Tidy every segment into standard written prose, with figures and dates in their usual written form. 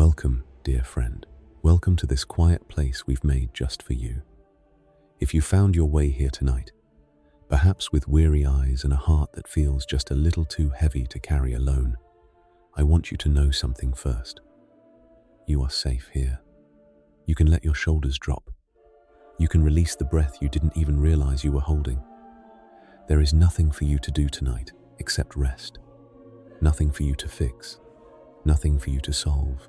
Welcome, dear friend. Welcome to this quiet place we've made just for you. If you found your way here tonight, perhaps with weary eyes and a heart that feels just a little too heavy to carry alone, I want you to know something first. You are safe here. You can let your shoulders drop. You can release the breath you didn't even realize you were holding. There is nothing for you to do tonight except rest. Nothing for you to fix. Nothing for you to solve.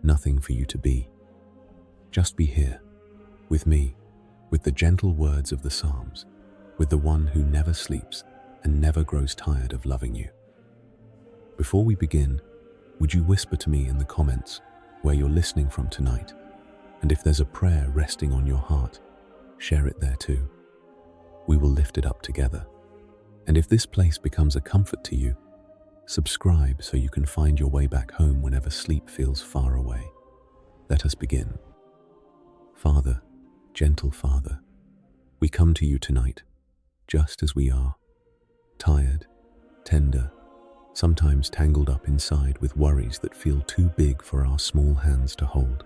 Nothing for you to be. Just be here, with me, with the gentle words of the Psalms, with the one who never sleeps and never grows tired of loving you. Before we begin, would you whisper to me in the comments where you're listening from tonight? And if there's a prayer resting on your heart, share it there too. We will lift it up together. And if this place becomes a comfort to you, subscribe so you can find your way back home whenever sleep feels far away. Let us begin. Father, gentle Father, we come to you tonight, just as we are, tired, tender, sometimes tangled up inside with worries that feel too big for our small hands to hold.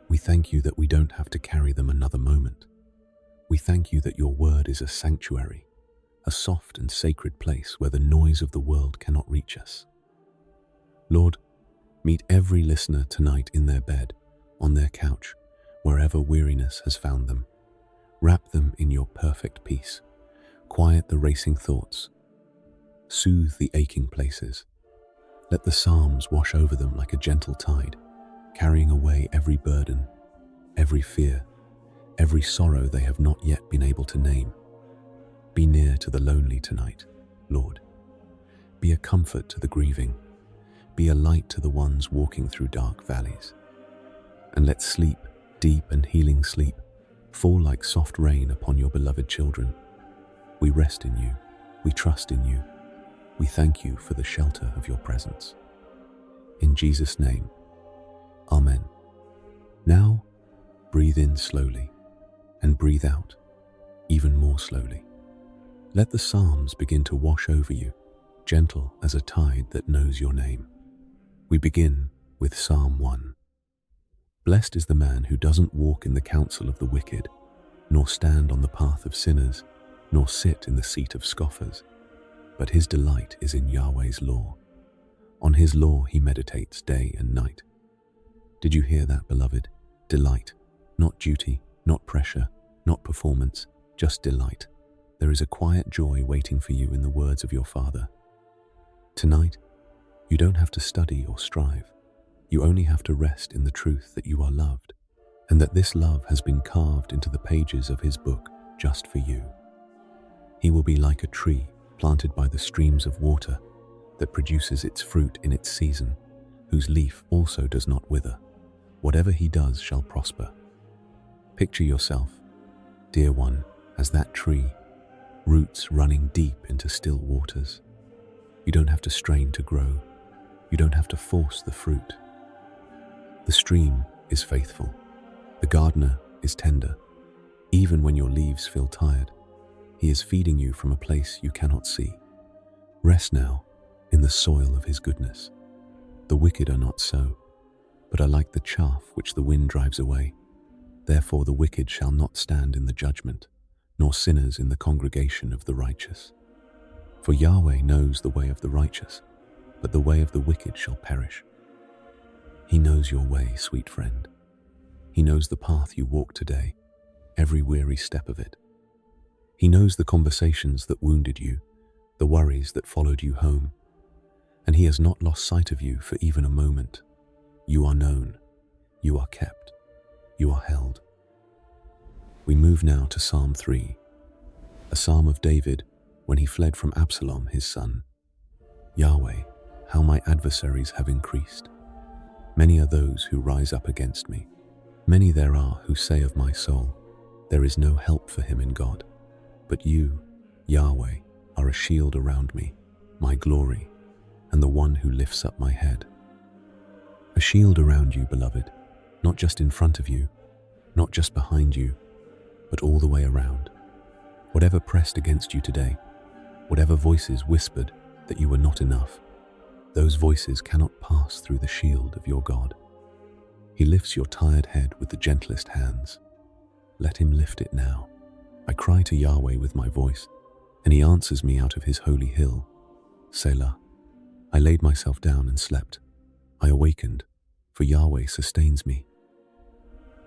We thank you that we don't have to carry them another moment. We thank you that your word is a sanctuary, a soft and sacred place where the noise of the world cannot reach us. Lord, meet every listener tonight in their bed, on their couch, wherever weariness has found them. Wrap them in your perfect peace. Quiet the racing thoughts. Soothe the aching places. Let the Psalms wash over them like a gentle tide, carrying away every burden, every fear, every sorrow they have not yet been able to name. Be near to the lonely tonight, Lord. Be a comfort to the grieving. Be a light to the ones walking through dark valleys. And let sleep, deep and healing sleep, fall like soft rain upon your beloved children. We rest in you. We trust in you. We thank you for the shelter of your presence. In Jesus' name, Amen. Now, breathe in slowly and breathe out even more slowly. Let the Psalms begin to wash over you, gentle as a tide that knows your name. We begin with Psalm 1. Blessed is the man who doesn't walk in the counsel of the wicked, nor stand on the path of sinners, nor sit in the seat of scoffers, but his delight is in Yahweh's law. On his law he meditates day and night. Did you hear that, beloved? Delight, not duty, not pressure, not performance, just delight. There is a quiet joy waiting for you in the words of your Father. Tonight, you don't have to study or strive. You only have to rest in the truth that you are loved, and that this love has been carved into the pages of his book just for you. He will be like a tree planted by the streams of water that produces its fruit in its season, whose leaf also does not wither. Whatever he does shall prosper. Picture yourself, dear one, as that tree, roots running deep into still waters. You don't have to strain to grow. You don't have to force the fruit. The stream is faithful. The gardener is tender. Even when your leaves feel tired, he is feeding you from a place you cannot see. Rest now in the soil of his goodness. The wicked are not so, but are like the chaff which the wind drives away. Therefore the wicked shall not stand in the judgment, nor sinners in the congregation of the righteous. For Yahweh knows the way of the righteous, but the way of the wicked shall perish. He knows your way, sweet friend. He knows the path you walk today, every weary step of it. He knows the conversations that wounded you, the worries that followed you home, and he has not lost sight of you for even a moment. You are known, you are kept, you are held. We move now to Psalm 3, a psalm of David when he fled from Absalom, his son. Yahweh, how my adversaries have increased. Many are those who rise up against me. Many there are who say of my soul, there is no help for him in God. But you, Yahweh, are a shield around me, my glory, and the one who lifts up my head. A shield around you, beloved, not just in front of you, not just behind you, but all the way around. Whatever pressed against you today, whatever voices whispered that you were not enough, Those voices cannot pass through the shield of your God. He lifts your tired head with the gentlest hands. Let him lift it now. I cry to Yahweh with my voice, and he answers me out of his holy hill. Selah. I laid myself down and slept. I awakened, for Yahweh sustains me.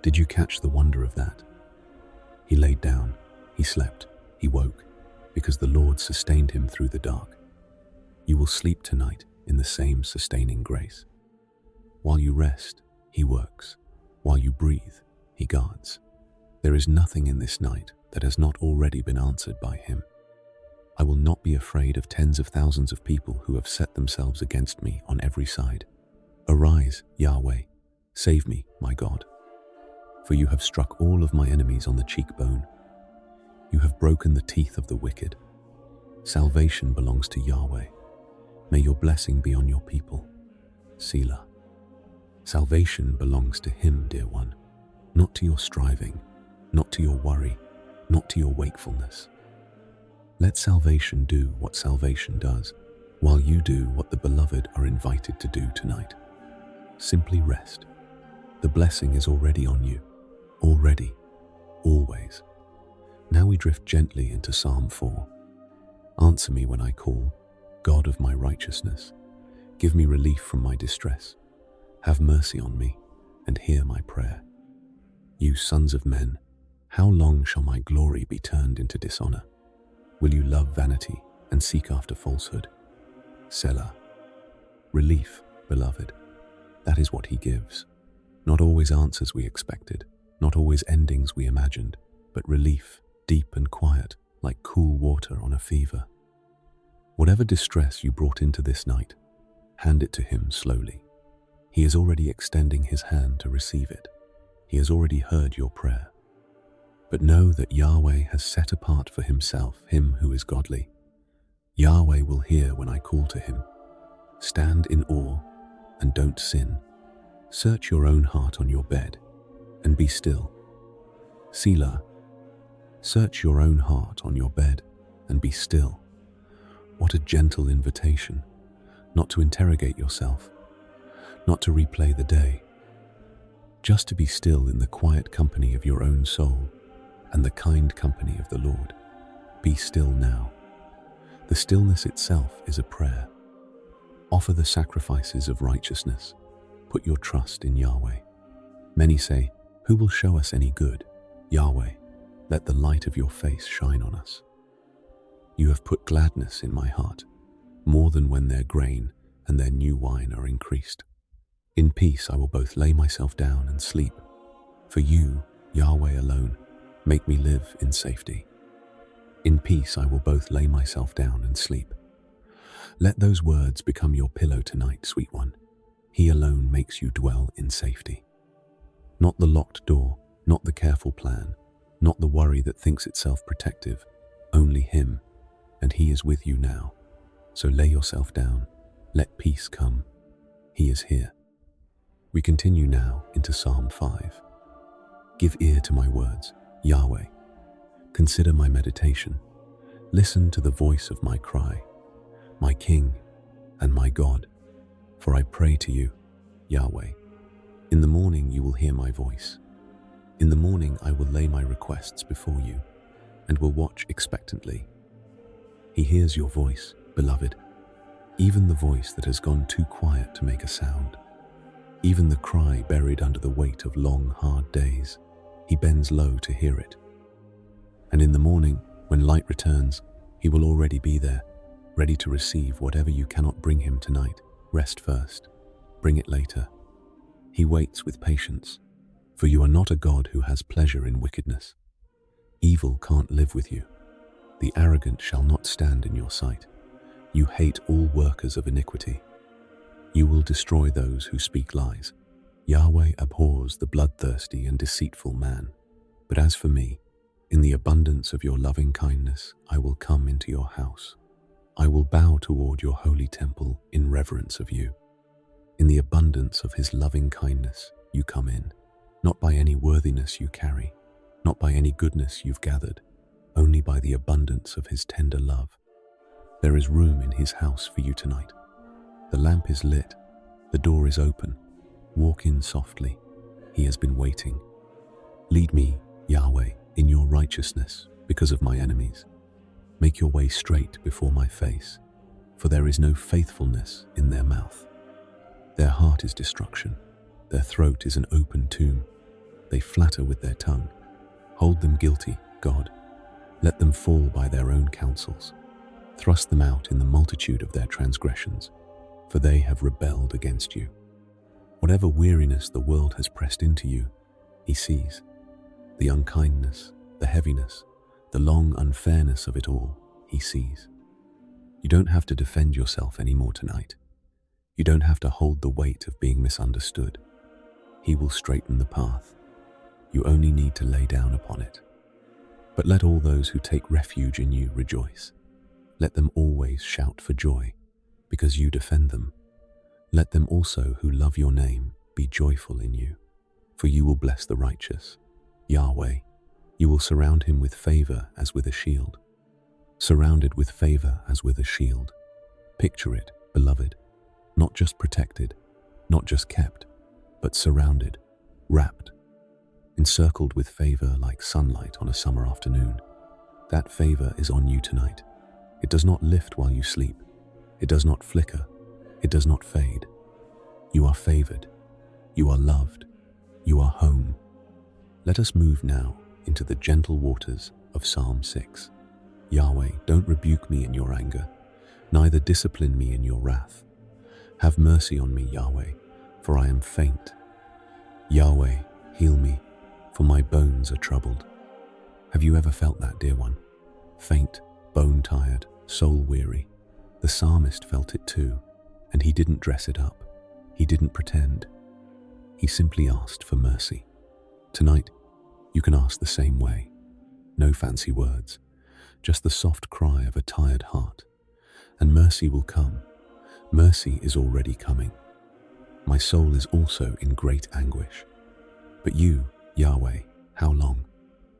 Did you catch the wonder of that? He laid down, he slept, he woke, because the Lord sustained him through the dark. You will sleep tonight in the same sustaining grace. While you rest, he works. While you breathe, he guards. There is nothing in this night that has not already been answered by him. I will not be afraid of tens of thousands of people who have set themselves against me on every side. Arise, Yahweh, save me, my God. For you have struck all of my enemies on the cheekbone. You have broken the teeth of the wicked. Salvation belongs to Yahweh. May your blessing be on your people. Selah. Salvation belongs to him, dear one, not to your striving, not to your worry, not to your wakefulness. Let salvation do what salvation does, while you do what the beloved are invited to do tonight. Simply rest. The blessing is already on you, already, always. Now we drift gently into Psalm 4. Answer me when I call, God of my righteousness. Give me relief from my distress. Have mercy on me, and hear my prayer. You sons of men, how long shall my glory be turned into dishonor? Will you love vanity and seek after falsehood? Selah. Relief, beloved. That is what he gives. Not always answers we expected, not always endings we imagined, but relief, deep and quiet, like cool water on a fever. Whatever distress you brought into this night, hand it to him slowly. He is already extending his hand to receive it. He has already heard your prayer. But know that Yahweh has set apart for himself him who is godly. Yahweh will hear when I call to him. Stand in awe and don't sin. Search your own heart on your bed and be still. Selah. Search your own heart on your bed and be still. What a gentle invitation, not to interrogate yourself, not to replay the day, just to be still in the quiet company of your own soul and the kind company of the Lord. Be still now. The stillness itself is a prayer. Offer the sacrifices of righteousness. Put your trust in Yahweh. Many say, who will show us any good? Yahweh, let the light of your face shine on us. You have put gladness in my heart, more than when their grain and their new wine are increased. In peace I will both lay myself down and sleep. For you, Yahweh alone, make me live in safety. In peace I will both lay myself down and sleep. Let those words become your pillow tonight, sweet one. He alone makes you dwell in safety. Not the locked door, not the careful plan, not the worry that thinks itself protective, only him, and he is with you now. So lay yourself down, let peace come. He is here. We continue now into Psalm 5. Give ear to my words, Yahweh. Consider my meditation. Listen to the voice of my cry, my King and my God. For I pray to you, Yahweh. In the morning you will hear my voice. In the morning I will lay my requests before you, and will watch expectantly. He hears your voice, beloved, even the voice that has gone too quiet to make a sound. Even the cry buried under the weight of long, hard days, he bends low to hear it. And in the morning, when light returns, he will already be there, ready to receive whatever you cannot bring him tonight. Rest first, bring it later. He waits with patience, for you are not a God who has pleasure in wickedness. Evil can't live with you. The arrogant shall not stand in your sight. You hate all workers of iniquity. You will destroy those who speak lies. Yahweh abhors the bloodthirsty and deceitful man. But as for me, in the abundance of your loving kindness, I will come into your house. I will bow toward your holy temple in reverence of you. In the abundance of his loving kindness, you come in, not by any worthiness you carry, not by any goodness you've gathered, only by the abundance of his tender love. There is room in his house for you tonight. The lamp is lit. The door is open. Walk in softly. He has been waiting. Lead me, Yahweh, in your righteousness because of my enemies. Make your way straight before my face, for there is no faithfulness in their mouth. Their heart is destruction. Their throat is an open tomb. They flatter with their tongue. Hold them guilty, God. Let them fall by their own counsels. Thrust them out in the multitude of their transgressions, for they have rebelled against you. Whatever weariness the world has pressed into you, he sees. The unkindness, the heaviness, the long unfairness of it all, he sees. You don't have to defend yourself anymore tonight. You don't have to hold the weight of being misunderstood. He will straighten the path. You only need to lay down upon it. But let all those who take refuge in you rejoice. Let them always shout for joy, because you defend them. Let them also who love your name be joyful in you, for you will bless the righteous. Yahweh, you will surround him with favor as with a shield. Surrounded with favor as with a shield. Picture it, beloved, not just protected, not just kept, but surrounded, wrapped, encircled with favor like sunlight on a summer afternoon. That favor is on you tonight. It does not lift while you sleep. It does not flicker. It does not fade. You are favored. You are loved. You are home. Let us move now into the gentle waters of Psalm 6. Yahweh, don't rebuke me in your anger, neither discipline me in your wrath. Have mercy on me, Yahweh, for I am faint. Yahweh, heal me, for my bones are troubled. Have you ever felt that, dear one? Faint, bone-tired, soul-weary. The psalmist felt it too, and he didn't dress it up. He didn't pretend. He simply asked for mercy. Tonight, you can ask the same way. No fancy words, just the soft cry of a tired heart. And mercy will come. Mercy is already coming. My soul is also in great anguish. But you, Yahweh, how long?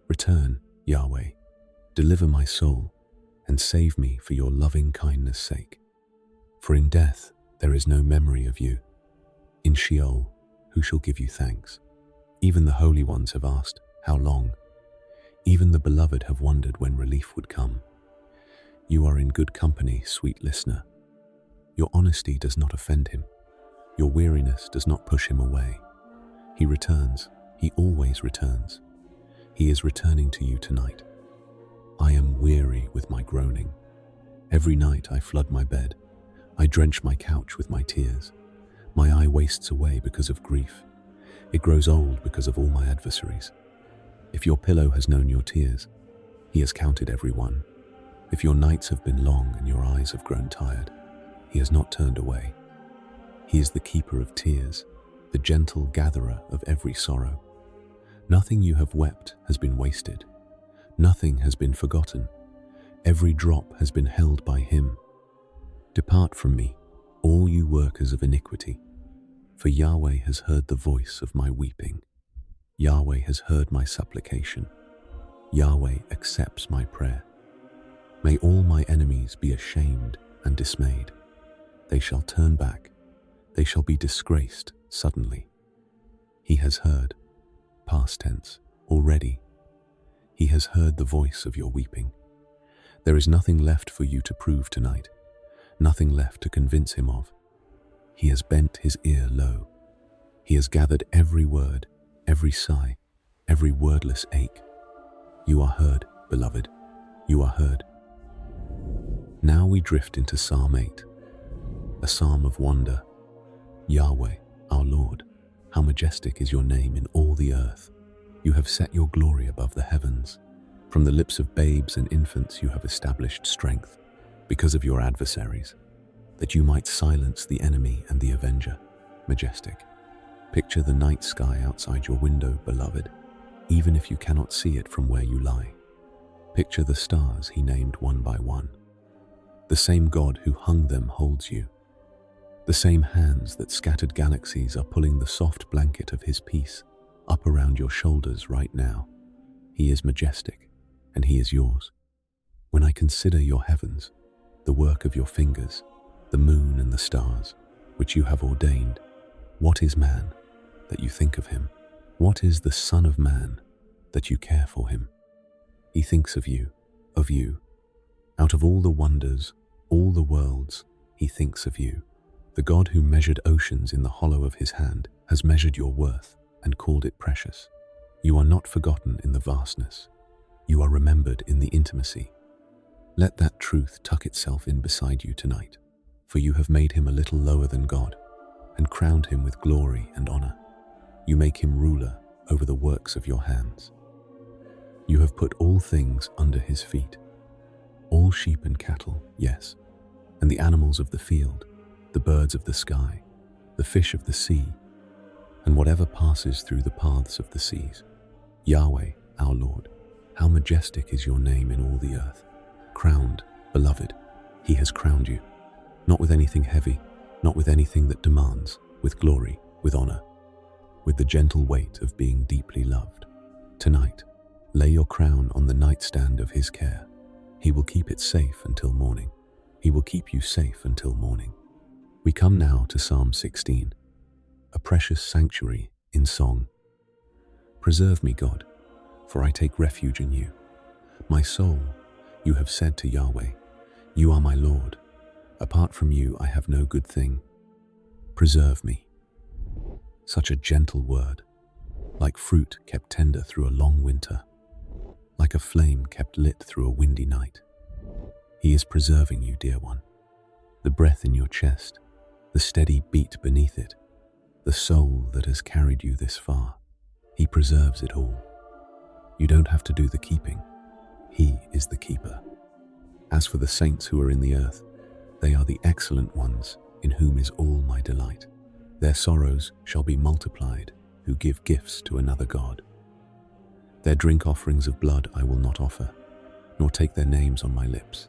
Return, Yahweh. Deliver my soul and save me for your loving kindness' sake. For in death there is no memory of you. In Sheol, who shall give you thanks? Even the holy ones have asked, how long? Even the beloved have wondered when relief would come. You are in good company, sweet listener. Your honesty does not offend him. Your weariness does not push him away. He returns. He always returns. He is returning to you tonight. I am weary with my groaning. Every night I flood my bed. I drench my couch with my tears. My eye wastes away because of grief. It grows old because of all my adversaries. If your pillow has known your tears, he has counted every one. If your nights have been long and your eyes have grown tired, he has not turned away. He is the keeper of tears, the gentle gatherer of every sorrow. Nothing you have wept has been wasted. Nothing has been forgotten. Every drop has been held by him. Depart from me, all you workers of iniquity, for Yahweh has heard the voice of my weeping. Yahweh has heard my supplication. Yahweh accepts my prayer. May all my enemies be ashamed and dismayed. They shall turn back. They shall be disgraced suddenly. He has heard, past tense, already. He has heard the voice of your weeping. There is nothing left for you to prove tonight, nothing left to convince him of. He has bent his ear low. He has gathered every word, every sigh, every wordless ache. You are heard, beloved. You are heard. Now we drift into Psalm 8, a psalm of wonder. Yahweh, our Lord, how majestic is your name in all the earth. You have set your glory above the heavens. From the lips of babes and infants you have established strength because of your adversaries, that you might silence the enemy and the avenger. Majestic. Picture the night sky outside your window, beloved, even if you cannot see it from where you lie. Picture the stars he named one by one. The same God who hung them holds you. The same hands that scattered galaxies are pulling the soft blanket of his peace up around your shoulders right now. He is majestic, and he is yours. When I consider your heavens, the work of your fingers, the moon and the stars, which you have ordained. What is man, that you think of him? What is the Son of Man, that you care for him? He thinks of you, of you. Out of all the wonders, all the worlds, he thinks of you. The God who measured oceans in the hollow of his hand has measured your worth and called it precious. You are not forgotten in the vastness. You are remembered in the intimacy. Let that truth tuck itself in beside you tonight, for you have made him a little lower than God and crowned him with glory and honor. You make him ruler over the works of your hands. You have put all things under his feet, all sheep and cattle, yes, and the animals of the field, the birds of the sky, the fish of the sea, and whatever passes through the paths of the seas. Yahweh, our Lord, how majestic is your name in all the earth. Crowned, beloved, he has crowned you, not with anything heavy, not with anything that demands, with glory, with honor, with the gentle weight of being deeply loved. Tonight, lay your crown on the nightstand of his care. He will keep it safe until morning. He will keep you safe until morning. We come now to Psalm 16, a precious sanctuary in song. Preserve me, God, for I take refuge in you. My soul, you have said to Yahweh, you are my Lord. Apart from you, I have no good thing. Preserve me. Such a gentle word, like fruit kept tender through a long winter, like a flame kept lit through a windy night. He is preserving you, dear one. The breath in your chest, the steady beat beneath it, the soul that has carried you this far. He preserves it all. You don't have to do the keeping. He is the keeper. As for the saints who are in the earth, they are the excellent ones, in whom is all my delight. Their sorrows shall be multiplied, who give gifts to another God. Their drink offerings of blood I will not offer, nor take their names on my lips.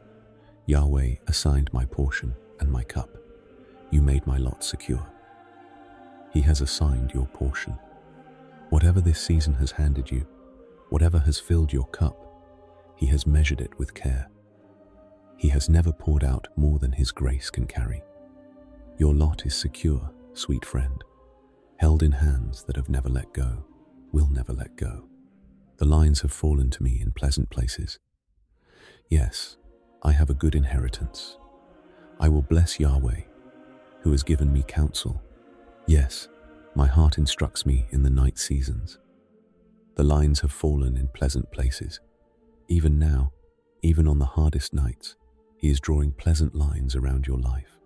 Yahweh assigned my portion and my cup. You made my lot secure. He has assigned your portion. Whatever this season has handed you, whatever has filled your cup, he has measured it with care. He has never poured out more than his grace can carry. Your lot is secure, sweet friend, held in hands that have never let go, will never let go. The lines have fallen to me in pleasant places. Yes, I have a good inheritance. I will bless Yahweh, who has given me counsel. Yes, my heart instructs me in the night seasons. The lines have fallen in pleasant places. Even now, even on the hardest nights, he is drawing pleasant lines around your life,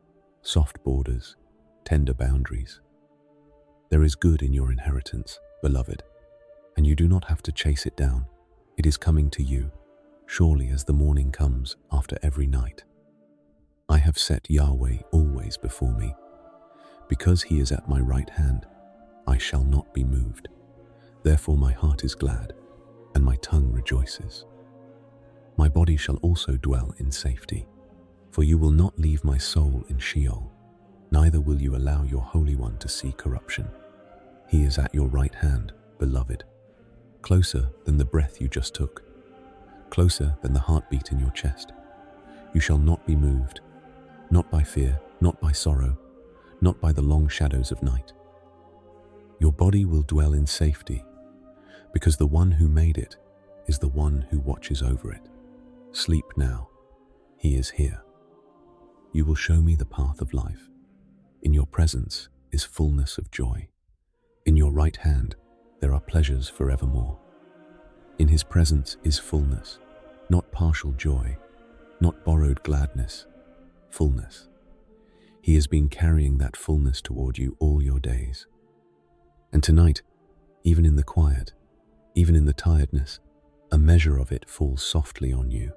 soft borders, tender boundaries. There is good in your inheritance, beloved, and you do not have to chase it down. It is coming to you, surely as the morning comes after every night. I have set Yahweh always before me. Because he is at my right hand, I shall not be moved. Therefore my heart is glad, and my tongue rejoices. My body shall also dwell in safety, for you will not leave my soul in Sheol, neither will you allow your Holy One to see corruption. He is at your right hand, beloved, closer than the breath you just took, closer than the heartbeat in your chest. You shall not be moved, not by fear, not by sorrow, not by the long shadows of night. Your body will dwell in safety, because the one who made it is the one who watches over it. Sleep now, he is here. You will show me the path of life. In your presence is fullness of joy. In your right hand there are pleasures forevermore. In his presence is fullness, not partial joy, not borrowed gladness, fullness. He has been carrying that fullness toward you all your days. And tonight, even in the quiet, even in the tiredness, a measure of it falls softly on you.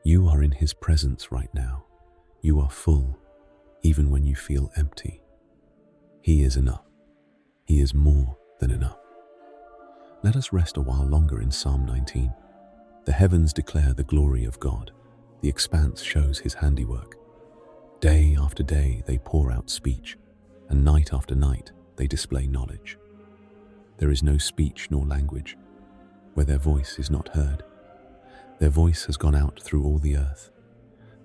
You are in his presence right now. You are full, even when you feel empty. He is enough. He is more than enough. Let us rest a while longer in Psalm 19. The heavens declare the glory of God. The expanse shows his handiwork. Day after day they pour out speech, and night after night they display knowledge. There is no speech nor language where their voice is not heard. Their voice has gone out through all the earth,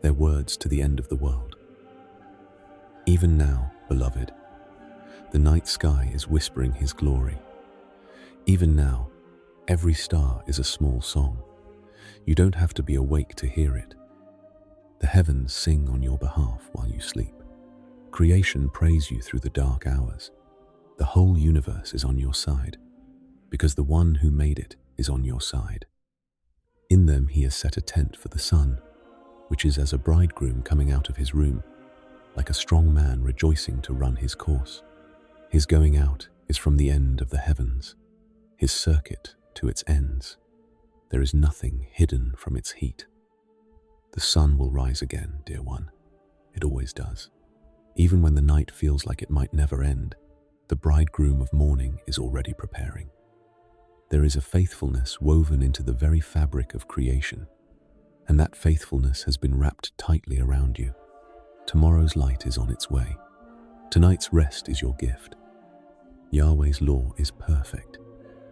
their words to the end of the world. Even now, beloved, the night sky is whispering his glory. Even now, every star is a small song. You don't have to be awake to hear it. The heavens sing on your behalf while you sleep. Creation praise you through the dark hours. The whole universe is on your side, because the one who made it is on your side. In them he has set a tent for the sun, which is as a bridegroom coming out of his room, like a strong man rejoicing to run his course. His going out is from the end of the heavens, his circuit to its ends. There is nothing hidden from its heat. The sun will rise again, dear one. It always does. Even when the night feels like it might never end, the bridegroom of morning is already preparing. There is a faithfulness woven into the very fabric of creation, and that faithfulness has been wrapped tightly around you. Tomorrow's light is on its way. Tonight's rest is your gift. Yahweh's law is perfect,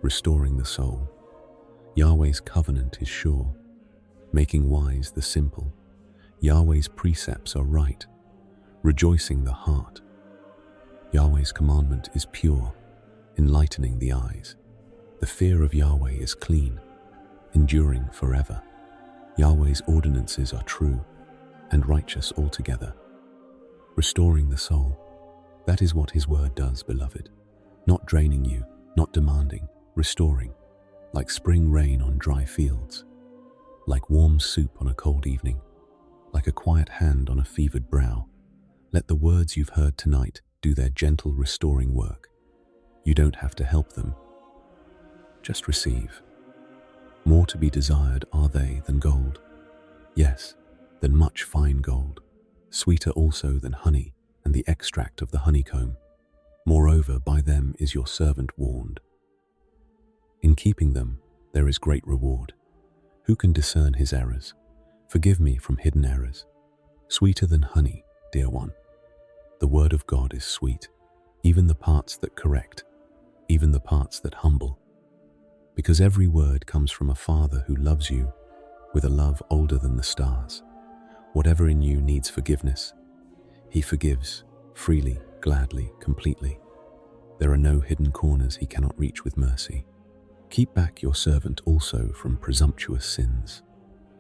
restoring the soul. Yahweh's covenant is sure, making wise the simple. Yahweh's precepts are right, rejoicing the heart. Yahweh's commandment is pure, enlightening the eyes. The fear of Yahweh is clean, enduring forever. Yahweh's ordinances are true and righteous altogether, restoring the soul. That is what his word does, beloved. Not draining you, not demanding, restoring, like spring rain on dry fields, like warm soup on a cold evening, like a quiet hand on a fevered brow. Let the words you've heard tonight do their gentle restoring work. You don't have to help them. Just receive. More to be desired are they than gold. Yes, than much fine gold. Sweeter also than honey and the extract of the honeycomb. Moreover, by them is your servant warned. In keeping them, there is great reward. Who can discern his errors? Forgive me from hidden errors. Sweeter than honey, dear one. The word of God is sweet, even the parts that correct, even the parts that humble. Because every word comes from a Father who loves you with a love older than the stars. Whatever in you needs forgiveness, he forgives freely, gladly, completely. There are no hidden corners he cannot reach with mercy. Keep back your servant also from presumptuous sins.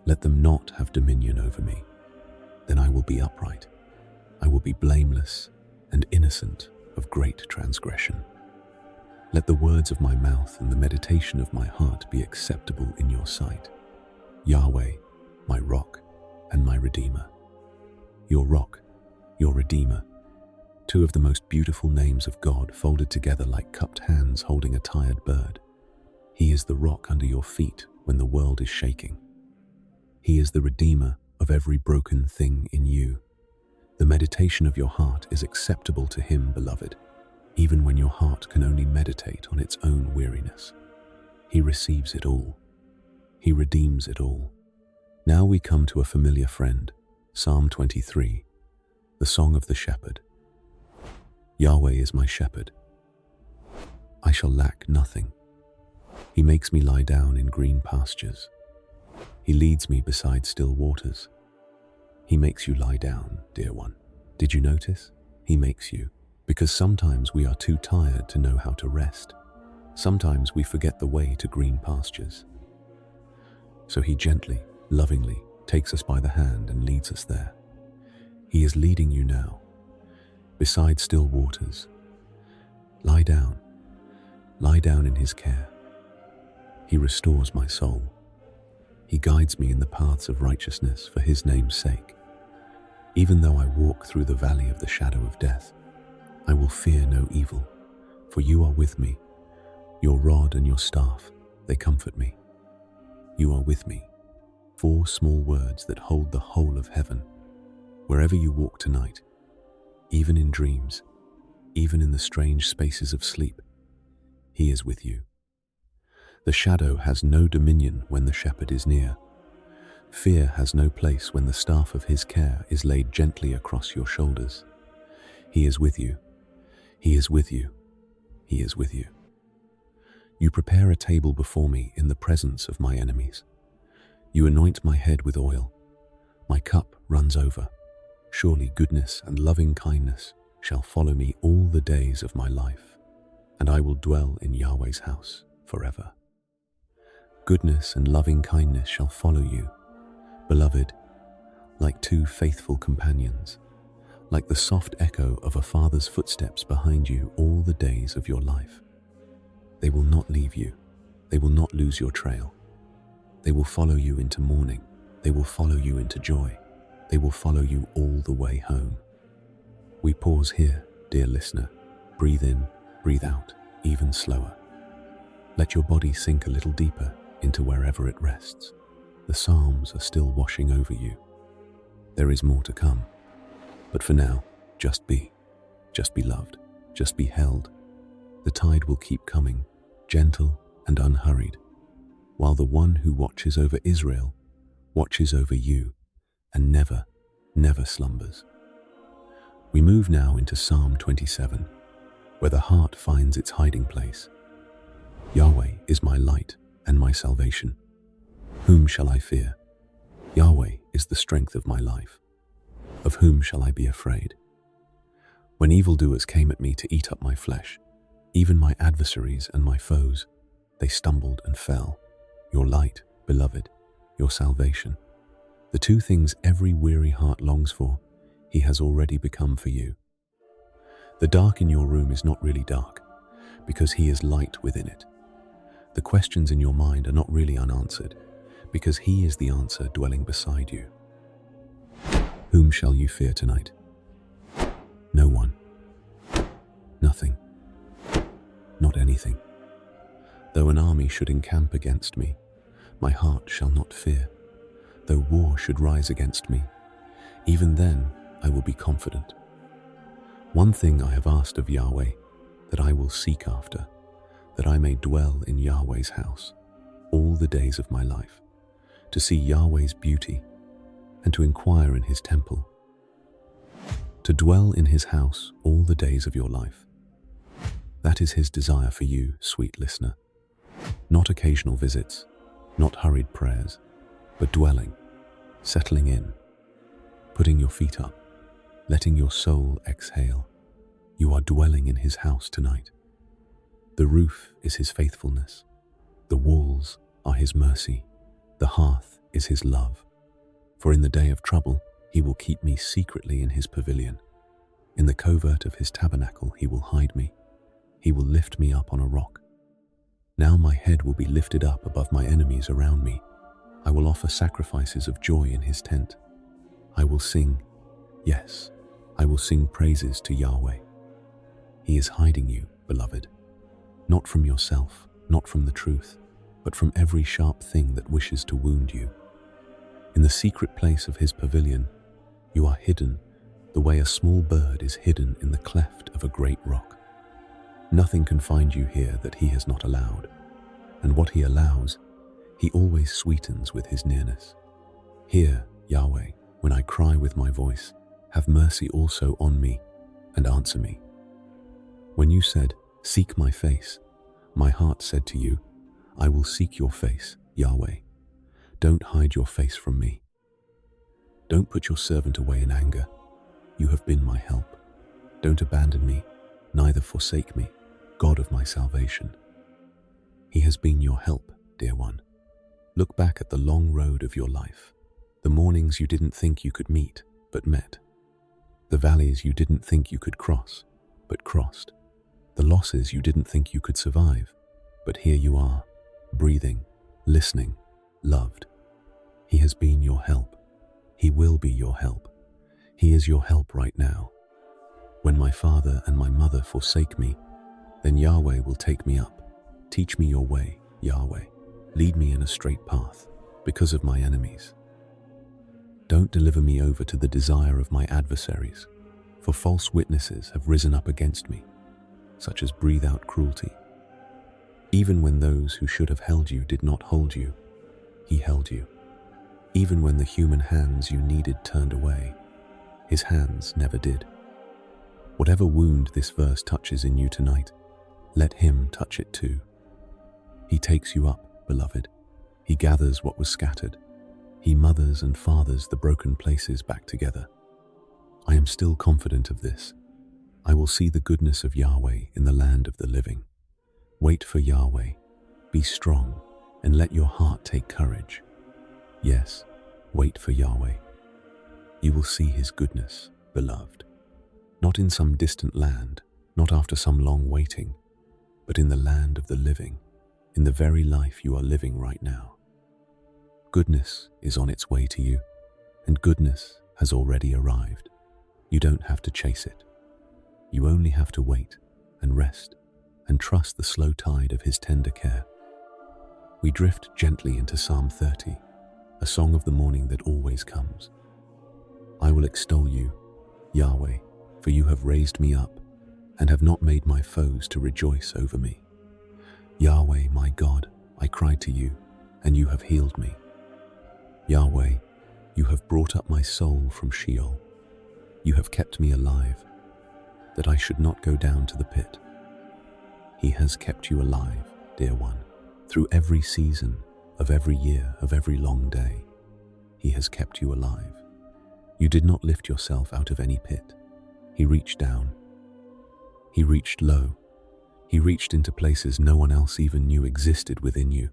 Let them not have dominion over me. Then I will be upright. I will be blameless and innocent of great transgression. Let the words of my mouth and the meditation of my heart be acceptable in your sight. Yahweh, my rock and my redeemer. Your rock, your redeemer. Two of the most beautiful names of God folded together like cupped hands holding a tired bird. He is the rock under your feet when the world is shaking. He is the redeemer of every broken thing in you. The meditation of your heart is acceptable to him, beloved, even when your heart can only meditate on its own weariness. He receives it all. He redeems it all. Now we come to a familiar friend, Psalm 23, the Song of the Shepherd. Yahweh is my shepherd. I shall lack nothing. He makes me lie down in green pastures. He leads me beside still waters. He makes you lie down, dear one. Did you notice? He makes you, because sometimes we are too tired to know how to rest. Sometimes we forget the way to green pastures. So he gently, lovingly takes us by the hand and leads us there. He is leading you now, beside still waters. Lie down in his care. He restores my soul. He guides me in the paths of righteousness for his name's sake. Even though I walk through the valley of the shadow of death, I will fear no evil, for you are with me. Your rod and your staff, they comfort me. You are with me. 4 small words that hold the whole of heaven. Wherever you walk tonight, even in dreams, even in the strange spaces of sleep, he is with you. The shadow has no dominion when the shepherd is near. Fear has no place when the staff of his care is laid gently across your shoulders. He is with you. He is with you. He is with you. You prepare a table before me in the presence of my enemies. You anoint my head with oil. My cup runs over. Surely goodness and loving kindness shall follow me all the days of my life, and I will dwell in Yahweh's house forever. Goodness and loving kindness shall follow you, beloved, like two faithful companions, like the soft echo of a father's footsteps behind you all the days of your life. They will not leave you. They will not lose your trail. They will follow you into morning. They will follow you into joy. They will follow you all the way home. We pause here, dear listener. Breathe in, breathe out, even slower. Let your body sink a little deeper into wherever it rests. The Psalms are still washing over you. There is more to come. But for now, just be loved, just be held. The tide will keep coming, gentle and unhurried, while the one who watches over Israel watches over you and never, never slumbers. We move now into Psalm 27, where the heart finds its hiding place. Yahweh is my light and my salvation. Whom shall I fear? Yahweh is the strength of my life. Of whom shall I be afraid? When evildoers came at me to eat up my flesh, even my adversaries and my foes, they stumbled and fell. Your light, beloved, your salvation. The two things every weary heart longs for, he has already become for you. The dark in your room is not really dark, because he is light within it. The questions in your mind are not really unanswered, because he is the answer dwelling beside you. Whom shall you fear tonight? No one. Nothing. Not anything. Though an army should encamp against me, my heart shall not fear. Though war should rise against me, even then I will be confident. One thing I have asked of Yahweh, that I will seek after, that I may dwell in Yahweh's house all the days of my life, to see Yahweh's beauty and to inquire in his temple. To dwell in his house all the days of your life. That is his desire for you, sweet listener. Not occasional visits, not hurried prayers, but dwelling, settling in, putting your feet up, letting your soul exhale. You are dwelling in his house tonight. The roof is his faithfulness. The walls are his mercy. The hearth is his love. For in the day of trouble, he will keep me secretly in his pavilion. In the covert of his tabernacle, he will hide me. He will lift me up on a rock. Now my head will be lifted up above my enemies around me. I will offer sacrifices of joy in his tent. I will sing, yes, I will sing praises to Yahweh. He is hiding you, beloved, not from yourself, not from the truth, but from every sharp thing that wishes to wound you. In the secret place of his pavilion, you are hidden the way a small bird is hidden in the cleft of a great rock. Nothing can find you here that he has not allowed, and what he allows, he always sweetens with his nearness. Hear, Yahweh, when I cry with my voice, have mercy also on me and answer me. When you said, seek my face, my heart said to you, I will seek your face, Yahweh. Don't hide your face from me. Don't put your servant away in anger. You have been my help. Don't abandon me, neither forsake me, God of my salvation. He has been your help, dear one. Look back at the long road of your life, the mornings you didn't think you could meet, but met, the valleys you didn't think you could cross, but crossed, the losses you didn't think you could survive, but here you are, breathing, listening, loved. He has been your help. He will be your help. He is your help right now. When my father and my mother forsake me, then Yahweh will take me up. Teach me your way, Yahweh. Lead me in a straight path, because of my enemies. Don't deliver me over to the desire of my adversaries, for false witnesses have risen up against me, such as breathe out cruelty. Even when those who should have held you did not hold you, he held you. Even when the human hands you needed turned away, his hands never did. Whatever wound this verse touches in you tonight, let him touch it too. He takes you up, beloved. He gathers what was scattered. He mothers and fathers the broken places back together. I am still confident of this. I will see the goodness of Yahweh in the land of the living. Wait for Yahweh. Be strong and let your heart take courage. Yes, wait for Yahweh. You will see his goodness, beloved. Not in some distant land, not after some long waiting, but in the land of the living, in the very life you are living right now. Goodness is on its way to you, and goodness has already arrived. You don't have to chase it. You only have to wait and rest and trust the slow tide of his tender care. We drift gently into Psalm 30, a song of the morning that always comes. I will extol you, Yahweh, for you have raised me up and have not made my foes to rejoice over me. Yahweh, my God, I cried to you, and you have healed me. Yahweh, you have brought up my soul from Sheol. You have kept me alive, that I should not go down to the pit. He has kept you alive, dear one, through every season of every year of every long day. He has kept you alive. You did not lift yourself out of any pit. He reached down. He reached low. He reached into places no one else even knew existed within you,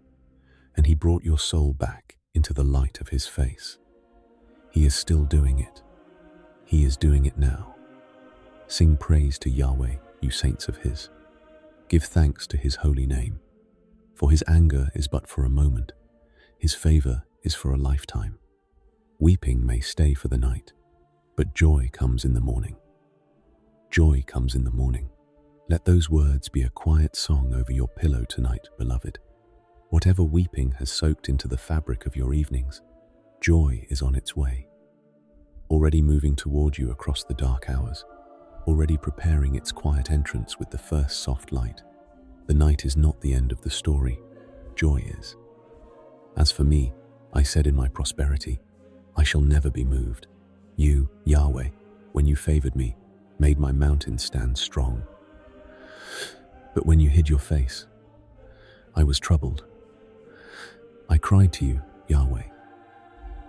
and he brought your soul back into the light of his face. He is still doing it. He is doing it now. Sing praise to Yahweh, you saints of his. Give thanks to his holy name. For his anger is but for a moment. His favor is for a lifetime. Weeping may stay for the night, but joy comes in the morning. Joy comes in the morning. Let those words be a quiet song over your pillow tonight, beloved. Whatever weeping has soaked into the fabric of your evenings, joy is on its way. Already moving toward you across the dark hours, already preparing its quiet entrance with the first soft light. The night is not the end of the story. Joy is. As for me, I said in my prosperity, I shall never be moved. You, Yahweh, when you favored me, made my mountain stand strong. But when you hid your face, I was troubled. I cried to you, Yahweh.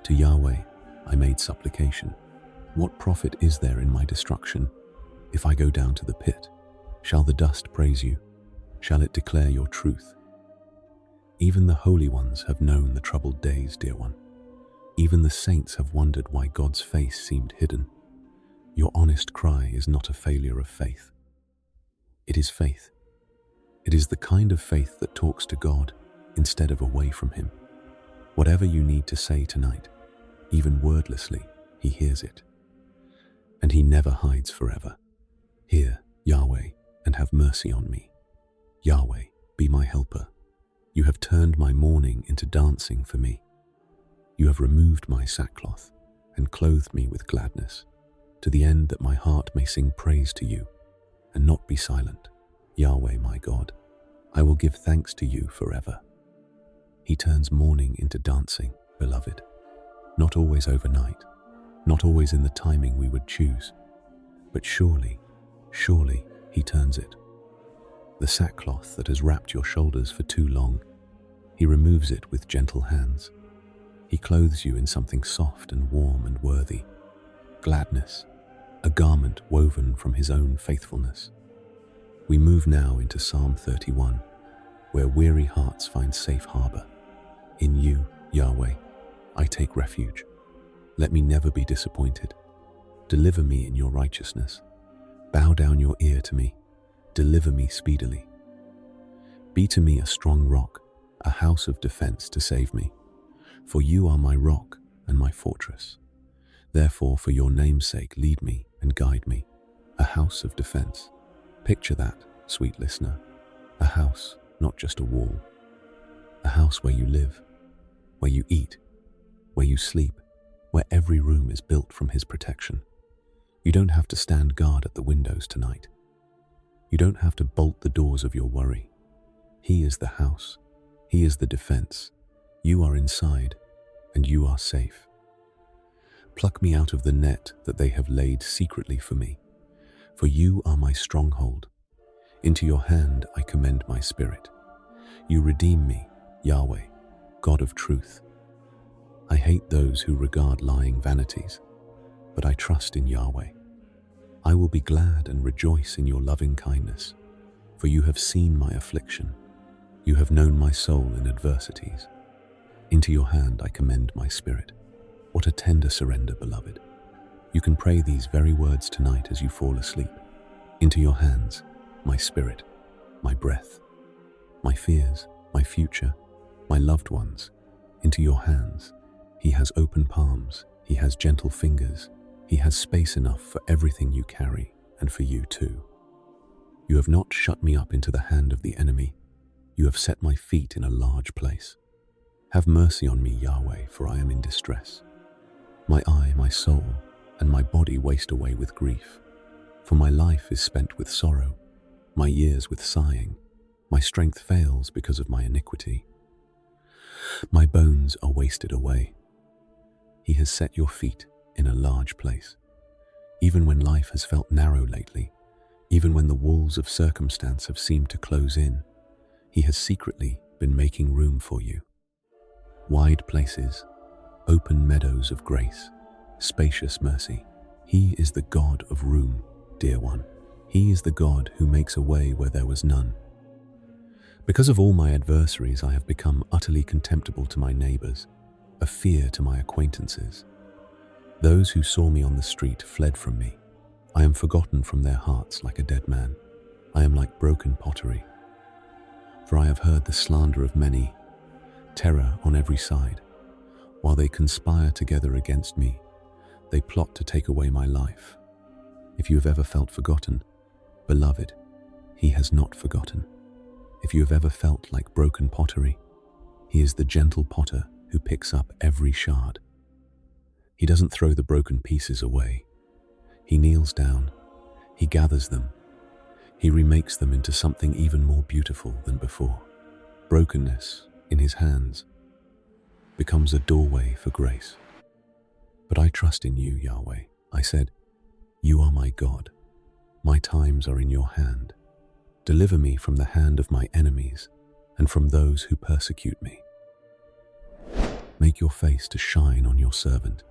To Yahweh I made supplication. What profit is there in my destruction? If I go down to the pit, shall the dust praise you? Shall it declare your truth? Even the holy ones have known the troubled days, dear one. Even the saints have wondered why God's face seemed hidden. Your honest cry is not a failure of faith. It is faith. It is the kind of faith that talks to God instead of away from him. Whatever you need to say tonight, even wordlessly, he hears it. And he never hides forever. Hear, Yahweh, and have mercy on me. Yahweh, be my helper. You have turned my mourning into dancing for me. You have removed my sackcloth and clothed me with gladness, to the end that my heart may sing praise to you and not be silent. Yahweh, my God, I will give thanks to you forever. He turns mourning into dancing, beloved. Not always overnight, not always in the timing we would choose, but surely, surely he turns it. The sackcloth that has wrapped your shoulders for too long, he removes it with gentle hands. He clothes you in something soft and warm and worthy, gladness, a garment woven from his own faithfulness. We move now into Psalm 31, where weary hearts find safe harbor. In you, Yahweh, I take refuge. Let me never be disappointed. Deliver me in your righteousness. Bow down your ear to me. Deliver me speedily. Be to me a strong rock, a house of defense to save me. For you are my rock and my fortress. Therefore, for your name's sake, lead me and guide me. A house of defense. Picture that, sweet listener. A house, not just a wall. A house where you live, where you eat, where you sleep, where every room is built from his protection. You don't have to stand guard at the windows tonight. You don't have to bolt the doors of your worry. He is the house. He is the defense. You are inside, and you are safe. Pluck me out of the net that they have laid secretly for me, for you are my stronghold. Into your hand I commend my spirit. You redeem me, Yahweh, God of truth. I hate those who regard lying vanities. but I trust in Yahweh. I will be glad and rejoice in your loving kindness, for you have seen my affliction. You have known my soul in adversities. Into your hand I commend my spirit. What a tender surrender, beloved. You can pray these very words tonight as you fall asleep. Into your hands, my spirit, my breath, my fears, my future, my loved ones. Into your hands. He has open palms. He has gentle fingers. He has space enough for everything you carry and for you too. You have not shut me up into the hand of the enemy. You have set my feet in a large place. Have mercy on me, Yahweh, for I am in distress. My eye, my soul, and my body waste away with grief. For my life is spent with sorrow, my years with sighing. My strength fails because of my iniquity. My bones are wasted away. He has set your feet in a large place. Even when life has felt narrow lately, even when the walls of circumstance have seemed to close in, He has secretly been making room for you. Wide places, open meadows of grace, spacious mercy. He is the God of room, dear one. He is the God who makes a way where there was none. Because of all my adversaries, I have become utterly contemptible to my neighbors, a fear to my acquaintances. Those who saw me on the street fled from me. I am forgotten from their hearts like a dead man. I am like broken pottery. For I have heard the slander of many, terror on every side. While they conspire together against me, they plot to take away my life. If you have ever felt forgotten, beloved, He has not forgotten. If you have ever felt like broken pottery, He is the gentle potter who picks up every shard. He doesn't throw the broken pieces away. He kneels down, He gathers them, He remakes them into something even more beautiful than before. Brokenness in His hands becomes a doorway for grace. But I trust in you, Yahweh. I said, you are my God. My times are in your hand. Deliver me from the hand of my enemies and from those who persecute me. Make your face to shine on your servant.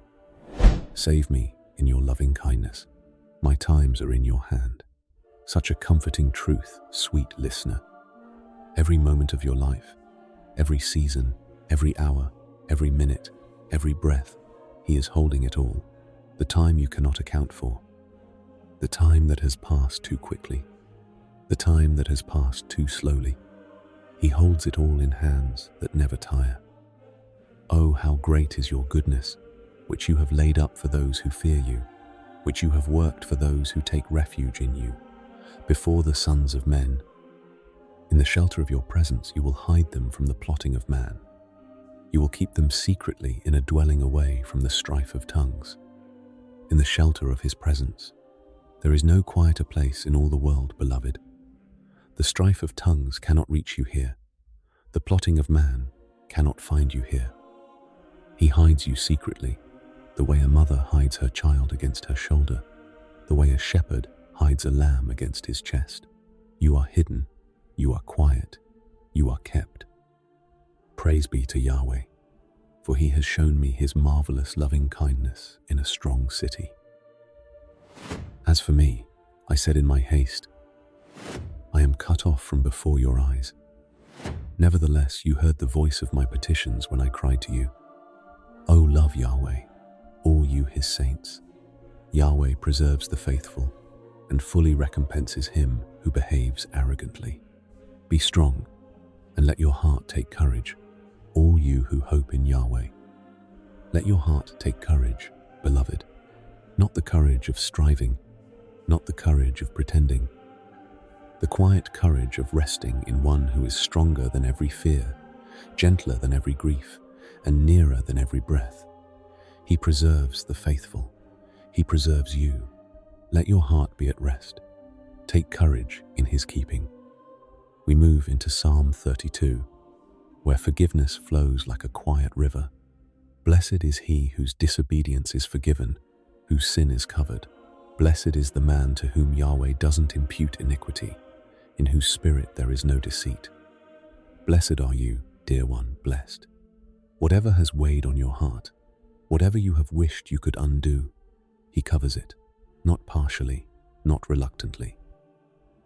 Save me in your loving kindness. My times are in your hand. Such a comforting truth, sweet listener. Every moment of your life, every season, every hour, every minute, every breath, He is holding it all. The time you cannot account for. The time that has passed too quickly. The time that has passed too slowly. He holds it all in hands that never tire. Oh, how great is your goodness, which you have laid up for those who fear you, which you have worked for those who take refuge in you, before the sons of men. In the shelter of your presence you will hide them from the plotting of man. You will keep them secretly in a dwelling away from the strife of tongues. In the shelter of His presence, there is no quieter place in all the world, beloved. The strife of tongues cannot reach you here. The plotting of man cannot find you here. He hides you secretly, the way a mother hides her child against her shoulder, the way a shepherd hides a lamb against his chest. You are hidden, you are quiet, you are kept. Praise be to Yahweh, for He has shown me His marvelous loving kindness in a strong city. As for me, I said in my haste, I am cut off from before your eyes. Nevertheless, you heard the voice of my petitions when I cried to you. O love Yahweh, all you His saints. Yahweh preserves the faithful and fully recompenses him who behaves arrogantly. Be strong and let your heart take courage, all you who hope in Yahweh. Let your heart take courage, beloved, not the courage of striving, not the courage of pretending, the quiet courage of resting in one who is stronger than every fear, gentler than every grief, and nearer than every breath. He preserves the faithful. He preserves you. Let your heart be at rest. Take courage in His keeping. We move into Psalm 32, where forgiveness flows like a quiet river. Blessed is he whose disobedience is forgiven, whose sin is covered. Blessed is the man to whom Yahweh doesn't impute iniquity, in whose spirit there is no deceit. Blessed are you, dear one, blessed. Whatever has weighed on your heart, whatever you have wished you could undo, He covers it, not partially, not reluctantly,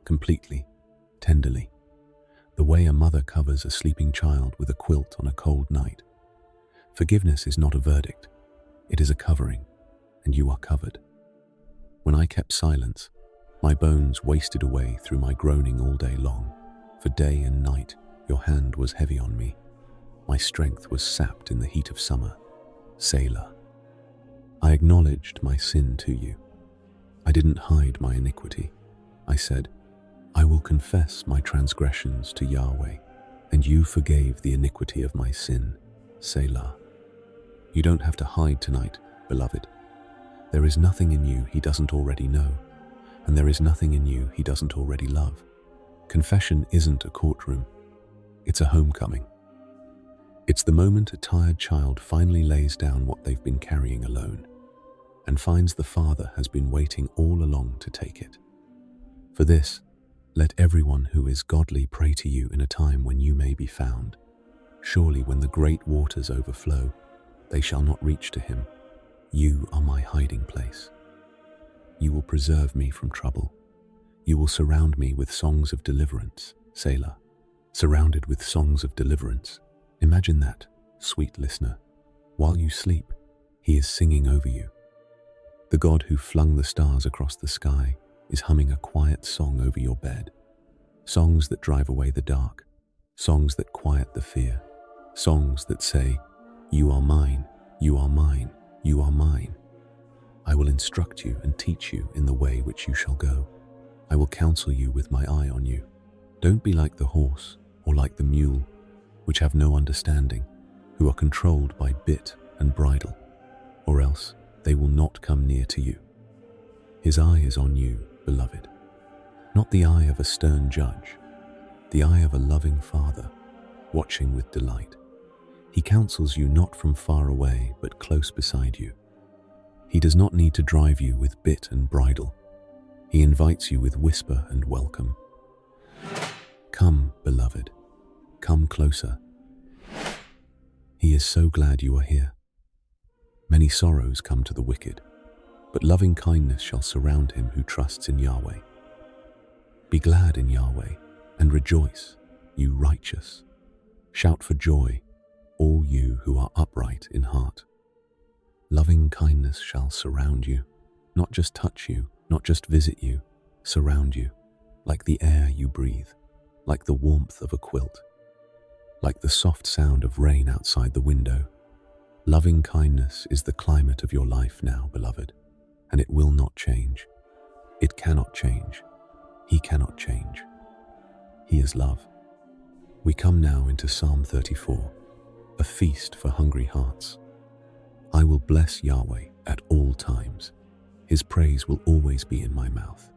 completely, tenderly, the way a mother covers a sleeping child with a quilt on a cold night. Forgiveness is not a verdict, it is a covering, and you are covered. When I kept silence, my bones wasted away through my groaning all day long. For day and night, your hand was heavy on me. My strength was sapped in the heat of summer. Selah. I acknowledged my sin to you. I didn't hide my iniquity. I said, I will confess my transgressions to Yahweh, and you forgave the iniquity of my sin. Selah. You don't have to hide tonight, beloved. There is nothing in you he doesn't already know, and there is nothing in you he doesn't already love. Confession isn't a courtroom, it's a homecoming. It's the moment a tired child finally lays down what they've been carrying alone, and finds the Father has been waiting all along to take it. For this, let everyone who is godly pray to you in a time when you may be found. Surely when the great waters overflow, they shall not reach to him. You are my hiding place. You will preserve me from trouble. You will surround me with songs of deliverance. Selah. Surrounded with songs of deliverance. Imagine that, sweet listener. While you sleep, he is singing over you. The God who flung the stars across the sky is humming a quiet song over your bed. Songs that drive away the dark. Songs that quiet the fear. Songs that say, you are mine, you are mine, you are mine. I will instruct you and teach you in the way which you shall go. I will counsel you with my eye on you. Don't be like the horse or like the mule, which have no understanding, who are controlled by bit and bridle, or else they will not come near to you. His eye is on you, beloved, not the eye of a stern judge, the eye of a loving father, watching with delight. He counsels you not from far away, but close beside you. He does not need to drive you with bit and bridle. He invites you with whisper and welcome. Come, beloved, come closer. He is so glad you are here. Many sorrows come to the wicked, but loving kindness shall surround him who trusts in Yahweh. Be glad in Yahweh and rejoice, you righteous. Shout for joy, all you who are upright in heart. Loving kindness shall surround you, not just touch you, not just visit you, surround you, like the air you breathe, like the warmth of a quilt, like the soft sound of rain outside the window. Loving kindness is the climate of your life now, beloved, and it will not change. It cannot change. He cannot change. He is love. We come now into Psalm 34, a feast for hungry hearts. I will bless Yahweh at all times. His praise will always be in my mouth.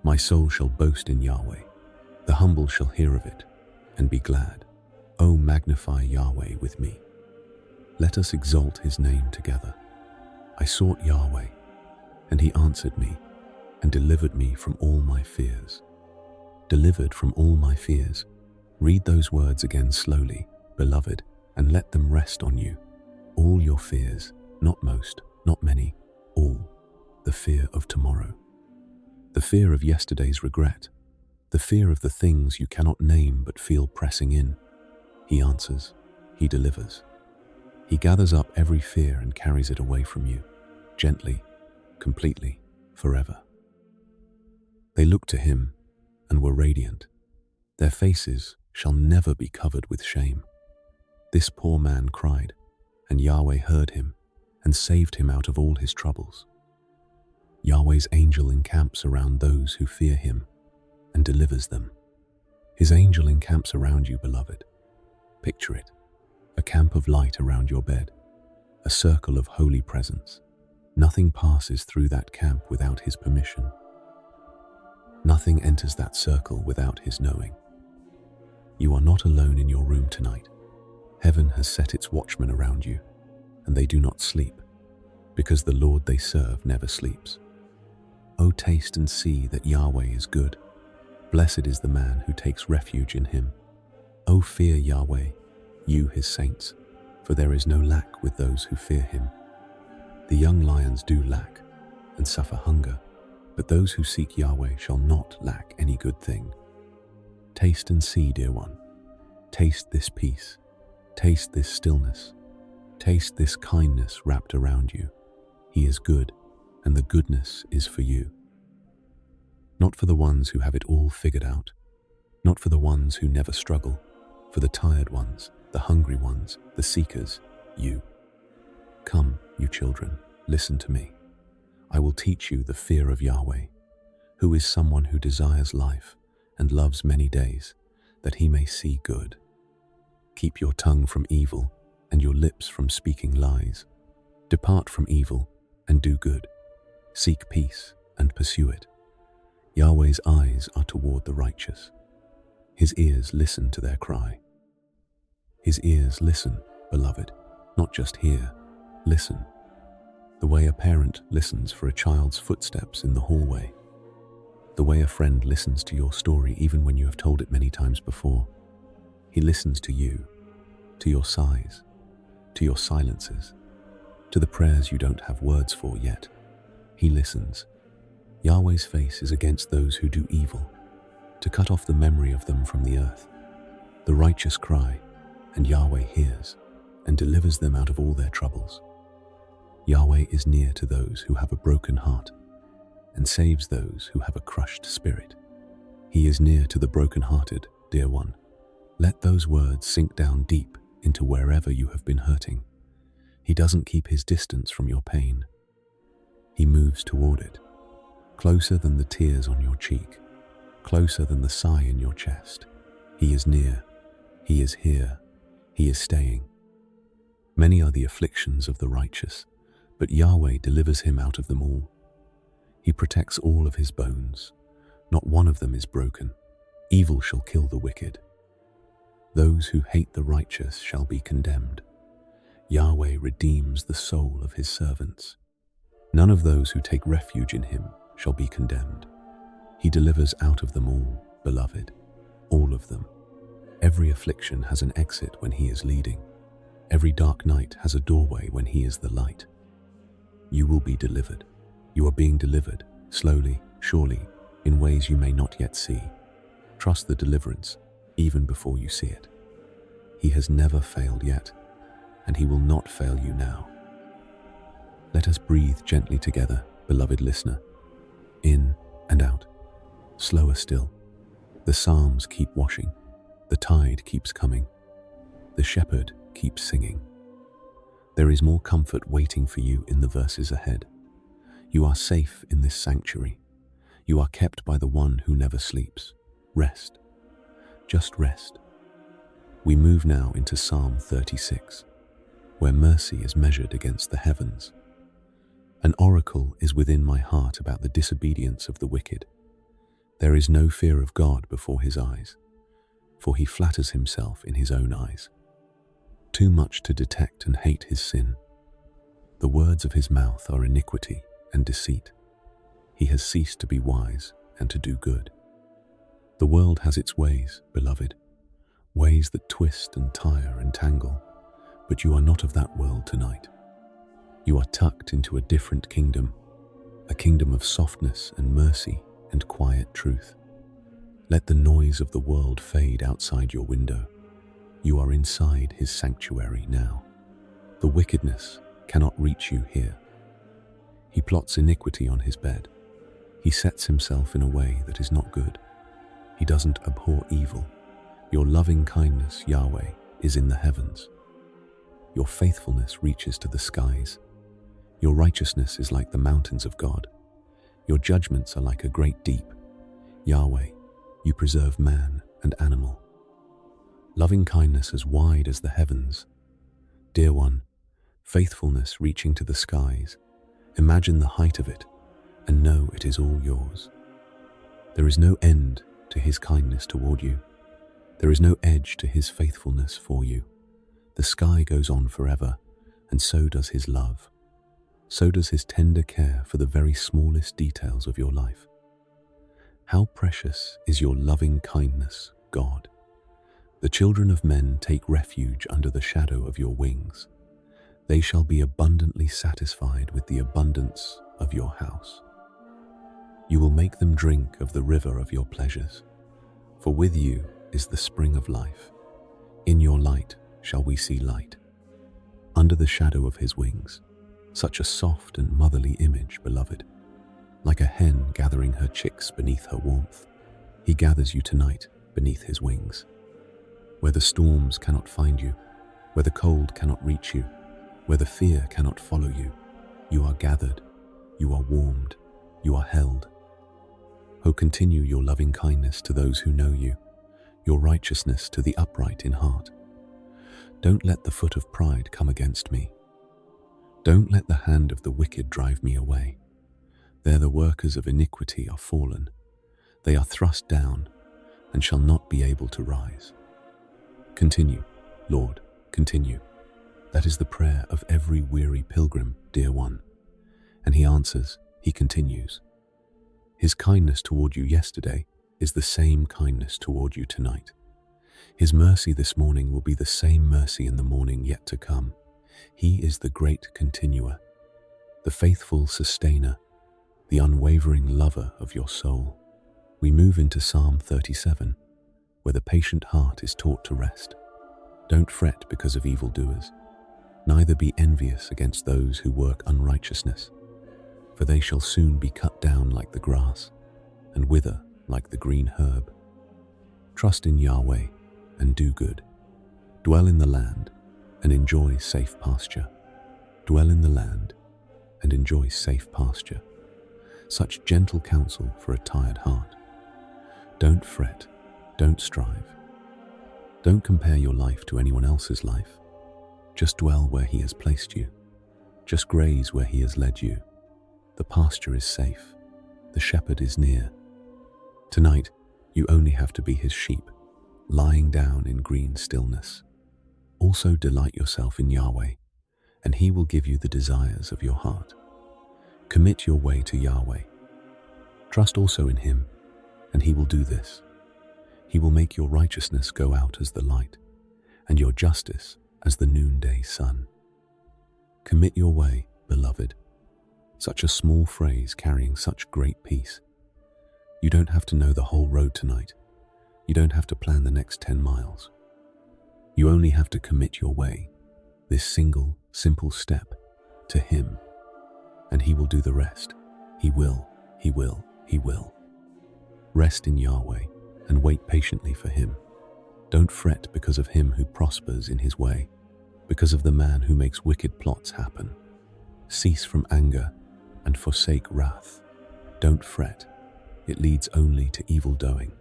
My soul shall boast in Yahweh. The humble shall hear of it and be glad. O magnify Yahweh with me. Let us exalt his name together. I sought Yahweh, and he answered me and delivered me from all my fears. Delivered from all my fears. Read those words again slowly, beloved, and let them rest on you. All your fears, not most, not many, all. The fear of tomorrow. The fear of yesterday's regret. The fear of the things you cannot name but feel pressing in. He answers. He delivers. He gathers up every fear and carries it away from you, gently, completely, forever. They looked to him and were radiant. Their faces shall never be covered with shame. This poor man cried, and Yahweh heard him and saved him out of all his troubles. Yahweh's angel encamps around those who fear him and delivers them. His angel encamps around you, beloved. Picture it, a camp of light around your bed, a circle of holy presence. Nothing passes through that camp without his permission. Nothing enters that circle without his knowing. You are not alone in your room tonight. Heaven has set its watchmen around you, and they do not sleep, because the Lord they serve never sleeps. O taste and see that Yahweh is good. Blessed is the man who takes refuge in him. O fear Yahweh, you his saints, for there is no lack with those who fear him. The young lions do lack, and suffer hunger, but those who seek Yahweh shall not lack any good thing. Taste and see, dear one. Taste this peace. Taste this stillness. Taste this kindness wrapped around you. He is good, and the goodness is for you. Not for the ones who have it all figured out, not for the ones who never struggle, for the tired ones, the hungry ones, the seekers, you. Come, you children, listen to me. I will teach you the fear of Yahweh, who is someone who desires life and loves many days, that he may see good. Keep your tongue from evil and your lips from speaking lies. Depart from evil and do good. Seek peace and pursue it. Yahweh's eyes are toward the righteous. His ears listen to their cry. His ears listen, beloved, not just hear, listen. The way a parent listens for a child's footsteps in the hallway. The way a friend listens to your story even when you have told it many times before. He listens to you, to your sighs, to your silences, to the prayers you don't have words for yet. He listens. Yahweh's face is against those who do evil, to cut off the memory of them from the earth. The righteous cry, and Yahweh hears, and delivers them out of all their troubles. Yahweh is near to those who have a broken heart, and saves those who have a crushed spirit. He is near to the broken-hearted, dear one. Let those words sink down deep into wherever you have been hurting. He doesn't keep his distance from your pain. He moves toward it, closer than the tears on your cheek, closer than the sigh in your chest. He is near. He is here. He is staying. Many are the afflictions of the righteous, but Yahweh delivers him out of them all. He protects all of his bones. Not one of them is broken. Evil shall kill the wicked. Those who hate the righteous shall be condemned. Yahweh redeems the soul of his servants. None of those who take refuge in him shall be condemned. He delivers out of them all, beloved, all of them. Every affliction has an exit when he is leading. Every dark night has a doorway when he is the light. You will be delivered. You are being delivered, slowly, surely, in ways you may not yet see. Trust the deliverance, even before you see it. He has never failed yet, and he will not fail you now. Let us breathe gently together, beloved listener. In and out. Slower still. The psalms keep washing. The tide keeps coming. The shepherd keeps singing. There is more comfort waiting for you in the verses ahead. You are safe in this sanctuary. You are kept by the one who never sleeps. Rest. Just rest. We move now into Psalm 36, where mercy is measured against the heavens. An oracle is within my heart about the disobedience of the wicked. There is no fear of God before his eyes, for he flatters himself in his own eyes. Too much to detect and hate his sin. The words of his mouth are iniquity and deceit. He has ceased to be wise and to do good. The world has its ways, beloved, ways that twist and tire and tangle, but you are not of that world tonight. You are tucked into a different kingdom, a kingdom of softness and mercy and quiet truth. Let the noise of the world fade outside your window. You are inside his sanctuary now. The wickedness cannot reach you here. He plots iniquity on his bed. He sets himself in a way that is not good. He doesn't abhor evil. Your loving kindness, Yahweh, is in the heavens. Your faithfulness reaches to the skies. Your righteousness is like the mountains of God. Your judgments are like a great deep. Yahweh, you preserve man and animal. Loving kindness as wide as the heavens. Dear one, faithfulness reaching to the skies. Imagine the height of it and know it is all yours. There is no end to his kindness toward you. There is no edge to his faithfulness for you. The sky goes on forever, and so does his love. So does his tender care for the very smallest details of your life. How precious is your loving kindness, God. The children of men take refuge under the shadow of your wings. They shall be abundantly satisfied with the abundance of your house. You will make them drink of the river of your pleasures. For with you is the spring of life. In your light shall we see light. Under the shadow of his wings, such a soft and motherly image, beloved. Like a hen gathering her chicks beneath her warmth, he gathers you tonight beneath his wings. Where the storms cannot find you, where the cold cannot reach you, where the fear cannot follow you, you are gathered, you are warmed, you are held. Oh, continue your loving kindness to those who know you, your righteousness to the upright in heart. Don't let the foot of pride come against me. Don't let the hand of the wicked drive me away. There the workers of iniquity are fallen. They are thrust down and shall not be able to rise. Continue, Lord, continue. That is the prayer of every weary pilgrim, dear one. And he answers, he continues. His kindness toward you yesterday is the same kindness toward you tonight. His mercy this morning will be the same mercy in the morning yet to come. He is the great continuer, the faithful sustainer, the unwavering lover of your soul. We move into Psalm 37, where the patient heart is taught to rest. Don't fret because of evildoers, neither be envious against those who work unrighteousness, for they shall soon be cut down like the grass, and wither like the green herb. Trust in Yahweh and do good. Dwell in the land and enjoy safe pasture. Dwell in the land and enjoy safe pasture. Such gentle counsel for a tired heart. Don't fret, don't strive. Don't compare your life to anyone else's life. Just dwell where he has placed you. Just graze where he has led you. The pasture is safe. The shepherd is near. Tonight, you only have to be his sheep, lying down in green stillness. Also delight yourself in Yahweh, and he will give you the desires of your heart. Commit your way to Yahweh. Trust also in him, and he will do this. He will make your righteousness go out as the light, and your justice as the noonday sun. Commit your way, beloved. Such a small phrase carrying such great peace. You don't have to know the whole road tonight. You don't have to plan the next 10 miles. You only have to commit your way, this single, simple step, to him. And he will do the rest. He will, he will, he will. Rest in Yahweh and wait patiently for him. Don't fret because of him who prospers in his way, because of the man who makes wicked plots happen. Cease from anger and forsake wrath. Don't fret. It leads only to evil doing.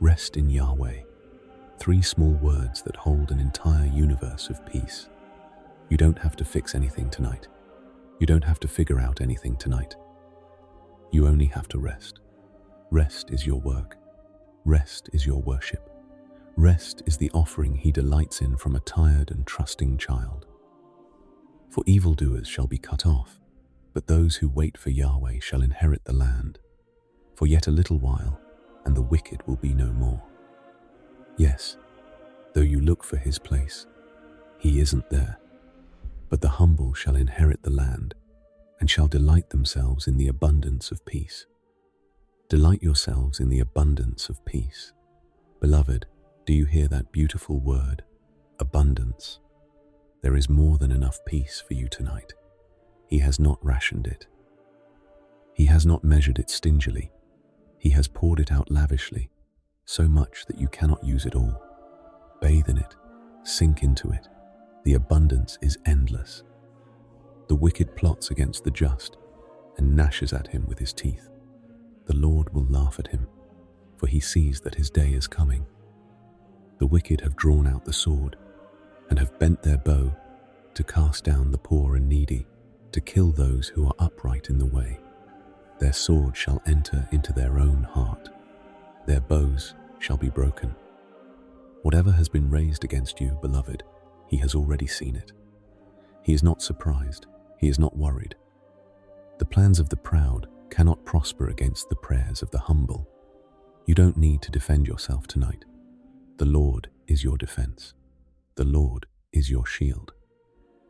Rest in Yahweh. 3 small words that hold an entire universe of peace. You don't have to fix anything tonight. You don't have to figure out anything tonight. You only have to rest. Rest is your work. Rest is your worship. Rest is the offering he delights in from a tired and trusting child. For evildoers shall be cut off, but those who wait for Yahweh shall inherit the land. For yet a little while, and the wicked will be no more. Yes, though you look for his place, he isn't there. But the humble shall inherit the land, and shall delight themselves in the abundance of peace. Delight yourselves in the abundance of peace. Beloved, do you hear that beautiful word, abundance? There is more than enough peace for you tonight. He has not rationed it. He has not measured it stingily. He has poured it out lavishly, so much that you cannot use it all. Bathe in it, sink into it. The abundance is endless. The wicked plots against the just and gnashes at him with his teeth. The Lord will laugh at him, for he sees that his day is coming. The wicked have drawn out the sword and have bent their bow to cast down the poor and needy, to kill those who are upright in the way. Their sword shall enter into their own heart. Their bows shall be broken. Whatever has been raised against you, beloved, he has already seen it. He is not surprised. He is not worried. The plans of the proud cannot prosper against the prayers of the humble. You don't need to defend yourself tonight. The Lord is your defense. The Lord is your shield.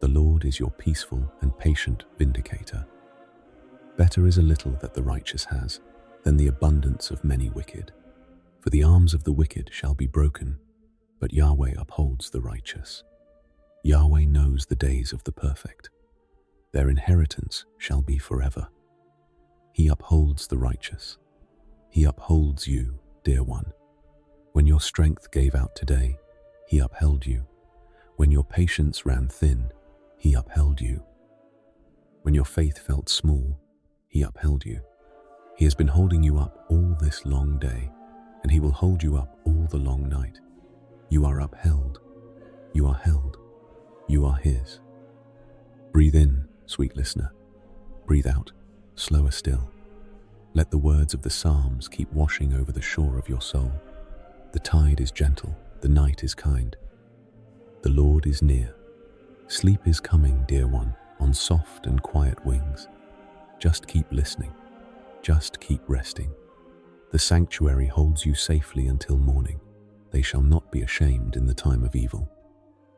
The Lord is your peaceful and patient vindicator. Better is a little that the righteous has than the abundance of many wicked. For the arms of the wicked shall be broken, but Yahweh upholds the righteous. Yahweh knows the days of the perfect. Their inheritance shall be forever. He upholds the righteous. He upholds you, dear one. When your strength gave out today, He upheld you. When your patience ran thin, He upheld you. When your faith felt small, He upheld you. He has been holding you up all this long day, and He will hold you up all the long night. You are upheld. You are held. You are His. Breathe in, sweet listener. Breathe out, slower still. Let the words of the Psalms keep washing over the shore of your soul. The tide is gentle, the night is kind. The Lord is near. Sleep is coming, dear one, on soft and quiet wings. Just keep listening. Just keep resting. The sanctuary holds you safely until morning. They shall not be ashamed in the time of evil.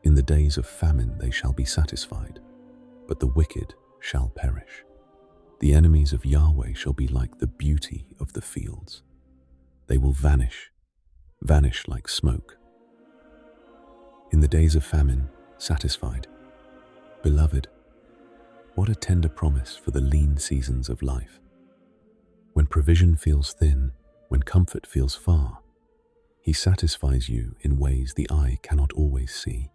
In the days of famine they shall be satisfied, but the wicked shall perish. The enemies of Yahweh shall be like the beauty of the fields. They will vanish like smoke. In the days of famine, satisfied. Beloved, what a tender promise for the lean seasons of life. When provision feels thin, when comfort feels far, He satisfies you in ways the eye cannot always see.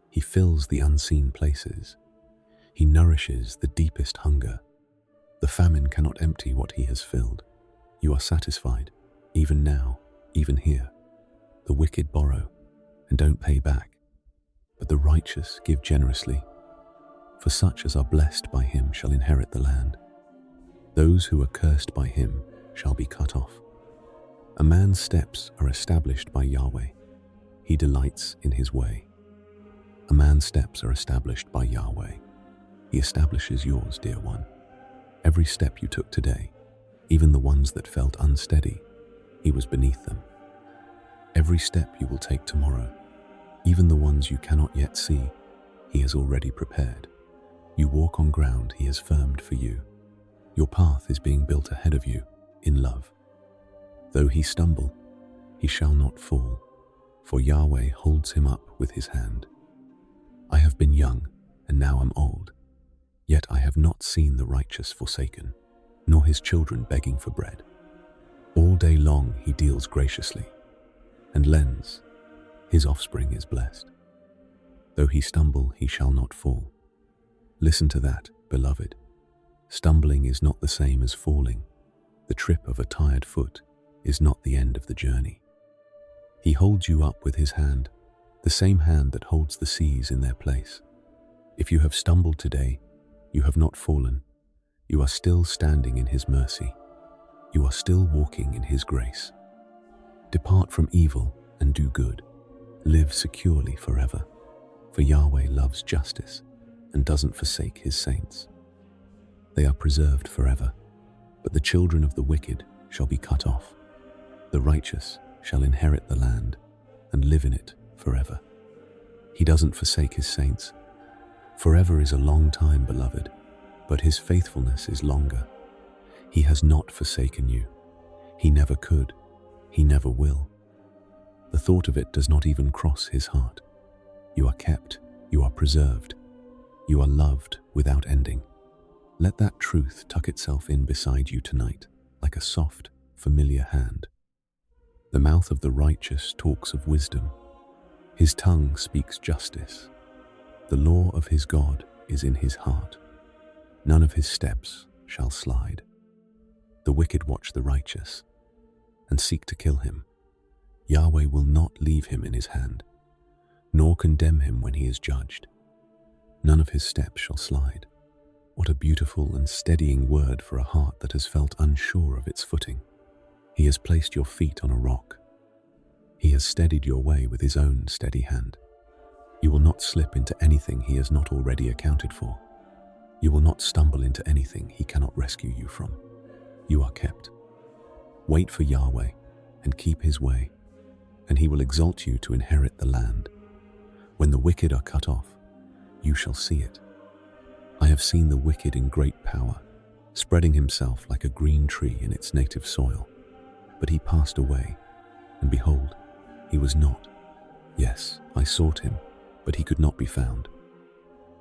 He fills the unseen places. He nourishes the deepest hunger. The famine cannot empty what He has filled. You are satisfied, even now, even here. The wicked borrow and don't pay back, but the righteous give generously. For such as are blessed by Him shall inherit the land. Those who are cursed by Him shall be cut off. A man's steps are established by Yahweh. He delights in His way. A man's steps are established by Yahweh. He establishes yours, dear one. Every step you took today, even the ones that felt unsteady, He was beneath them. Every step you will take tomorrow, even the ones you cannot yet see, He has already prepared. You walk on ground He has firmed for you. Your path is being built ahead of you in love. Though he stumble, he shall not fall, for Yahweh holds him up with His hand. I have been young, and now am old, yet I have not seen the righteous forsaken, nor his children begging for bread. All day long He deals graciously, and lends. His offspring is blessed. Though he stumble, he shall not fall. Listen to that, beloved. Stumbling is not the same as falling. The trip of a tired foot is not the end of the journey. He holds you up with His hand, the same hand that holds the seas in their place. If you have stumbled today, you have not fallen. You are still standing in His mercy. You are still walking in His grace. Depart from evil and do good. Live securely forever. For Yahweh loves justice and doesn't forsake His saints. They are preserved forever, but the children of the wicked shall be cut off. The righteous shall inherit the land and live in it forever. He doesn't forsake His saints. Forever is a long time, beloved, but His faithfulness is longer. He has not forsaken you. He never could. He never will. The thought of it does not even cross His heart. You are kept. You are preserved. You are loved without ending. Let that truth tuck itself in beside you tonight, like a soft, familiar hand. The mouth of the righteous talks of wisdom. His tongue speaks justice. The law of his God is in his heart. None of his steps shall slide. The wicked watch the righteous and seek to kill him. Yahweh will not leave him in his hand, nor condemn him when he is judged. None of his steps shall slide. What a beautiful and steadying word for a heart that has felt unsure of its footing. He has placed your feet on a rock. He has steadied your way with His own steady hand. You will not slip into anything He has not already accounted for. You will not stumble into anything He cannot rescue you from. You are kept. Wait for Yahweh and keep His way, and He will exalt you to inherit the land. When the wicked are cut off, you shall see it. I have seen the wicked in great power, spreading himself like a green tree in its native soil. But he passed away, and behold, he was not. Yes, I sought him, but he could not be found.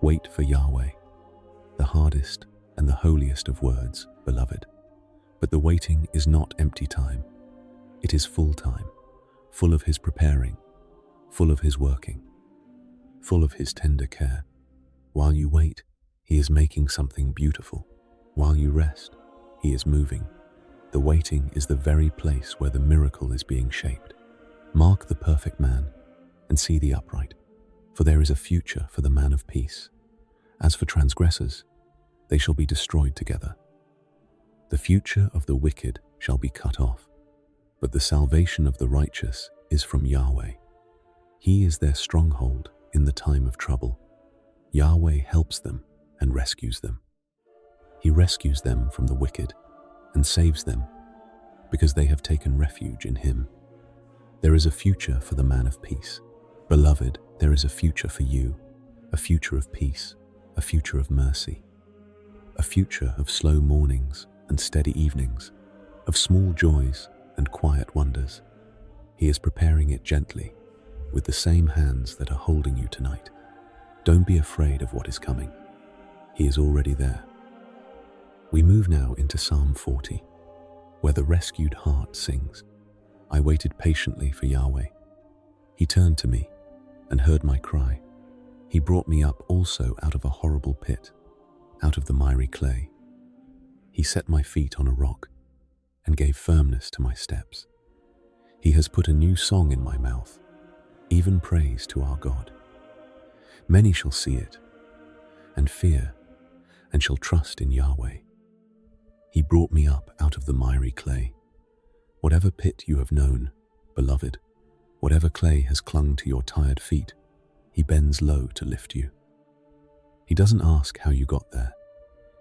Wait for Yahweh, the hardest and the holiest of words, beloved. But the waiting is not empty time. It is full time, full of his preparing, full of his working, full of his tender care. While you wait, he is making something beautiful. While you rest, he is moving. The waiting is the very place where the miracle is being shaped. Mark the perfect man and see the upright, for there is a future for the man of peace. As for transgressors, they shall be destroyed together. The future of the wicked shall be cut off, but the salvation of the righteous is from Yahweh. He is their stronghold in the time of trouble. Yahweh helps them and rescues them. He rescues them from the wicked and saves them because they have taken refuge in him. There is a future for the man of peace. Beloved, there is a future for you, a future of peace, a future of mercy, a future of slow mornings and steady evenings, of small joys and quiet wonders. He is preparing it gently, with the same hands that are holding you tonight. Don't be afraid of what is coming. He is already there. We move now into Psalm 40, where the rescued heart sings, I waited patiently for Yahweh. He turned to me and heard my cry. He brought me up also out of a horrible pit, out of the miry clay. He set my feet on a rock and gave firmness to my steps. He has put a new song in my mouth, even praise to our God. Many shall see it and fear and shall trust in Yahweh. He brought me up out of the miry clay. Whatever pit you have known, beloved, whatever clay has clung to your tired feet, he bends low to lift you. He doesn't ask how you got there.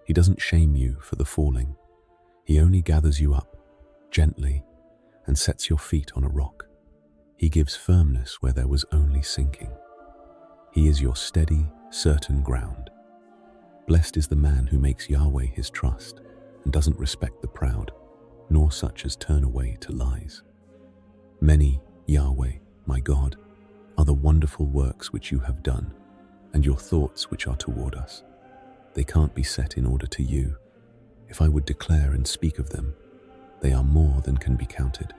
He doesn't shame you for the falling. He only gathers you up gently and sets your feet on a rock. He gives firmness where there was only sinking. He is your steady, certain ground. Blessed is the man who makes Yahweh his trust and doesn't respect the proud, nor such as turn away to lies. Many, Yahweh, my God, are the wonderful works which you have done, and your thoughts which are toward us. They can't be set in order to you. If I would declare and speak of them, they are more than can be counted.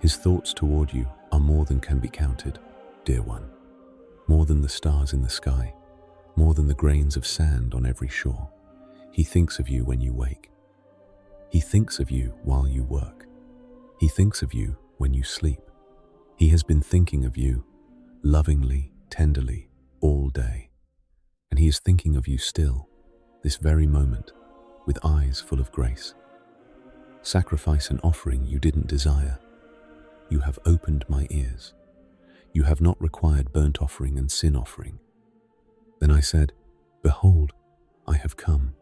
His thoughts toward you are more than can be counted, dear one, more than the stars in the sky, more than the grains of sand on every shore. He thinks of you when you wake. He thinks of you while you work. He thinks of you when you sleep. He has been thinking of you lovingly, tenderly, all day. And he is thinking of you still, this very moment, with eyes full of grace. Sacrifice and offering you didn't desire. You have opened my ears. You have not required burnt offering and sin offering. Then I said, Behold, I have come.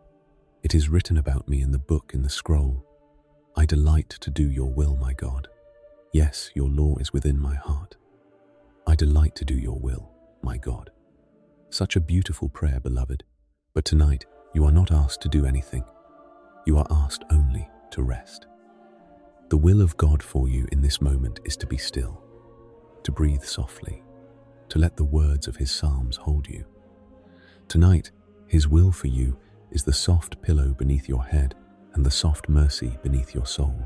It is written about me in the book in the scroll. I delight to do your will, my God. Yes, your law is within my heart. I delight to do your will, my God. Such a beautiful prayer, beloved. But tonight, you are not asked to do anything. You are asked only to rest. The will of God for you in this moment is to be still, to breathe softly, to let the words of his psalms hold you. Tonight, his will for you is the soft pillow beneath your head and the soft mercy beneath your soul.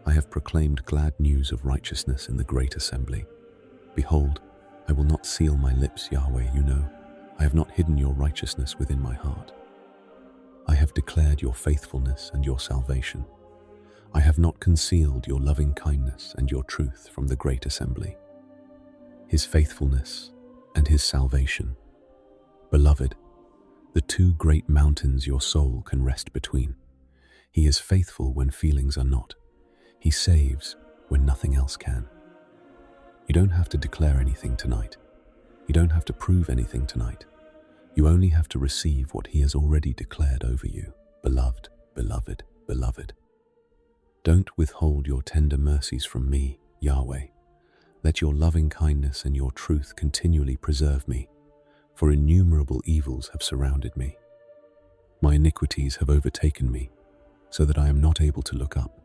I have proclaimed glad news of righteousness in the great assembly. Behold, I will not seal my lips, Yahweh, you know. I have not hidden your righteousness within my heart. I have declared your faithfulness and your salvation. I have not concealed your loving kindness and your truth from the great assembly. His faithfulness and his salvation. Beloved, the two great mountains your soul can rest between. He is faithful when feelings are not. He saves when nothing else can. You don't have to declare anything tonight. You don't have to prove anything tonight. You only have to receive what he has already declared over you. Beloved, beloved, beloved. Don't withhold your tender mercies from me, Yahweh. Let your loving kindness and your truth continually preserve me, for innumerable evils have surrounded me. My iniquities have overtaken me, so that I am not able to look up.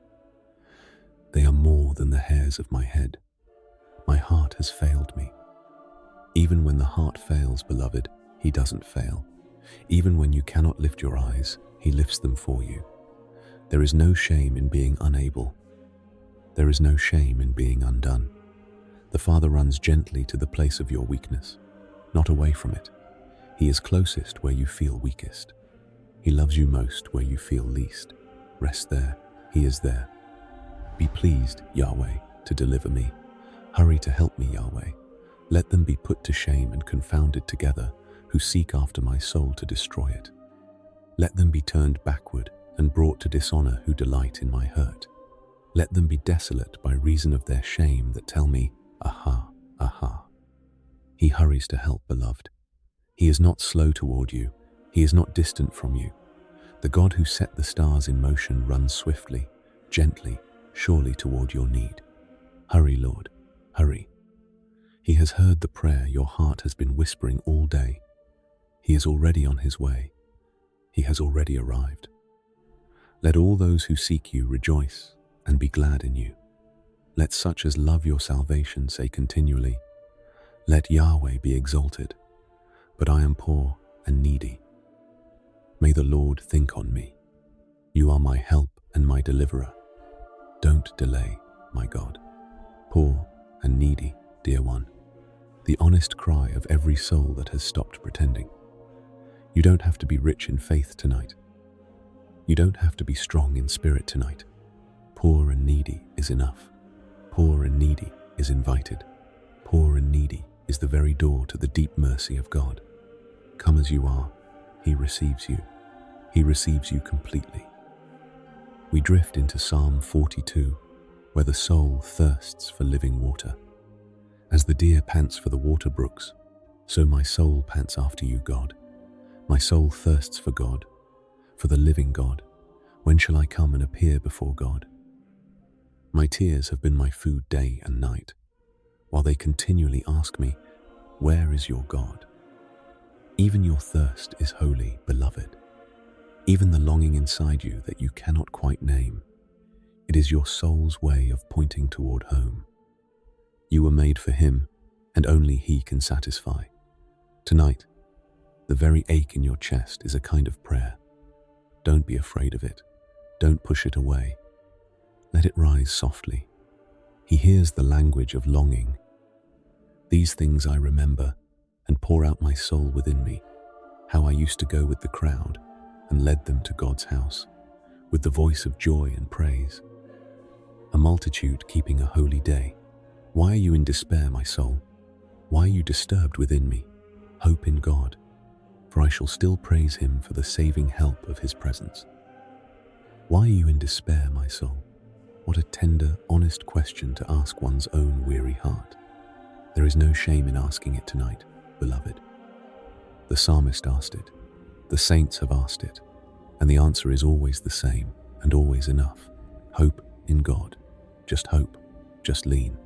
They are more than the hairs of my head. My heart has failed me. Even when the heart fails, beloved, he doesn't fail. Even when you cannot lift your eyes, he lifts them for you. There is no shame in being unable. There is no shame in being undone. The Father runs gently to the place of your weakness, not away from it. He is closest where you feel weakest. He loves you most where you feel least. Rest there, he is there. Be pleased, Yahweh, to deliver me. Hurry to help me, Yahweh. Let them be put to shame and confounded together, who seek after my soul to destroy it. Let them be turned backward and brought to dishonor who delight in my hurt. Let them be desolate by reason of their shame that tell me, aha, aha. He hurries to help, beloved. He is not slow toward you. He is not distant from you. The God who set the stars in motion runs swiftly, gently, surely toward your need. Hurry, Lord, hurry. He has heard the prayer your heart has been whispering all day. He is already on his way. He has already arrived. Let all those who seek you rejoice and be glad in you. Let such as love your salvation say continually, let Yahweh be exalted, but I am poor and needy. May the Lord think on me. You are my help and my deliverer. Don't delay, my God. Poor and needy, dear one. The honest cry of every soul that has stopped pretending. You don't have to be rich in faith tonight. You don't have to be strong in spirit tonight. Poor and needy is enough. Poor and needy is invited. Poor and needy is the very door to the deep mercy of God. Come as you are, he receives you. He receives you completely. We drift into Psalm 42, where the soul thirsts for living water. As the deer pants for the water brooks, so my soul pants after you, God. My soul thirsts for God, for the living God. When shall I come and appear before God? My tears have been my food day and night, while they continually ask me, where is your God? Even your thirst is holy, beloved. Even the longing inside you that you cannot quite name. It is your soul's way of pointing toward home. You were made for him, and only he can satisfy. Tonight, the very ache in your chest is a kind of prayer. Don't be afraid of it. Don't push it away. Let it rise softly. He hears the language of longing. These things I remember and pour out my soul within me, how I used to go with the crowd and led them to God's house, with the voice of joy and praise. A multitude keeping a holy day. Why are you in despair, my soul? Why are you disturbed within me? Hope in God, for I shall still praise him for the saving help of his presence. Why are you in despair, my soul? What a tender, honest question to ask one's own weary heart. There is no shame in asking it tonight, beloved. The psalmist asked it. The saints have asked it. And the answer is always the same and always enough. Hope in God. Just hope. Just lean.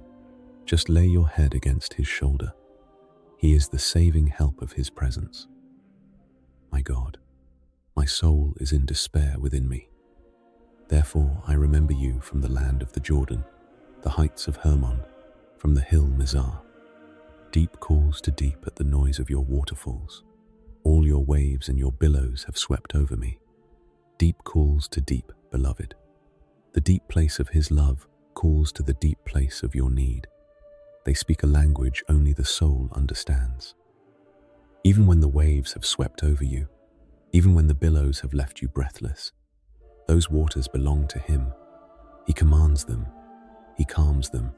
Just lay your head against his shoulder. He is the saving help of his presence. My God, my soul is in despair within me. Therefore I remember you from the land of the Jordan, the heights of Hermon, from the hill Mizar. Deep calls to deep at the noise of your waterfalls. All your waves and your billows have swept over me. Deep calls to deep, beloved. The deep place of his love calls to the deep place of your need. They speak a language only the soul understands. Even when the waves have swept over you, even when the billows have left you breathless, those waters belong to him. He commands them. He calms them.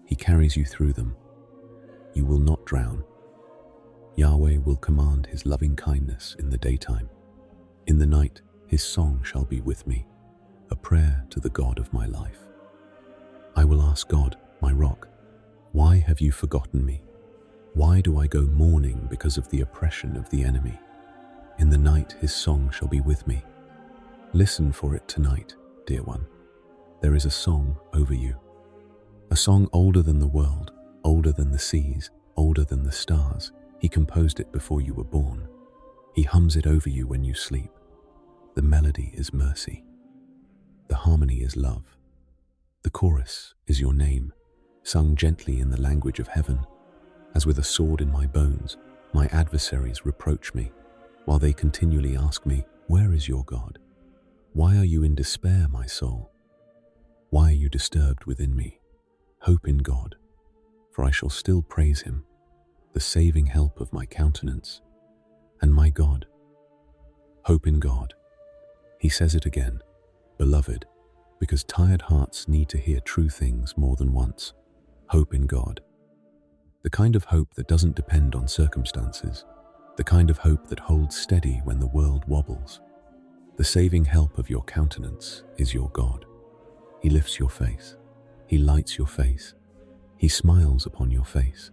He carries you through them. You will not drown. Yahweh will command his loving kindness in the daytime. In the night, his song shall be with me, a prayer to the God of my life. I will ask God, my rock, why have you forgotten me? Why do I go mourning because of the oppression of the enemy? In the night, his song shall be with me. Listen for it tonight, dear one. There is a song over you. A song older than the world, older than the seas, older than the stars. He composed it before you were born. He hums it over you when you sleep. The melody is mercy. The harmony is love. The chorus is your name, sung gently in the language of heaven. As with a sword in my bones, my adversaries reproach me, while they continually ask me, "Where is your God? Why are you in despair, my soul? Why are you disturbed within me? Hope in God, for I shall still praise him, the saving help of my countenance, and my God." Hope in God. He says it again, beloved, because tired hearts need to hear true things more than once. Hope in God. The kind of hope that doesn't depend on circumstances, the kind of hope that holds steady when the world wobbles. The saving help of your countenance is your God. He lifts your face. He lights your face. He smiles upon your face.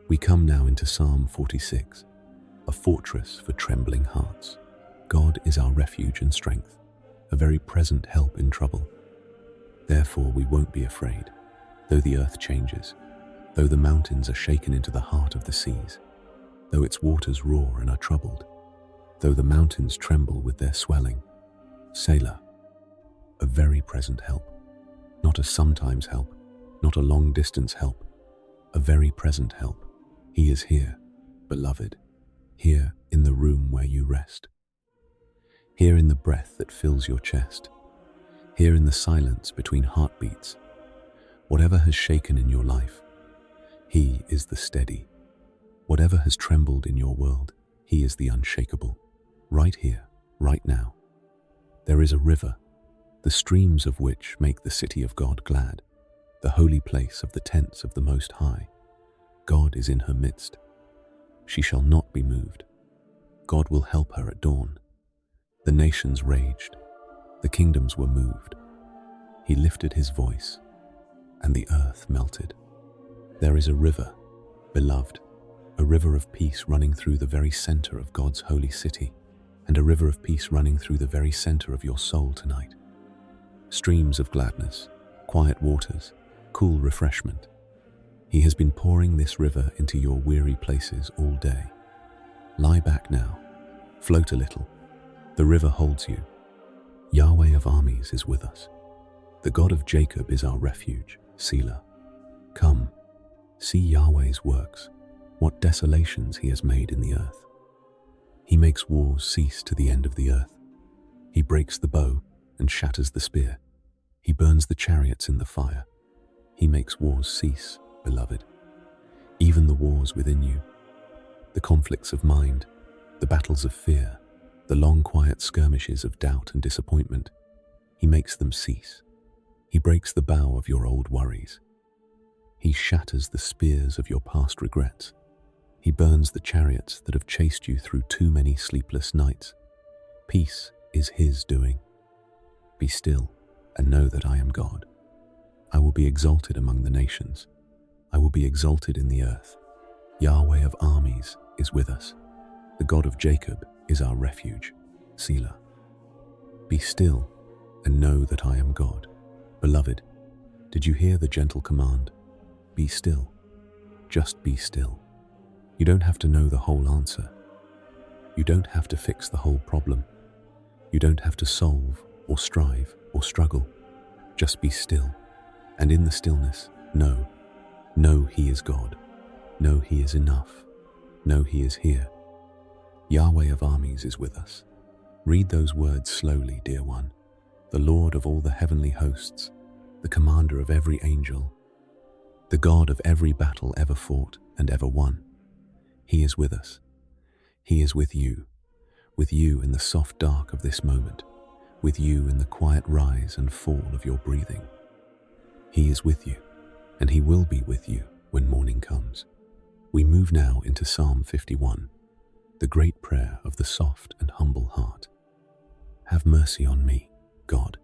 We come now into Psalm 46, a fortress for trembling hearts. God is our refuge and strength, a very present help in trouble. Therefore we won't be afraid, though the earth changes, though the mountains are shaken into the heart of the seas, though its waters roar and are troubled, though the mountains tremble with their swelling. Selah, a very present help, not a sometimes help, not a long-distance help, a very present help. He is here, beloved, here in the room where you rest, here in the breath that fills your chest, here in the silence between heartbeats. Whatever has shaken in your life, he is the steady. Whatever has trembled in your world, he is the unshakable. Right here, right now. There is a river, the streams of which make the city of God glad, the holy place of the tents of the Most High. God is in her midst. She shall not be moved. God will help her at dawn. The nations raged. The kingdoms were moved. He lifted his voice, and the earth melted. There is a river, beloved, a river of peace running through the very center of God's holy city, and a river of peace running through the very center of your soul tonight. Streams of gladness, quiet waters, cool refreshment. He has been pouring this river into your weary places all day. Lie back now, float a little. The river holds you. Yahweh of armies is with us. The God of Jacob is our refuge, Selah. Come, see Yahweh's works, what desolations he has made in the earth. He makes wars cease to the end of the earth. He breaks the bow and shatters the spear. He burns the chariots in the fire. He makes wars cease, beloved. Even the wars within you, the conflicts of mind, the battles of fear, the long quiet skirmishes of doubt and disappointment, he makes them cease. He breaks the bow of your old worries. He shatters the spears of your past regrets. He burns the chariots that have chased you through too many sleepless nights. Peace is his doing. Be still and know that I am God. I will be exalted among the nations. I will be exalted in the earth. Yahweh of armies is with us. The God of Jacob is our refuge, Selah. Be still and know that I am God. Beloved, did you hear the gentle command? Be still. Just be still. You don't have to know the whole answer. You don't have to fix the whole problem. You don't have to solve or strive or struggle. Just be still. And in the stillness, know he is God. Know he is enough. Know he is here. Yahweh of armies is with us. Read those words slowly, dear one. The Lord of all the heavenly hosts, the commander of every angel, the God of every battle ever fought and ever won. He is with us. He is with you in the soft dark of this moment, with you in the quiet rise and fall of your breathing. He is with you, and he will be with you when morning comes. We move now into Psalm 51, the great prayer of the soft and humble heart. Have mercy on me, God,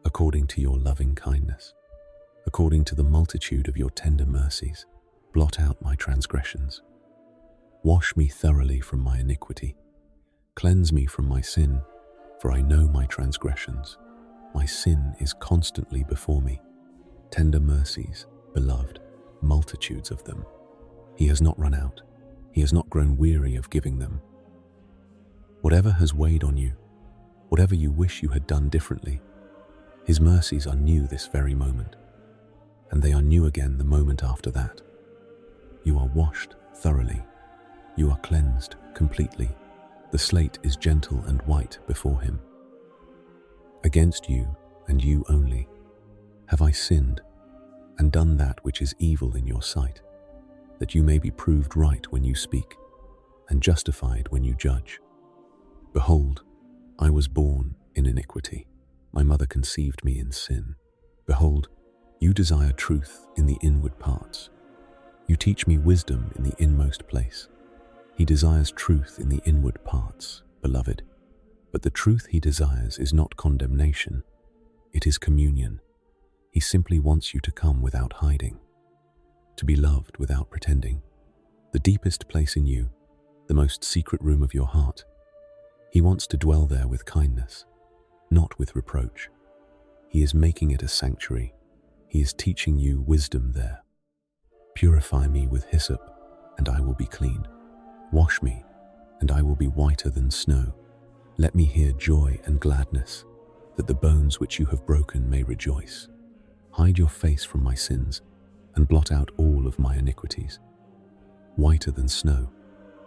according to your loving kindness. According to the multitude of your tender mercies, blot out my transgressions. Wash me thoroughly from my iniquity. Cleanse me from my sin, for I know my transgressions. My sin is constantly before me. Tender mercies, beloved, multitudes of them. He has not run out. He has not grown weary of giving them. Whatever has weighed on you, whatever you wish you had done differently, His mercies are new this very moment, and they are new again the moment after that. You are washed thoroughly. You are cleansed completely. The slate is gentle and white before Him. Against you, and you only, have I sinned, and done that which is evil in your sight, that you may be proved right when you speak, and justified when you judge. Behold, I was born in iniquity. My mother conceived me in sin. Behold, you desire truth in the inward parts. You teach me wisdom in the inmost place. He desires truth in the inward parts, beloved. But the truth He desires is not condemnation. It is communion. He simply wants you to come without hiding, to be loved without pretending. The deepest place in you, the most secret room of your heart. He wants to dwell there with kindness, not with reproach. He is making it a sanctuary. He is teaching you wisdom there. Purify me with hyssop, and I will be clean. Wash me, and I will be whiter than snow. Let me hear joy and gladness, that the bones which you have broken may rejoice. Hide your face from my sins, and blot out all of my iniquities. Whiter than snow,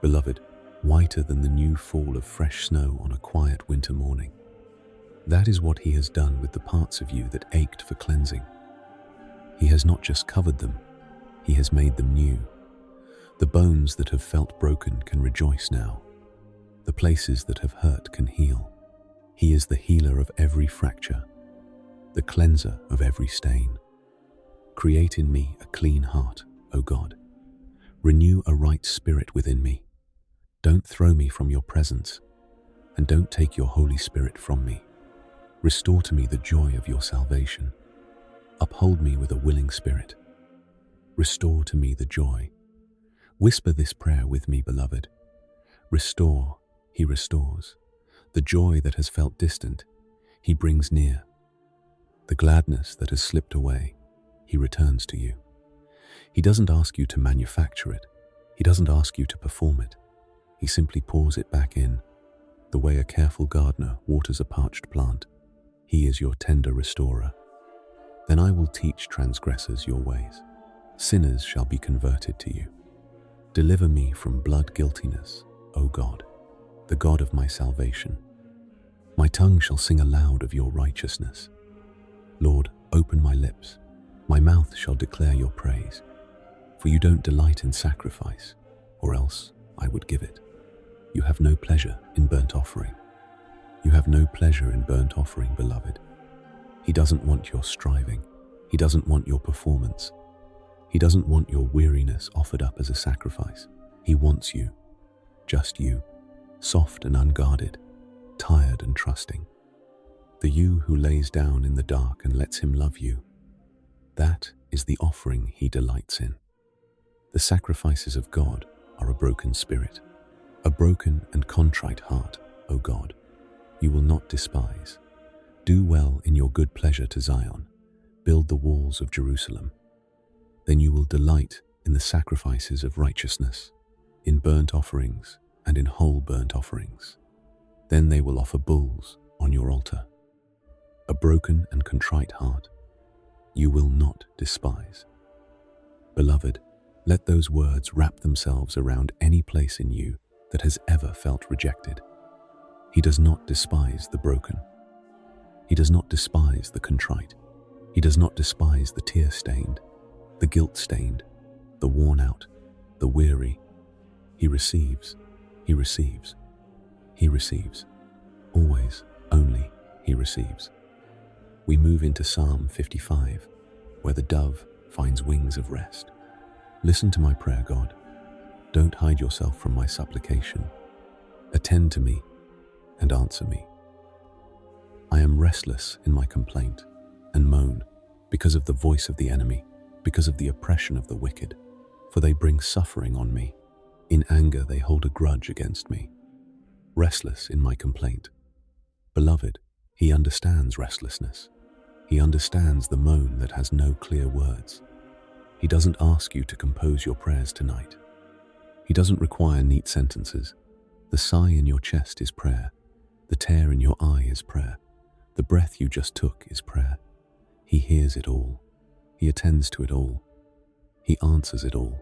beloved, whiter than the new fall of fresh snow on a quiet winter morning. That is what He has done with the parts of you that ached for cleansing. He has not just covered them, He has made them new. The bones that have felt broken can rejoice now. The places that have hurt can heal. He is the healer of every fracture, the cleanser of every stain. Create in me a clean heart, O God. Renew a right spirit within me. Don't throw me from your presence, and don't take your Holy Spirit from me. Restore to me the joy of your salvation. Uphold me with a willing spirit. Restore to me the joy. Whisper this prayer with me, beloved. Restore, He restores. The joy that has felt distant, He brings near. The gladness that has slipped away, He returns to you. He doesn't ask you to manufacture it. He doesn't ask you to perform it. He simply pours it back in, the way a careful gardener waters a parched plant. He is your tender restorer. Then I will teach transgressors your ways. Sinners shall be converted to you. Deliver me from blood guiltiness, O God, the God of my salvation. My tongue shall sing aloud of your righteousness. Lord, open my lips. My mouth shall declare your praise. For you don't delight in sacrifice, or else I would give it. You have no pleasure in burnt offering. You have no pleasure in burnt offering, beloved. He doesn't want your striving. He doesn't want your performance. He doesn't want your weariness offered up as a sacrifice. He wants you, just you, soft and unguarded, tired and trusting. The you who lays down in the dark and lets Him love you. That is the offering He delights in. The sacrifices of God are a broken spirit, a broken and contrite heart, O God, you will not despise. Do well in your good pleasure to Zion. Build the walls of Jerusalem. Then you will delight in the sacrifices of righteousness, in burnt offerings and in whole burnt offerings. Then they will offer bulls on your altar. A broken and contrite heart you will not despise. Beloved, let those words wrap themselves around any place in you that has ever felt rejected. He does not despise the broken. He does not despise the contrite. He does not despise the tear-stained, the guilt-stained, the worn-out, the weary. He receives, He receives, He receives. Always, only, He receives. We move into Psalm 55, where the dove finds wings of rest. Listen to my prayer, God. Don't hide yourself from my supplication. Attend to me and answer me. I am restless in my complaint and moan because of the voice of the enemy, because of the oppression of the wicked, for they bring suffering on me. In anger they hold a grudge against me. Restless in my complaint. Beloved, He understands restlessness. He understands the moan that has no clear words. He doesn't ask you to compose your prayers tonight. He doesn't require neat sentences. The sigh in your chest is prayer. The tear in your eye is prayer. The breath you just took is prayer. He hears it all. He attends to it all. He answers it all.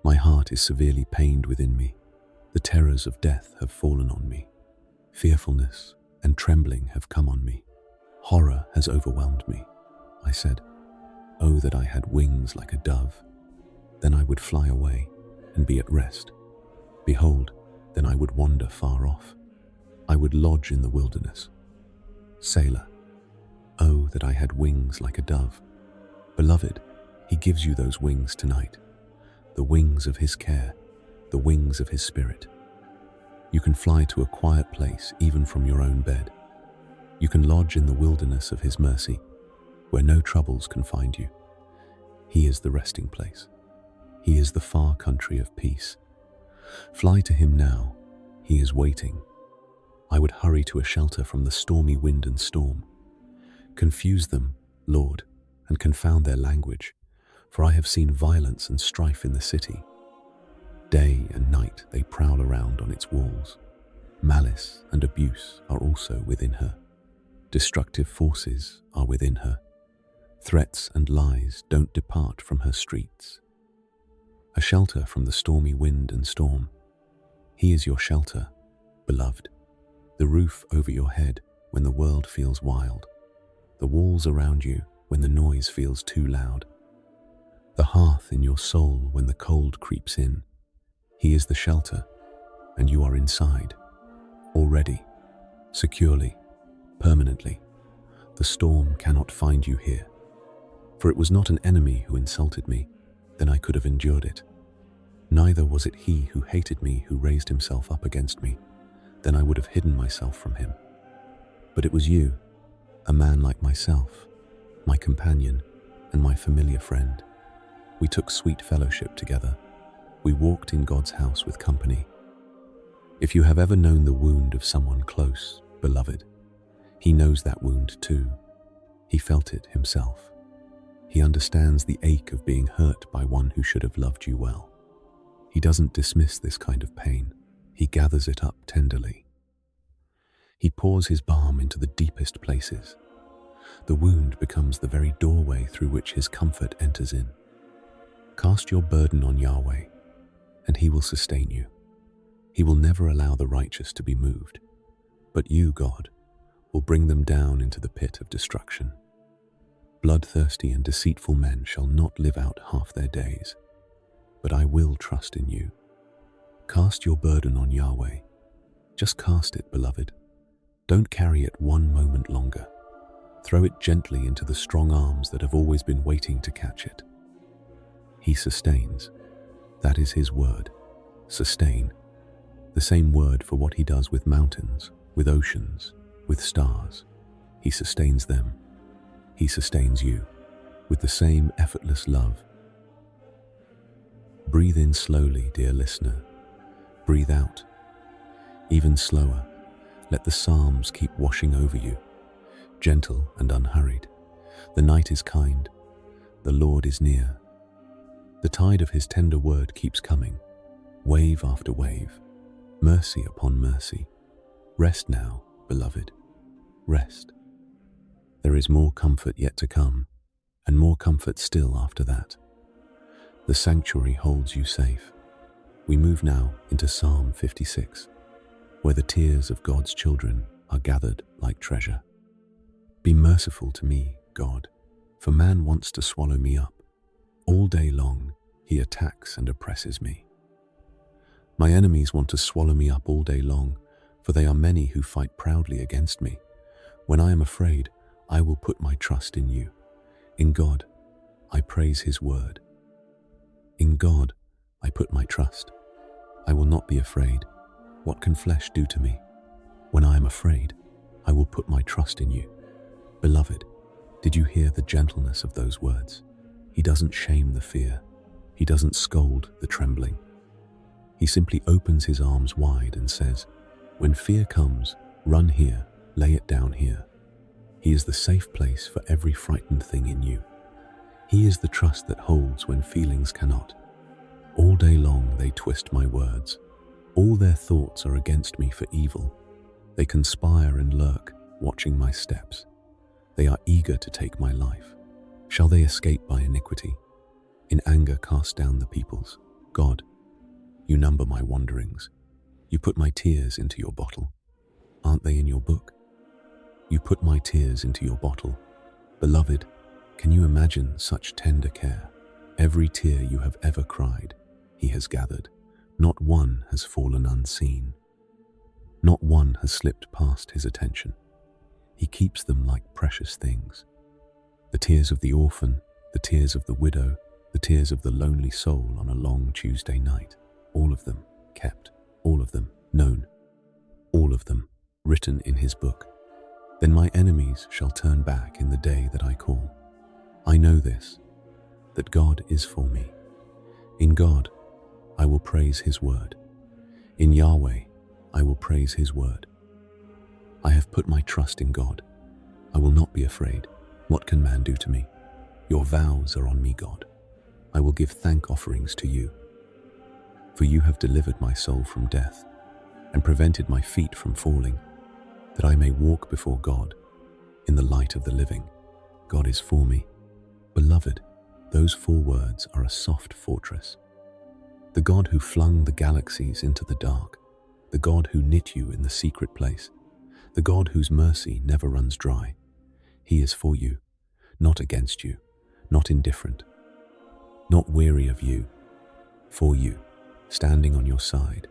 My heart is severely pained within me. The terrors of death have fallen on me. Fearfulness and trembling have come on me. Horror has overwhelmed me. I said, "Oh, that I had wings like a dove. Then I would fly away and be at rest. Behold, then I would wander far off. I would lodge in the wilderness." Selah. Oh, that I had wings like a dove. Beloved, he gives you those wings tonight. The wings of his care, the wings of his spirit. You can fly to a quiet place even from your own bed. You can lodge in the wilderness of his mercy, where no troubles can find you. He is the resting place. He is the far country of peace. Fly to him now. He is waiting. I would hurry to a shelter from the stormy wind and storm. Confuse them, Lord, and confound their language, for I have seen violence and strife in the city. Day and night they prowl around on its walls. Malice and abuse are also within her. Destructive forces are within her. Threats and lies don't depart from her streets. A shelter from the stormy wind and storm. He is your shelter, beloved. The roof over your head when the world feels wild. The walls around you when the noise feels too loud. The hearth in your soul when the cold creeps in. He is the shelter, and you are inside, already, securely, permanently. The storm cannot find you here. For it was not an enemy who insulted me, then I could have endured it. Neither was it he who hated me who raised himself up against me, then I would have hidden myself from him. But it was you, a man like myself, my companion and my familiar friend. We took sweet fellowship together. We walked in God's house with company. If you have ever known the wound of someone close, beloved, he knows that wound too. He felt it himself. He understands the ache of being hurt by one who should have loved you well. He doesn't dismiss this kind of pain. He gathers it up tenderly. He pours his balm into the deepest places. The wound becomes the very doorway through which his comfort enters in. Cast your burden on Yahweh, and he will sustain you. He will never allow the righteous to be moved, but you, God, will bring them down into the pit of destruction. Bloodthirsty and deceitful men shall not live out half their days, but I will trust in you. Cast your burden on Yahweh. Just cast it, beloved. Don't carry it one moment longer. Throw it gently into the strong arms that have always been waiting to catch it. He sustains. That is his word. Sustain. The same word for what he does with mountains, with oceans, with stars. He sustains them. He sustains you with the same effortless love. Breathe in slowly, dear listener. Breathe out. Even slower. Let the Psalms keep washing over you, gentle and unhurried. The night is kind. The Lord is near. The tide of his tender word keeps coming, wave after wave, mercy upon mercy. Rest now, beloved. Rest. There is more comfort yet to come, and more comfort still after that. The sanctuary holds you safe. We move now into Psalm 56, where the tears of God's children are gathered like treasure. Be merciful to me, God, for man wants to swallow me up. All day long, he attacks and oppresses me. My enemies want to swallow me up all day long, for they are many who fight proudly against me. When I am afraid, I will put my trust in you. In God, I praise his word. In God, I put my trust. I will not be afraid. What can flesh do to me? When I am afraid, I will put my trust in you. Beloved, did you hear the gentleness of those words? He doesn't shame the fear. He doesn't scold the trembling. He simply opens his arms wide and says, when fear comes, run here, lay it down here. He is the safe place for every frightened thing in you. He is the trust that holds when feelings cannot. All day long they twist my words. All their thoughts are against me for evil. They conspire and lurk, watching my steps. They are eager to take my life. Shall they escape by iniquity? In anger cast down the peoples. God, you number my wanderings. You put my tears into your bottle. Aren't they in your book? You put my tears into your bottle. Beloved, can you imagine such tender care? Every tear you have ever cried, he has gathered. Not one has fallen unseen. Not one has slipped past his attention. He keeps them like precious things. The tears of the orphan, the tears of the widow, the tears of the lonely soul on a long Tuesday night, all of them kept, all of them known, all of them written in his book. Then my enemies shall turn back in the day that I call. I know this, that God is for me. In God, I will praise his word. In Yahweh, I will praise his word. I have put my trust in God. I will not be afraid. What can man do to me? Your vows are on me, God. I will give thank offerings to you. For you have delivered my soul from death and prevented my feet from falling, that I may walk before God in the light of the living. God is for me. Beloved, those 4 words are a soft fortress. The God who flung the galaxies into the dark, the God who knit you in the secret place, the God whose mercy never runs dry. He is for you, not against you, not indifferent, not weary of you, for you, standing on your side,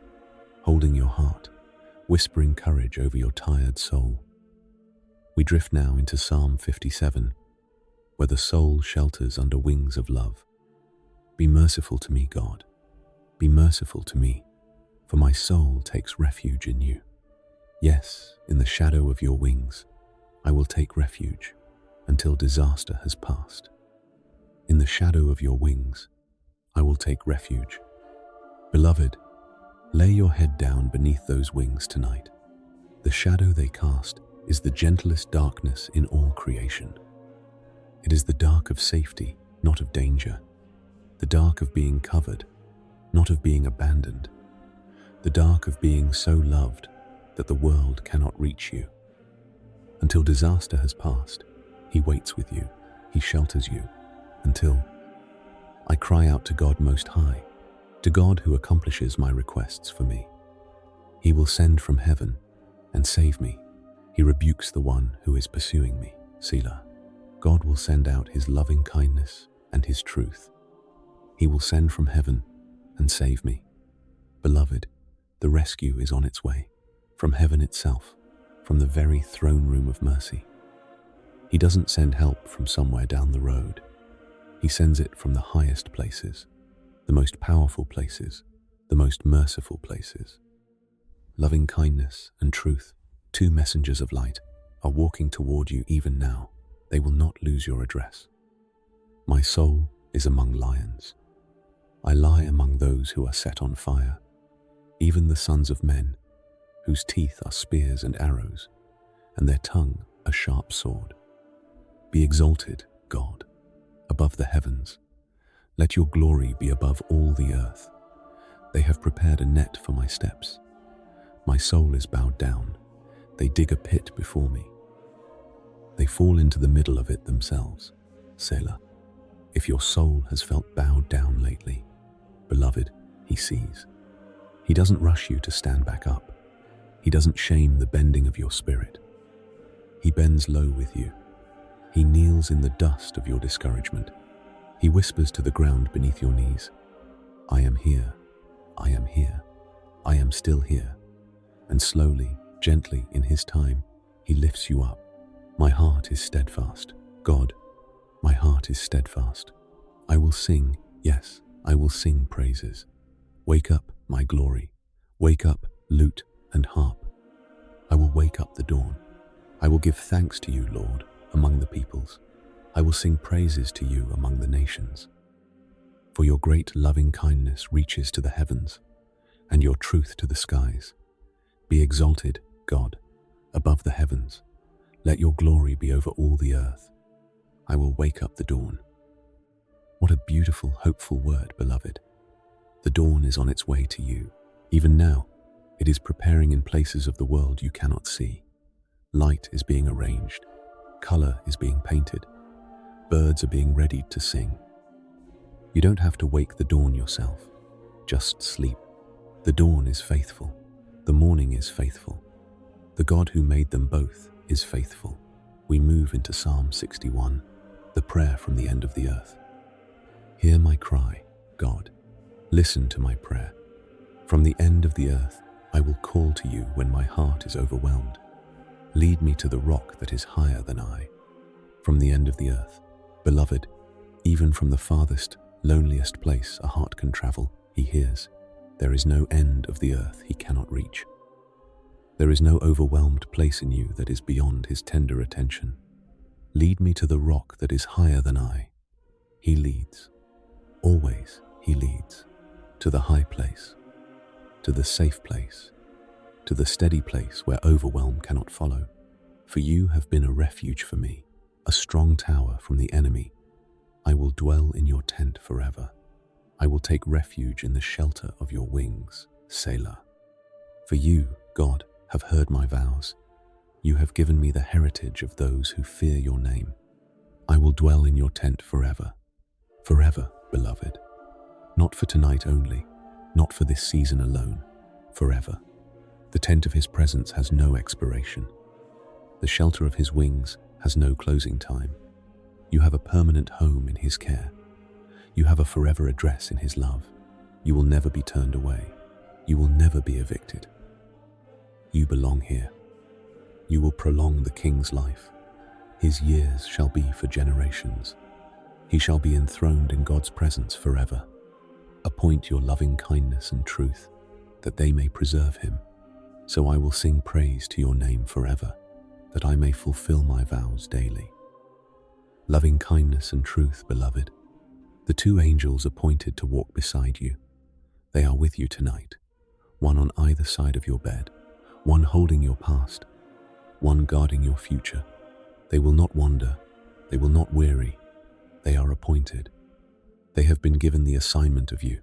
holding your heart, whispering courage over your tired soul. We drift now into Psalm 57, where the soul shelters under wings of love. Be merciful to me, God. Be merciful to me, for my soul takes refuge in you. Yes, in the shadow of your wings, I will take refuge until disaster has passed. In the shadow of your wings, I will take refuge. Beloved, lay your head down beneath those wings tonight. The shadow they cast is the gentlest darkness in all creation. It is the dark of safety, not of danger. The dark of being covered, not of being abandoned. The dark of being so loved that the world cannot reach you. Until disaster has passed, he waits with you, he shelters you, until I cry out to God Most High, to God who accomplishes my requests for me. He will send from heaven and save me. He rebukes the one who is pursuing me, Selah. God will send out his loving kindness and his truth. He will send from heaven and save me. Beloved, the rescue is on its way, from heaven itself, from the very throne room of mercy. He doesn't send help from somewhere down the road. He sends it from the highest places, the most powerful places, the most merciful places. Loving kindness and truth, 2 messengers of light, are walking toward you even now. They will not lose your address. My soul is among lions. I lie among those who are set on fire, even the sons of men, whose teeth are spears and arrows, and their tongue a sharp sword. Be exalted, God, above the heavens. Let your glory be above all the earth. They have prepared a net for my steps. My soul is bowed down. They dig a pit before me. They fall into the middle of it themselves. Selah. If your soul has felt bowed down lately, beloved, he sees. He doesn't rush you to stand back up. He doesn't shame the bending of your spirit. He bends low with you. He kneels in the dust of your discouragement. He whispers to the ground beneath your knees, I am here, I am here, I am still here. And slowly, gently, in his time, he lifts you up. My heart is steadfast. God, my heart is steadfast. I will sing, yes, I will sing praises. Wake up, my glory. Wake up, lute and harp. I will wake up the dawn. I will give thanks to you, Lord, among the peoples. I will sing praises to you among the nations. For your great loving kindness reaches to the heavens, and your truth to the skies. Be exalted, God, above the heavens. Let your glory be over all the earth. I will wake up the dawn. What a beautiful, hopeful word, beloved. The dawn is on its way to you. Even now, It is preparing in places of the world you cannot see. Light is being arranged. Color is being painted. Birds are being readied to sing. You don't have to wake the dawn yourself. Just sleep. The dawn is faithful. The morning is faithful. The God who made them both is faithful. We move into Psalm 61, the prayer from the end of the earth. Hear my cry, God. Listen to my prayer. From the end of the earth, I will call to you when my heart is overwhelmed. Lead me to the rock that is higher than I. From the end of the earth, beloved, even from the farthest, loneliest place a heart can travel, he hears. There is no end of the earth he cannot reach. There is no overwhelmed place in you that is beyond his tender attention. Lead me to the rock that is higher than I. He leads. Always he leads. To the high place. To the safe place. To the steady place where overwhelm cannot follow. For you have been a refuge for me, a strong tower from the enemy. I will dwell in your tent forever. I will take refuge in the shelter of your wings, Selah. For you, God, have heard my vows. You have given me the heritage of those who fear your name. I will dwell in your tent forever. Forever, beloved. Not for tonight only, not for this season alone, forever. The tent of his presence has no expiration. The shelter of his wings has no closing time. You have a permanent home in his care. You have a forever address in his love. You will never be turned away. You will never be evicted. You belong here. You will prolong the king's life. His years shall be for generations. He shall be enthroned in God's presence forever. Appoint your loving kindness and truth, that they may preserve him. So I will sing praise to your name forever, that I may fulfill my vows daily. Loving kindness and truth, beloved, the two angels appointed to walk beside you. They are with you tonight, one on either side of your bed, one holding your past, one guarding your future. They will not wander, they will not weary, they are appointed. They have been given the assignment of you,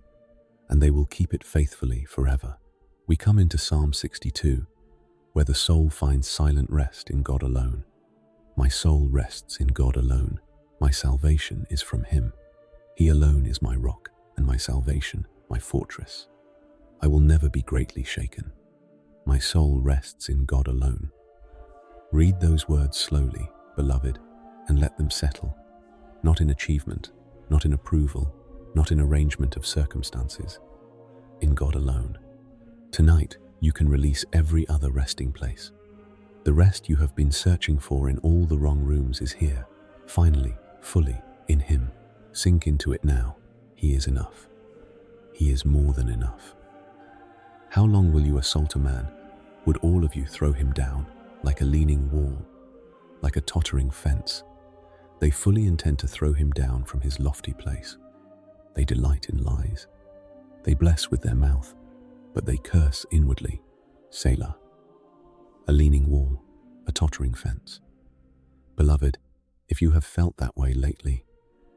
and they will keep it faithfully forever. We come into Psalm 62, where the soul finds silent rest in God alone. My soul rests in God alone. My salvation is from him. He alone is my rock and my salvation, my fortress. I will never be greatly shaken. My soul rests in God alone. Read those words slowly, beloved, and let them settle, not in achievement, not in approval, not in arrangement of circumstances, in God alone. Tonight, you can release every other resting place. The rest you have been searching for in all the wrong rooms is here, finally, fully, in him. Sink into it now. He is enough. He is more than enough. How long will you assault a man? Would all of you throw him down, like a leaning wall, like a tottering fence? They fully intend to throw him down from his lofty place. They delight in lies. They bless with their mouth, but they curse inwardly. Selah. A leaning wall, a tottering fence. Beloved, if you have felt that way lately,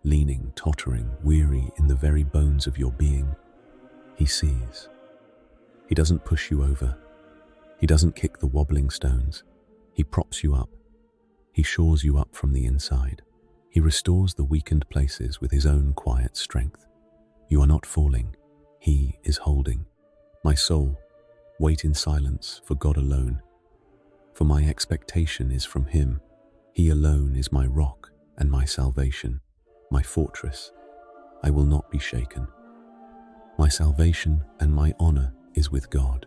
leaning, tottering, weary in the very bones of your being, he sees. He doesn't push you over. He doesn't kick the wobbling stones. He props you up. He shores you up from the inside. He restores the weakened places with his own quiet strength. You are not falling. He is holding. My soul, wait in silence for God alone. For my expectation is from him. He alone is my rock and my salvation, my fortress. I will not be shaken. My salvation and my honor is with God.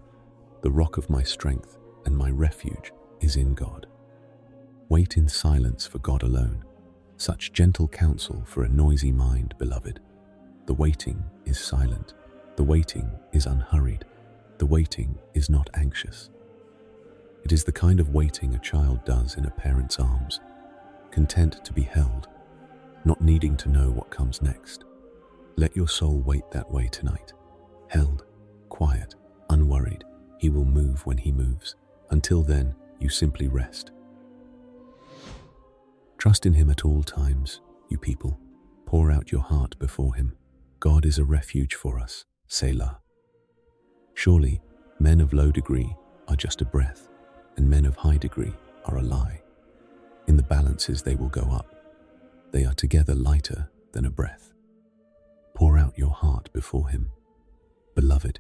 The rock of my strength and my refuge is in God. Wait in silence for God alone. Such gentle counsel for a noisy mind, beloved. The waiting is silent. The waiting is unhurried. The waiting is not anxious. It is the kind of waiting a child does in a parent's arms, content to be held, not needing to know what comes next. Let your soul wait that way tonight, held, quiet, unworried. He will move when he moves. Until then, you simply rest. Trust in him at all times, you people. Pour out your heart before him. God is a refuge for us, Selah. Surely, Men of low degree are just a breath, and men of high degree are a lie. In the balances they will go up. They are together lighter than a breath. Pour out your heart before him. Beloved,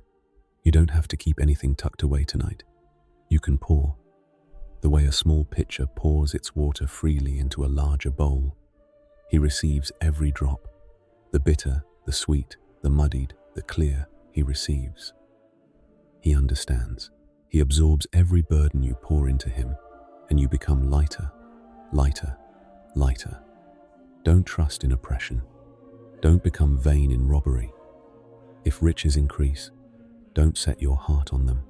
you don't have to keep anything tucked away tonight. You can pour. The way a small pitcher pours its water freely into a larger bowl, he receives every drop. The bitter, the sweet, the muddied, the clear, he receives. He understands. He absorbs every burden you pour into him, and you become lighter, lighter, lighter. Don't trust in oppression. Don't become vain in robbery. If riches increase, don't set your heart on them.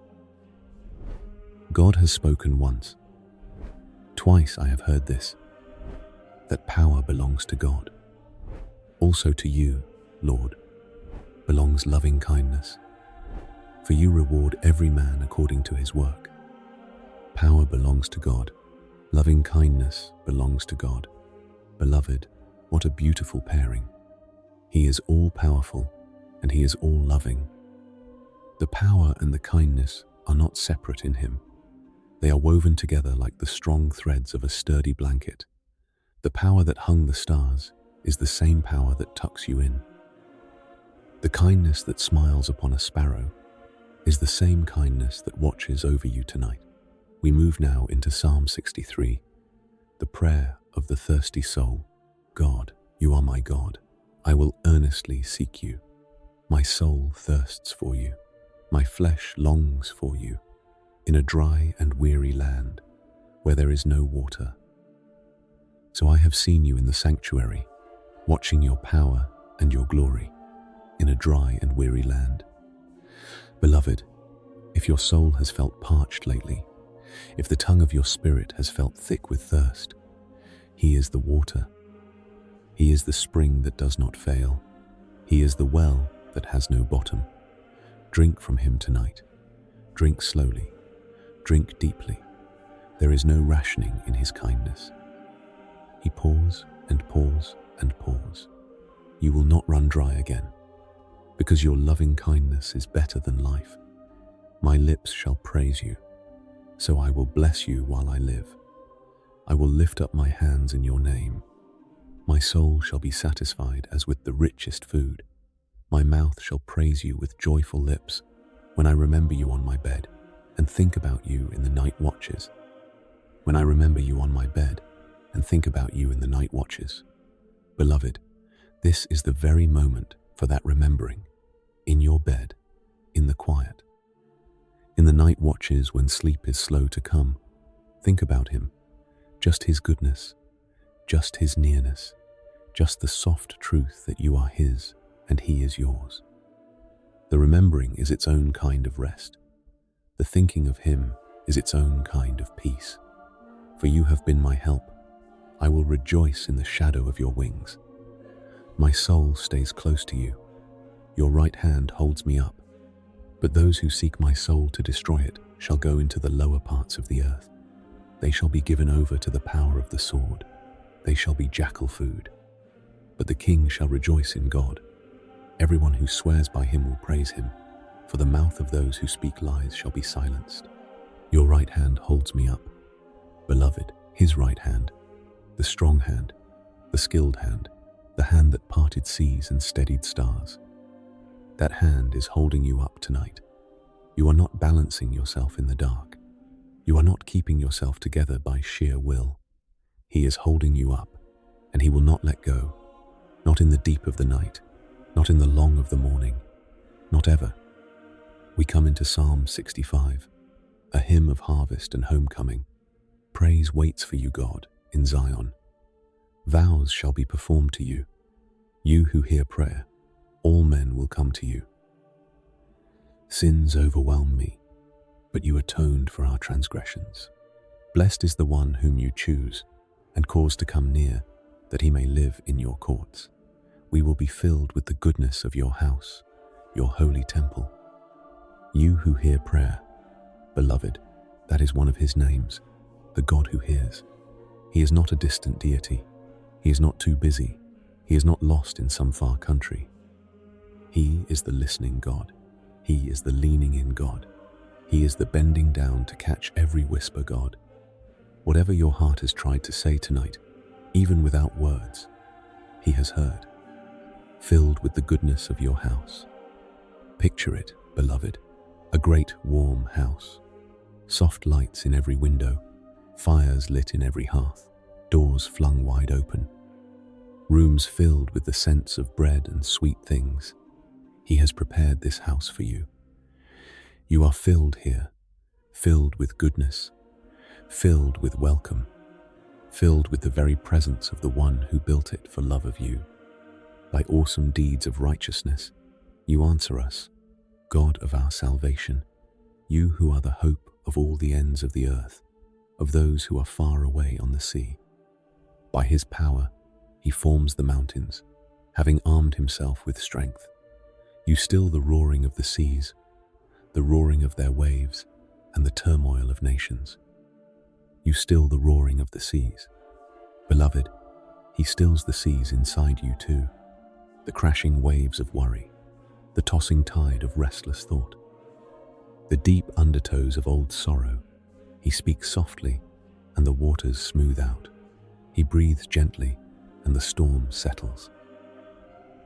God has spoken once. Twice I have heard this, that power belongs to God. Also to you, Lord, belongs loving kindness, for you reward every man according to his work. Power belongs to God. Loving kindness belongs to God. Beloved, what a beautiful pairing. He is all-powerful, and he is all-loving. The power and the kindness are not separate in him. They are woven together like the strong threads of a sturdy blanket. The power that hung the stars is the same power that tucks you in. The kindness that smiles upon a sparrow is the same kindness that watches over you tonight. We move now into Psalm 63, the prayer of the thirsty soul. God, you are my God. I will earnestly seek you. My soul thirsts for you. My flesh longs for you, in a dry and weary land where there is no water. So I have seen you in the sanctuary, watching your power and your glory, in a dry and weary land. Beloved, if your soul has felt parched lately, if the tongue of your spirit has felt thick with thirst, he is the water. He is the spring that does not fail. He is the well that has no bottom. Drink from him tonight. Drink slowly. Drink deeply. There is no rationing in his kindness. He pours and pours and pours. You will not run dry again, because your loving kindness is better than life. My lips shall praise you, so I will bless you while I live. I will lift up my hands in your name. My soul shall be satisfied as with the richest food. My mouth shall praise you with joyful lips when I remember you on my bed and think about you in the night watches. When I remember you on my bed and think about you in the night watches. Beloved, this is the very moment for that remembering, in your bed, in the quiet. In the night watches when sleep is slow to come, think about him, just his goodness, just his nearness, just the soft truth that you are his and he is yours. The remembering is its own kind of rest. The thinking of him is its own kind of peace. For you have been my help. I will rejoice in the shadow of your wings. My soul stays close to you. Your right hand holds me up. But those who seek my soul to destroy it shall go into the lower parts of the earth. They shall be given over to the power of the sword. They shall be jackal food. But the king shall rejoice in God. Everyone who swears by him will praise him, for the mouth of those who speak lies shall be silenced. Your right hand holds me up. Beloved, his right hand, the strong hand, the skilled hand, the hand that parted seas and steadied stars. That hand is holding you up tonight. You are not balancing yourself in the dark. You are not keeping yourself together by sheer will. He is holding you up, and he will not let go, not in the deep of the night, not in the long of the morning, not ever. We come into Psalm 65, a hymn of harvest and homecoming. Praise waits for you, God, in Zion. Vows shall be performed to you. You who hear prayer, all men will come to you. Sins overwhelm me, but you atoned for our transgressions. Blessed is the one whom you choose and cause to come near, that he may live in your courts. We will be filled with the goodness of your house, your holy temple. You who hear prayer, beloved, that is one of his names, the God who hears. He is not a distant deity. He is not too busy. He is not lost in some far country. He is the listening God. He is the leaning in God. He is the bending down to catch every whisper, God. Whatever your heart has tried to say tonight, even without words, He has heard, filled with the goodness of your house. Picture it, beloved, a great warm house. Soft lights in every window, fires lit in every hearth, doors flung wide open. Rooms filled with the scents of bread and sweet things. He has prepared this house for you. You are filled here, filled with goodness, filled with welcome, filled with the very presence of the one who built it for love of you. By awesome deeds of righteousness, you answer us, God of our salvation, you who are the hope of all the ends of the earth, of those who are far away on the sea. By His power, He forms the mountains, having armed Himself with strength. You still the roaring of the seas, the roaring of their waves, and the turmoil of nations. You still the roaring of the seas. Beloved, He stills the seas inside you too, the crashing waves of worry, the tossing tide of restless thought, the deep undertows of old sorrow. He speaks softly, and the waters smooth out. He breathes gently, and the storm settles.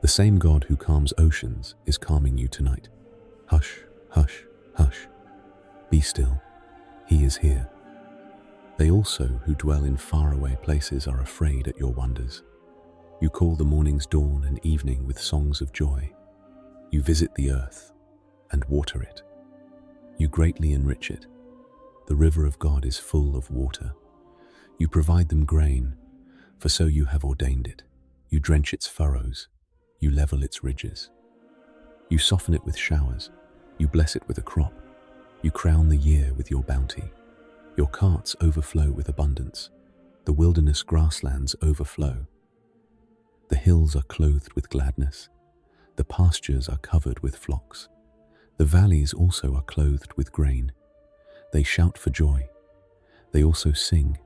The same God who calms oceans is calming you tonight. Hush, hush, hush. Be still. He is here. They also who dwell in faraway places are afraid at your wonders. You call the morning's dawn and evening with songs of joy. You visit the earth and water it. You greatly enrich it. The river of God is full of water. You provide them grain, for so you have ordained it. You drench its furrows. You level its ridges. You soften it with showers. You bless it with a crop. You crown the year with your bounty. Your carts overflow with abundance. The wilderness grasslands overflow. The hills are clothed with gladness. The pastures are covered with flocks. The valleys also are clothed with grain. They shout for joy. They also sing.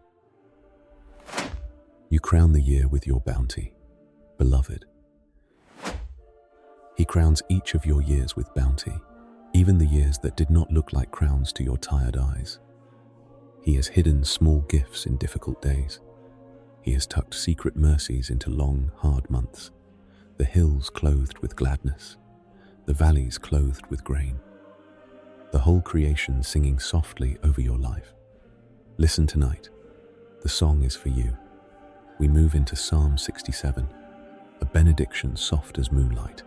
You crown the year with your bounty, beloved. He crowns each of your years with bounty, even the years that did not look like crowns to your tired eyes. He has hidden small gifts in difficult days. He has tucked secret mercies into long, hard months. The hills clothed with gladness, the valleys clothed with grain. The whole creation singing softly over your life. Listen tonight. The song is for you. We move into Psalm 67, a benediction soft as moonlight.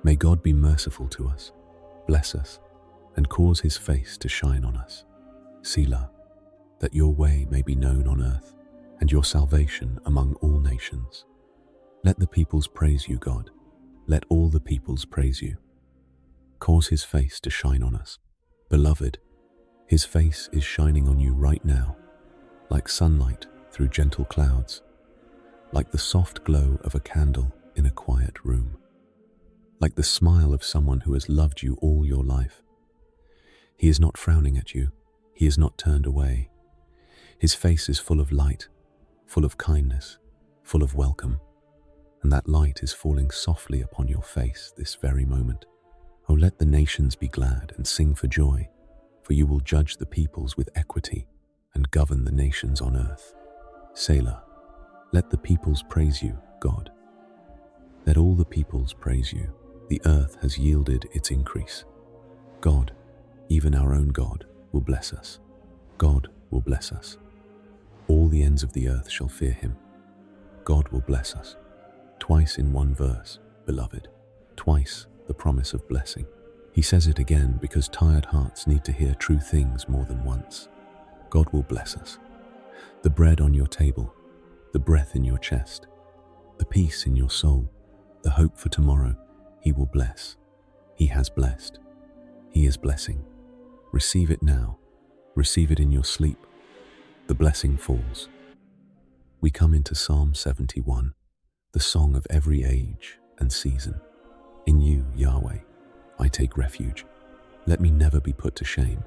May God be merciful to us, bless us, and cause His face to shine on us. Selah, that your way may be known on earth, and your salvation among all nations. Let the peoples praise you, God. Let all the peoples praise you. Cause His face to shine on us. Beloved, His face is shining on you right now, like sunlight through gentle clouds, like the soft glow of a candle in a quiet room, like the smile of someone who has loved you all your life. He is not frowning at you. He is not turned away. His face is full of light, full of kindness, full of welcome, and that light is falling softly upon your face this very moment. Oh, let the nations be glad and sing for joy, for you will judge the peoples with equity and govern the nations on earth. Selah, let the peoples praise you, God. Let all the peoples praise you. The earth has yielded its increase. God, even our own God, will bless us. God will bless us. All the ends of the earth shall fear Him. God will bless us. Twice in one verse, beloved. Twice the promise of blessing. He says it again because tired hearts need to hear true things more than once. God will bless us. The bread on your table, the breath in your chest, the peace in your soul, the hope for tomorrow, He will bless. He has blessed. He is blessing. Receive it now. Receive it in your sleep. The blessing falls. We come into Psalm 71, the song of every age and season. In you, Yahweh, I take refuge. Let me never be put to shame.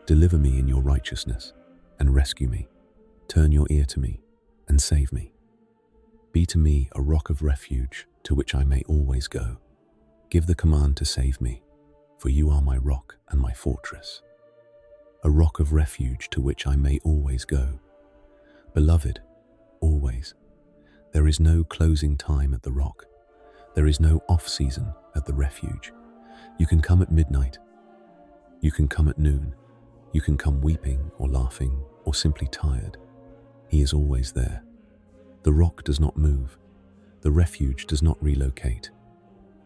Deliver me in your righteousness and rescue me. Turn your ear to me and save me. Be to me a rock of refuge to which I may always go. Give the command to save me, for you are my rock and my fortress, a rock of refuge to which I may always go. Beloved, always. There is no closing time at the rock. There is no off-season at the refuge. You can come at midnight. You can come at noon. You can come weeping or laughing or simply tired. He is always there. The rock does not move. The refuge does not relocate.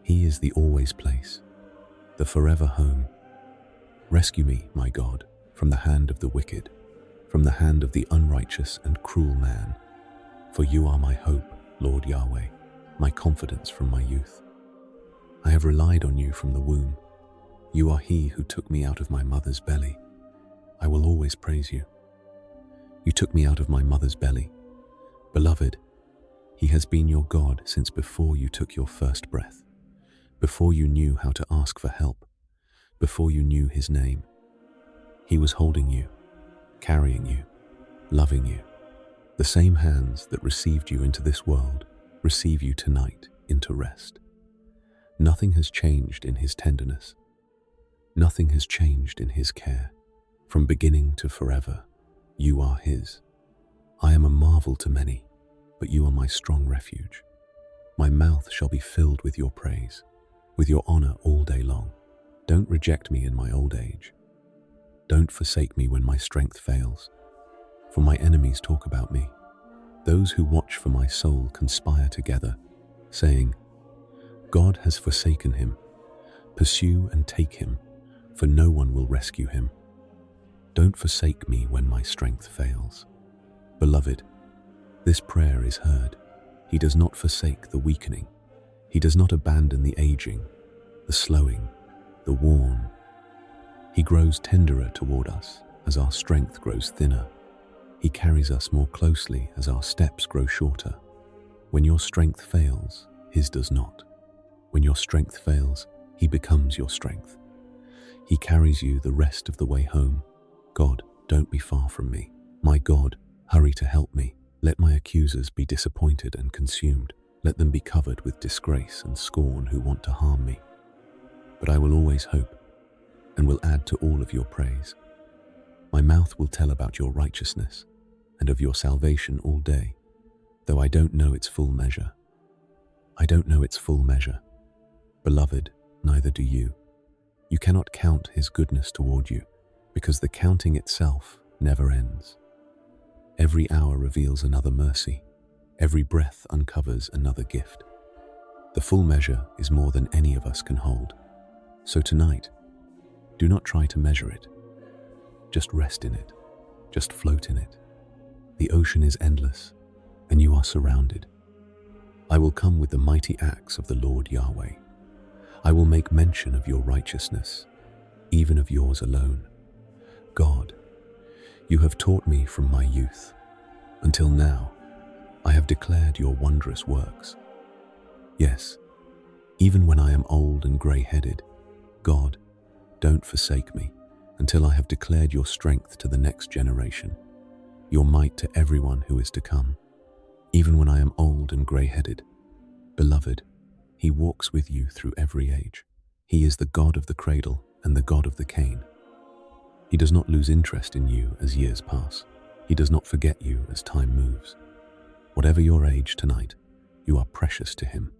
He is the always place, the forever home. Rescue me, my God, from the hand of the wicked, from the hand of the unrighteous and cruel man. For you are my hope, Lord Yahweh, my confidence from my youth. I have relied on you from the womb. You are he who took me out of my mother's belly. I will always praise you. You took me out of my mother's belly. Beloved, he has been your God since before you took your first breath, before you knew how to ask for help, before you knew his name. He was holding you, carrying you, loving you. The same hands that received you into this world receive you tonight into rest. Nothing has changed in his tenderness. Nothing has changed in his care. From beginning to forever, you are his. I am a marvel to many, but you are my strong refuge. My mouth shall be filled with your praise, with your honor all day long. Don't reject me in my old age. Don't forsake me when my strength fails. For my enemies talk about me. Those who watch for my soul conspire together, saying, God has forsaken him. Pursue and take him, for no one will rescue him. Don't forsake me when my strength fails. Beloved, this prayer is heard. He does not forsake the weakening. He does not abandon the aging, the slowing, the worn. He grows tenderer toward us as our strength grows thinner. He carries us more closely as our steps grow shorter. When your strength fails, his does not. When your strength fails, he becomes your strength. He carries you the rest of the way home. God, don't be far from me. My God, hurry to help me. Let my accusers be disappointed and consumed. Let them be covered with disgrace and scorn who want to harm me. But I will always hope and will add to all of your praise. My mouth will tell about your righteousness and of your salvation all day, though I don't know its full measure. I don't know its full measure. Beloved, neither do you. You cannot count his goodness toward you, because the counting itself never ends. Every hour reveals another mercy. Every breath uncovers another gift. The full measure is more than any of us can hold. So tonight, do not try to measure it. Just rest in it. Just float in it. The ocean is endless, and you are surrounded. I will come with the mighty acts of the Lord Yahweh. I will make mention of your righteousness, even of yours alone. God, you have taught me from my youth. Until now, I have declared your wondrous works. Yes, even when I am old and grey-headed, God, don't forsake me until I have declared your strength to the next generation, your might to everyone who is to come. Even when I am old and grey-headed, beloved, he walks with you through every age. He is the God of the cradle and the God of the cane. He does not lose interest in you as years pass. He does not forget you as time moves. Whatever your age tonight, you are precious to him,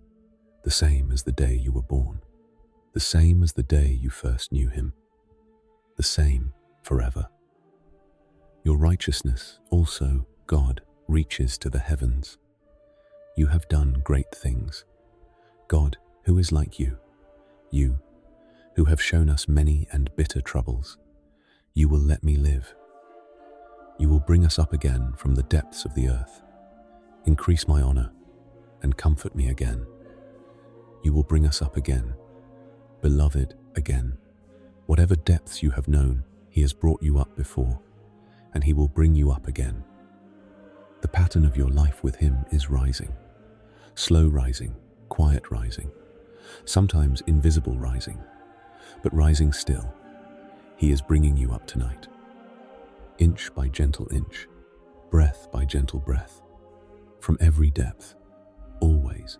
the same as the day you were born, the same as the day you first knew him, the same forever. Your righteousness also, God, reaches to the heavens. You have done great things. God, who is like you? You, who have shown us many and bitter troubles. You will let me live. You will bring us up again from the depths of the earth. Increase my honor and comfort me again. You will bring us up again, beloved again. Whatever depths you have known, he has brought you up before, and he will bring you up again. The pattern of your life with him is rising. Slow rising, quiet rising, sometimes invisible rising, but rising still. He is bringing you up tonight. Inch by gentle inch, breath by gentle breath, from every depth, always.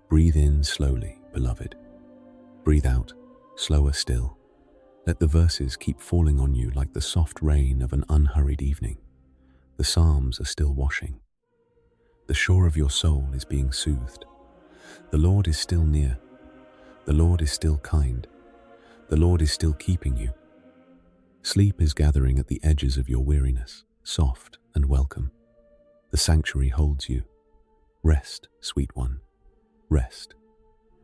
Breathe in slowly, beloved. Breathe out slower still. Let the verses keep falling on you like the soft rain of an unhurried evening. The Psalms are still washing. The shore of your soul is being soothed. The Lord is still near. The Lord is still kind. The Lord is still keeping you. Sleep is gathering at the edges of your weariness, soft and welcome. The sanctuary holds you. Rest, sweet one, rest.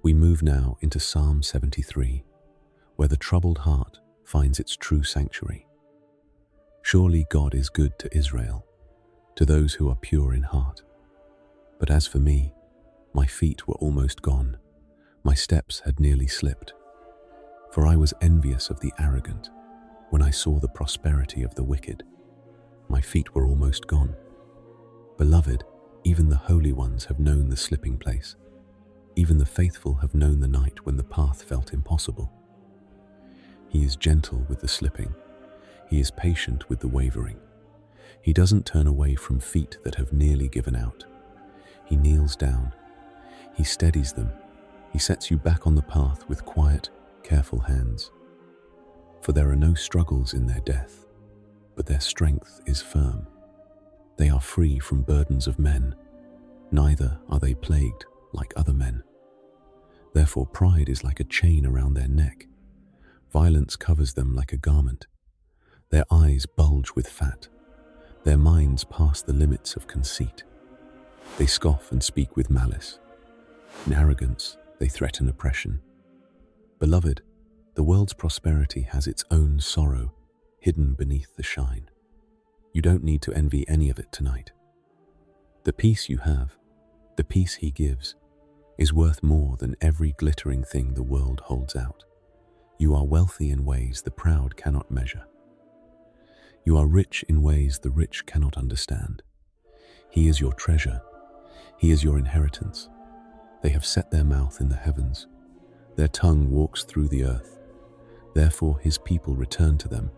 We move now into Psalm 73, where the troubled heart finds its true sanctuary. Surely God is good to Israel, to those who are pure in heart. But as for me, my feet were almost gone. My steps had nearly slipped. For I was envious of the arrogant when I saw the prosperity of the wicked. My feet were almost gone. Beloved, even the holy ones have known the slipping place. Even the faithful have known the night when the path felt impossible. He is gentle with the slipping. He is patient with the wavering. He doesn't turn away from feet that have nearly given out. He kneels down. He steadies them. He sets you back on the path with quiet, careful hands. For there are no struggles in their death, but their strength is firm. They are free from burdens of men, neither are they plagued like other men. Therefore pride is like a chain around their neck. Violence covers them like a garment. Their eyes bulge with fat. Their minds pass the limits of conceit. They scoff and speak with malice. In arrogance, they threaten oppression. Beloved, the world's prosperity has its own sorrow hidden beneath the shine. You don't need to envy any of it tonight. The peace you have, the peace He gives, is worth more than every glittering thing the world holds out. You are wealthy in ways the proud cannot measure. You are rich in ways the rich cannot understand. He is your treasure. He is your inheritance. They have set their mouth in the heavens. Their tongue walks through the earth. Therefore His people return to them,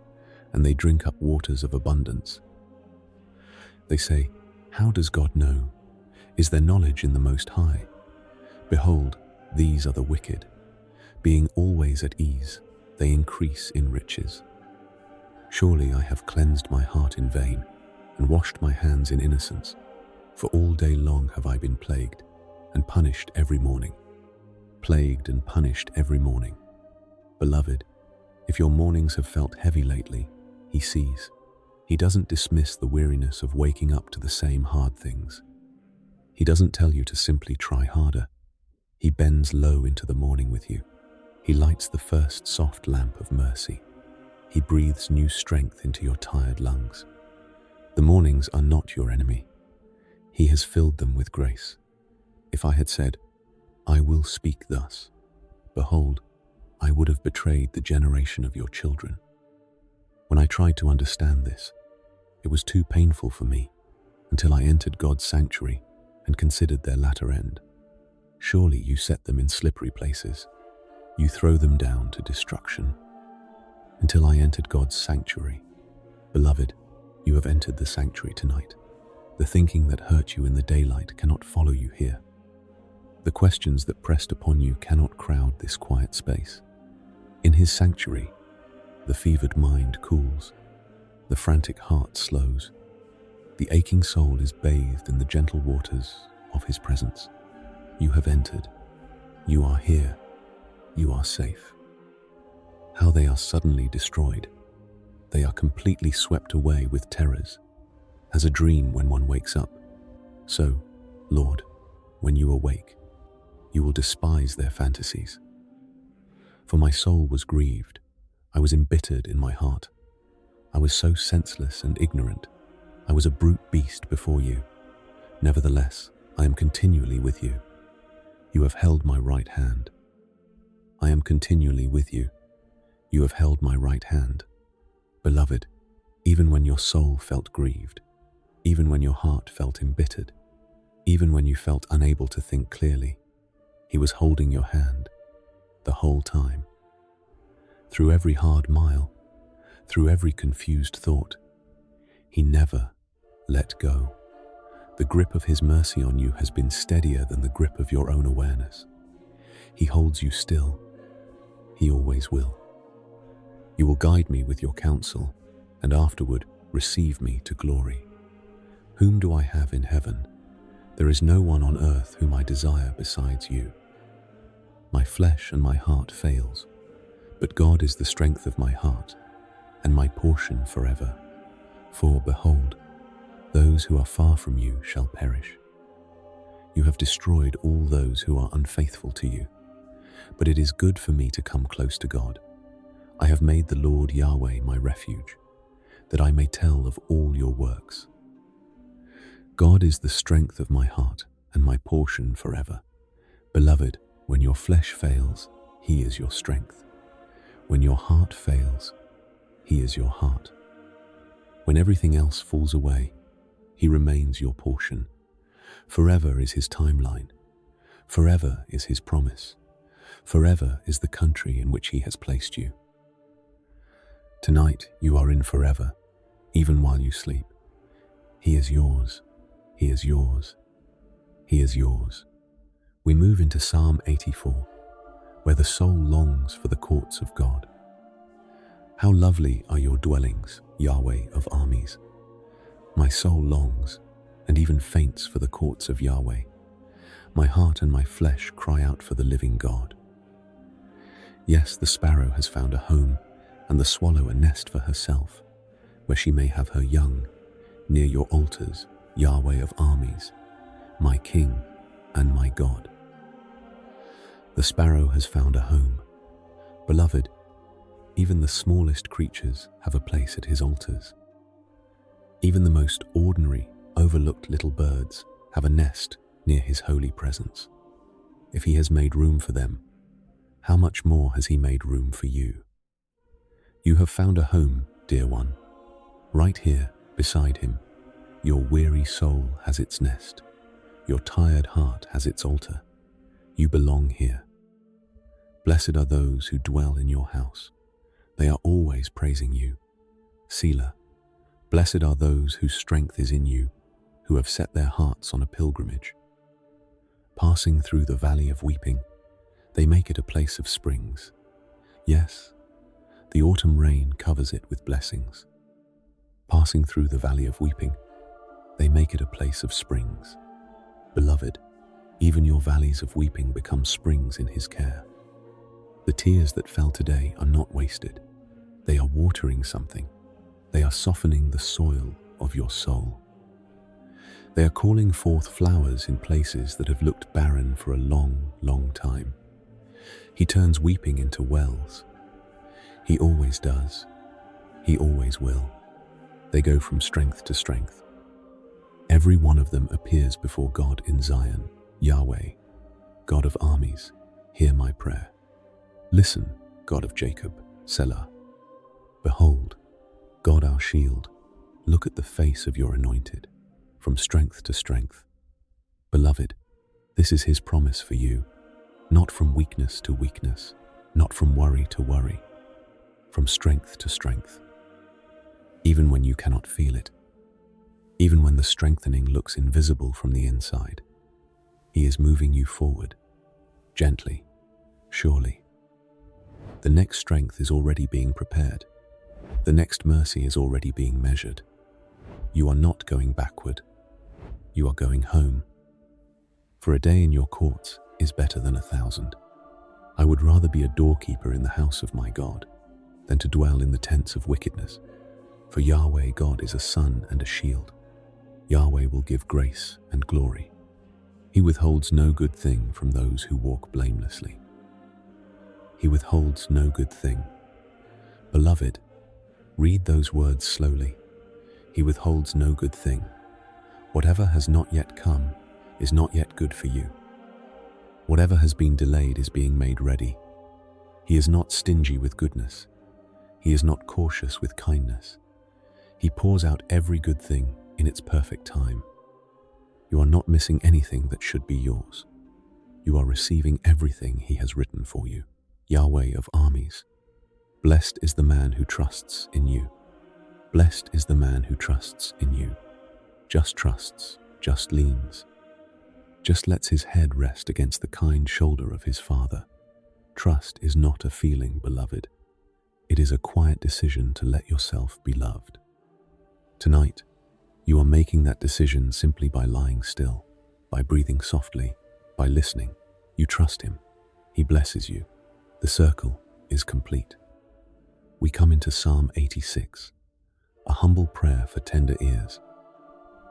and they drink up waters of abundance. They say, "How does God know? Is there knowledge in the Most High?" Behold, these are the wicked. Being always at ease, they increase in riches. Surely I have cleansed my heart in vain, and washed my hands in innocence. For all day long have I been plagued, and punished every morning. Plagued and punished every morning. Beloved, if your mornings have felt heavy lately, He sees. He doesn't dismiss the weariness of waking up to the same hard things. He doesn't tell you to simply try harder. He bends low into the morning with you. He lights the first soft lamp of mercy. He breathes new strength into your tired lungs. The mornings are not your enemy. He has filled them with grace. If I had said, "I will speak thus," behold, I would have betrayed the generation of your children. When I tried to understand this, it was too painful for me until I entered God's sanctuary and considered their latter end. Surely you set them in slippery places. You throw them down to destruction. Until I entered God's sanctuary. Beloved, you have entered the sanctuary tonight. The thinking that hurt you in the daylight cannot follow you here. The questions that pressed upon you cannot crowd this quiet space. In His sanctuary, the fevered mind cools, the frantic heart slows, the aching soul is bathed in the gentle waters of His presence. You have entered. You are here. You are safe. How they are suddenly destroyed. They are completely swept away with terrors, as a dream when one wakes up. So, Lord, when you awake, you will despise their fantasies. For my soul was grieved. I was embittered in my heart. I was so senseless and ignorant. I was a brute beast before you. Nevertheless, I am continually with you. You have held my right hand. I am continually with you. You have held my right hand. Beloved, even when your soul felt grieved, even when your heart felt embittered, even when you felt unable to think clearly, He was holding your hand the whole time. Through every hard mile, through every confused thought, He never let go. The grip of His mercy on you has been steadier than the grip of your own awareness. He holds you still. He always will. You will guide me with your counsel, and afterward receive me to glory. Whom do I have in heaven? There is no one on earth whom I desire besides you. My flesh and my heart fails, but God is the strength of my heart and my portion forever. For behold, those who are far from you shall perish. You have destroyed all those who are unfaithful to you, but it is good for me to come close to God. I have made the Lord Yahweh my refuge, that I may tell of all your works. God is the strength of my heart and my portion forever. Beloved, when your flesh fails, He is your strength. When your heart fails, He is your heart. When everything else falls away, He remains your portion. Forever is His timeline. Forever is His promise. Forever is the country in which He has placed you. Tonight you are in forever, even while you sleep. He is yours. He is yours. He is yours. We move into Psalm 84, where the soul longs for the courts of God. How lovely are your dwellings, Yahweh of armies. My soul longs and even faints for the courts of Yahweh. My heart and my flesh cry out for the living God. Yes, the sparrow has found a home, and the swallow a nest for herself, where she may have her young, near your altars, Yahweh of armies, my King and my God. The sparrow has found a home. Beloved, even the smallest creatures have a place at His altars. Even the most ordinary, overlooked little birds have a nest near His holy presence. If He has made room for them, how much more has He made room for you? You have found a home, dear one, right here beside Him. Your weary soul has its nest. Your tired heart has its altar. You belong here. Blessed are those who dwell in your house. They are always praising you. Selah. Blessed are those whose strength is in you, who have set their hearts on a pilgrimage. Passing through the valley of weeping, they make it a place of springs. Yes, the autumn rain covers it with blessings. Passing through the valley of weeping, they make it a place of springs. Beloved, even your valleys of weeping become springs in His care. The tears that fell today are not wasted. They are watering something. They are softening the soil of your soul. They are calling forth flowers in places that have looked barren for a long, long time. He turns weeping into wells. He always does. He always will. They go from strength to strength. Every one of them appears before God in Zion. Yahweh, God of armies, hear my prayer. Listen, God of Jacob, Selah. Behold, God our shield, look at the face of your anointed, from strength to strength. Beloved, this is His promise for you, not from weakness to weakness, not from worry to worry, from strength to strength. Even when you cannot feel it, even when the strengthening looks invisible from the inside, He is moving you forward, gently, surely. The next strength is already being prepared. The next mercy is already being measured. You are not going backward. You are going home. For a day in your courts is better than 1,000. I would rather be a doorkeeper in the house of my God than to dwell in the tents of wickedness. For Yahweh God is a sun and a shield. Yahweh will give grace and glory. He withholds no good thing from those who walk blamelessly. He withholds no good thing. Beloved, read those words slowly. He withholds no good thing. Whatever has not yet come is not yet good for you. Whatever has been delayed is being made ready. He is not stingy with goodness. He is not cautious with kindness. He pours out every good thing in its perfect time. You are not missing anything that should be yours. You are receiving everything He has written for you. Yahweh of armies, blessed is the man who trusts in you. Blessed is the man who trusts in you. Just trusts, just leans, just lets his head rest against the kind shoulder of his Father. Trust is not a feeling, beloved. It is a quiet decision to let yourself be loved. Tonight, you are making that decision simply by lying still, by breathing softly, by listening. You trust him. He blesses you. The circle is complete. We come into Psalm 86, a humble prayer for tender ears.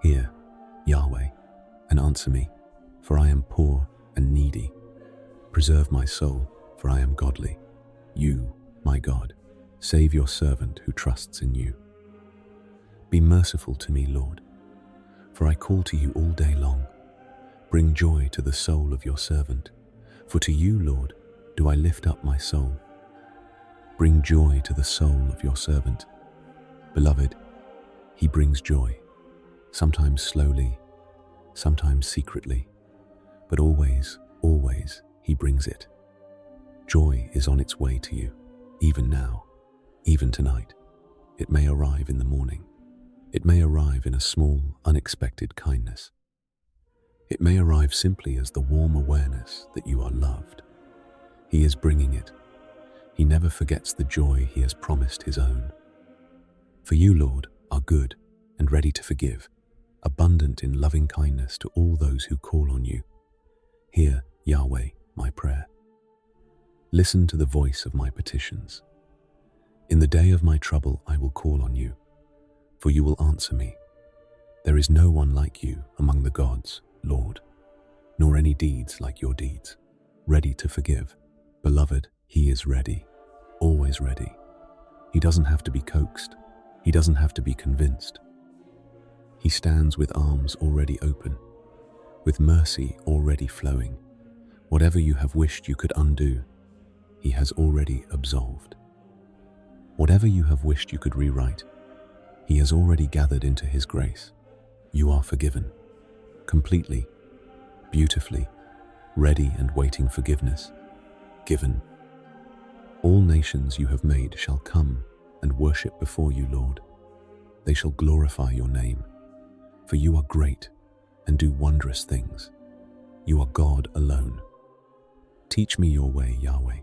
Hear, Yahweh, and answer me, for I am poor and needy. Preserve my soul, for I am godly. You, my God, save your servant who trusts in you. Be merciful to me, Lord, for I call to you all day long. Bring joy to the soul of your servant, for to you, Lord, do I lift up my soul. Bring joy to the soul of your servant. Beloved, he brings joy, sometimes slowly, sometimes secretly, but always, always he brings it. Joy is on its way to you, even now, even tonight. It may arrive in the morning. It may arrive in a small, unexpected kindness. It may arrive simply as the warm awareness that you are loved. He is bringing it. He never forgets the joy he has promised his own. For you, Lord, are good and ready to forgive, abundant in loving kindness to all those who call on you. Hear, Yahweh, my prayer. Listen to the voice of my petitions. In the day of my trouble I will call on you, for you will answer me. There is no one like you among the gods, Lord, nor any deeds like your deeds, ready to forgive. Beloved, he is ready, always ready. He doesn't have to be coaxed. He doesn't have to be convinced. He stands with arms already open, with mercy already flowing. Whatever you have wished you could undo, he has already absolved. Whatever you have wished you could rewrite, he has already gathered into his grace. You are forgiven, completely, beautifully, ready and waiting forgiveness, given. All nations you have made shall come and worship before you, Lord. They shall glorify your name, for you are great and do wondrous things. You are God alone. Teach me your way, Yahweh.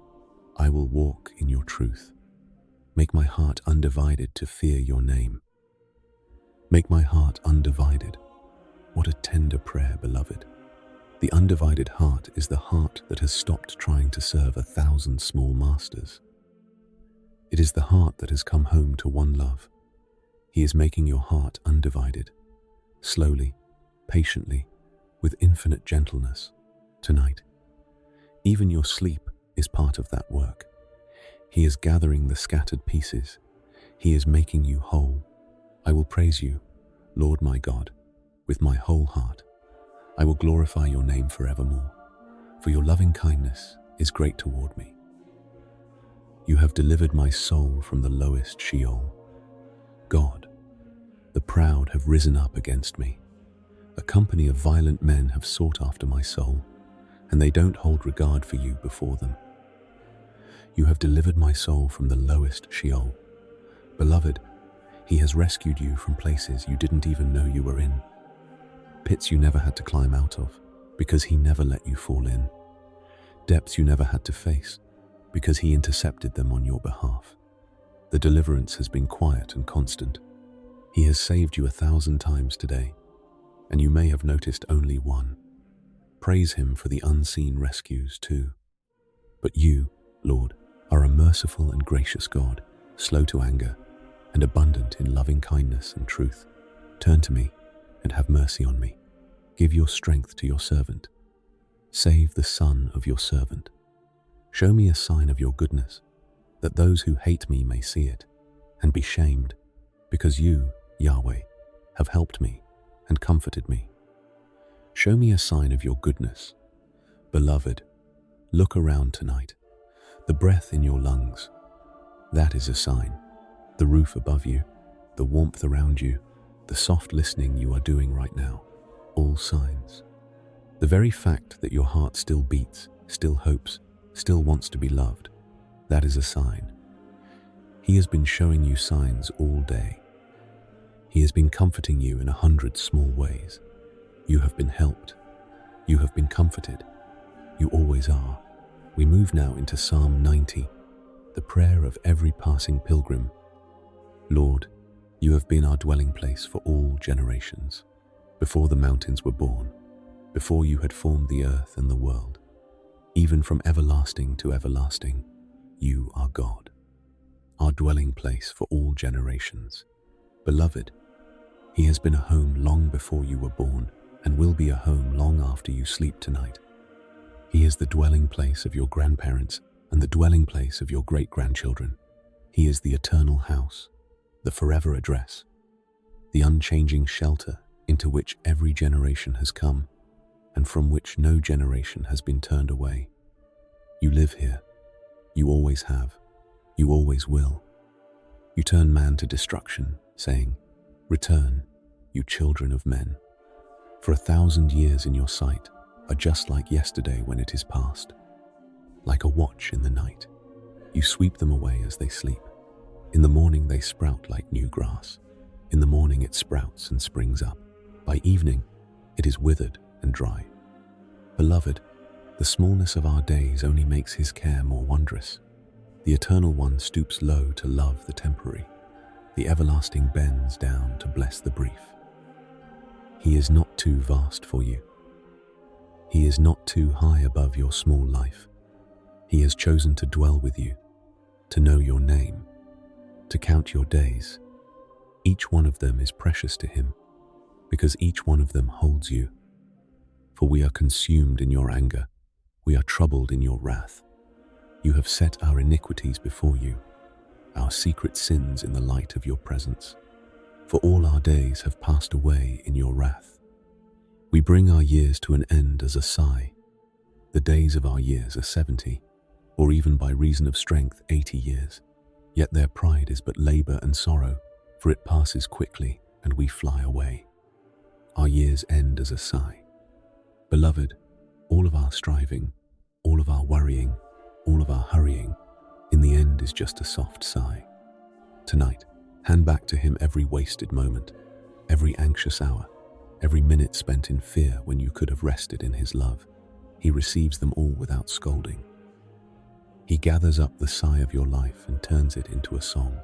I will walk in your truth. Make my heart undivided to fear your name. Make my heart undivided. What a tender prayer, beloved. The undivided heart is the heart that has stopped trying to serve 1,000 small masters. It is the heart that has come home to one love. He is making your heart undivided, slowly, patiently, with infinite gentleness, tonight. Even your sleep is part of that work. He is gathering the scattered pieces. He is making you whole. I will praise you, Lord my God, with my whole heart. I will glorify your name forevermore, for your loving kindness is great toward me. You have delivered my soul from the lowest Sheol. God, the proud have risen up against me. A company of violent men have sought after my soul, and they don't hold regard for you before them. You have delivered my soul from the lowest Sheol. Beloved, he has rescued you from places you didn't even know you were in. Pits you never had to climb out of, because he never let you fall in. Depths you never had to face, because he intercepted them on your behalf. The deliverance has been quiet and constant. He has saved you 1,000 times today, and you may have noticed only one. Praise him for the unseen rescues too. But you, Lord, are a merciful and gracious God, slow to anger, and abundant in loving kindness and truth. Turn to me and have mercy on me. Give your strength to your servant. Save the son of your servant. Show me a sign of your goodness, that those who hate me may see it, and be shamed, because you, Yahweh, have helped me and comforted me. Show me a sign of your goodness. Beloved, look around tonight. The breath in your lungs, that is a sign. The roof above you, the warmth around you, the soft listening you are doing right now, all signs. The very fact that your heart still beats, still hopes, still wants to be loved, that is a sign. He has been showing you signs all day. He has been comforting you in 100 small ways. You have been helped. You have been comforted. You always are. We move now into Psalm 90, the prayer of every passing pilgrim. Lord, you have been our dwelling place for all generations, before the mountains were born, before you had formed the earth and the world. Even from everlasting to everlasting, you are God, our dwelling place for all generations. Beloved, he has been a home long before you were born and will be a home long after you sleep tonight. He is the dwelling place of your grandparents and the dwelling place of your great-grandchildren. He is the eternal house, the forever address, the unchanging shelter into which every generation has come and from which no generation has been turned away. You live here. You always have. You always will. You turn man to destruction, saying, "Return, you children of men." For 1,000 years in your sight are just like yesterday when it is past. Like a watch in the night, you sweep them away as they sleep. In the morning they sprout like new grass. In the morning it sprouts and springs up. By evening it is withered and dry. Beloved, the smallness of our days only makes his care more wondrous. The Eternal One stoops low to love the temporary. The Everlasting bends down to bless the brief. He is not too vast for you. He is not too high above your small life. He has chosen to dwell with you, to know your name, to count your days. Each one of them is precious to him, because each one of them holds you. For we are consumed in your anger, we are troubled in your wrath. You have set our iniquities before you, our secret sins in the light of your presence. For all our days have passed away in your wrath. We bring our years to an end as a sigh. The days of our years are 70, or even by reason of strength 80 years. Yet their pride is but labor and sorrow, for it passes quickly and we fly away. Our years end as a sigh. Beloved, all of our striving, all of our worrying, all of our hurrying, in the end is just a soft sigh. Tonight, hand back to him every wasted moment, every anxious hour, every minute spent in fear when you could have rested in his love. He receives them all without scolding. He gathers up the sigh of your life and turns it into a song.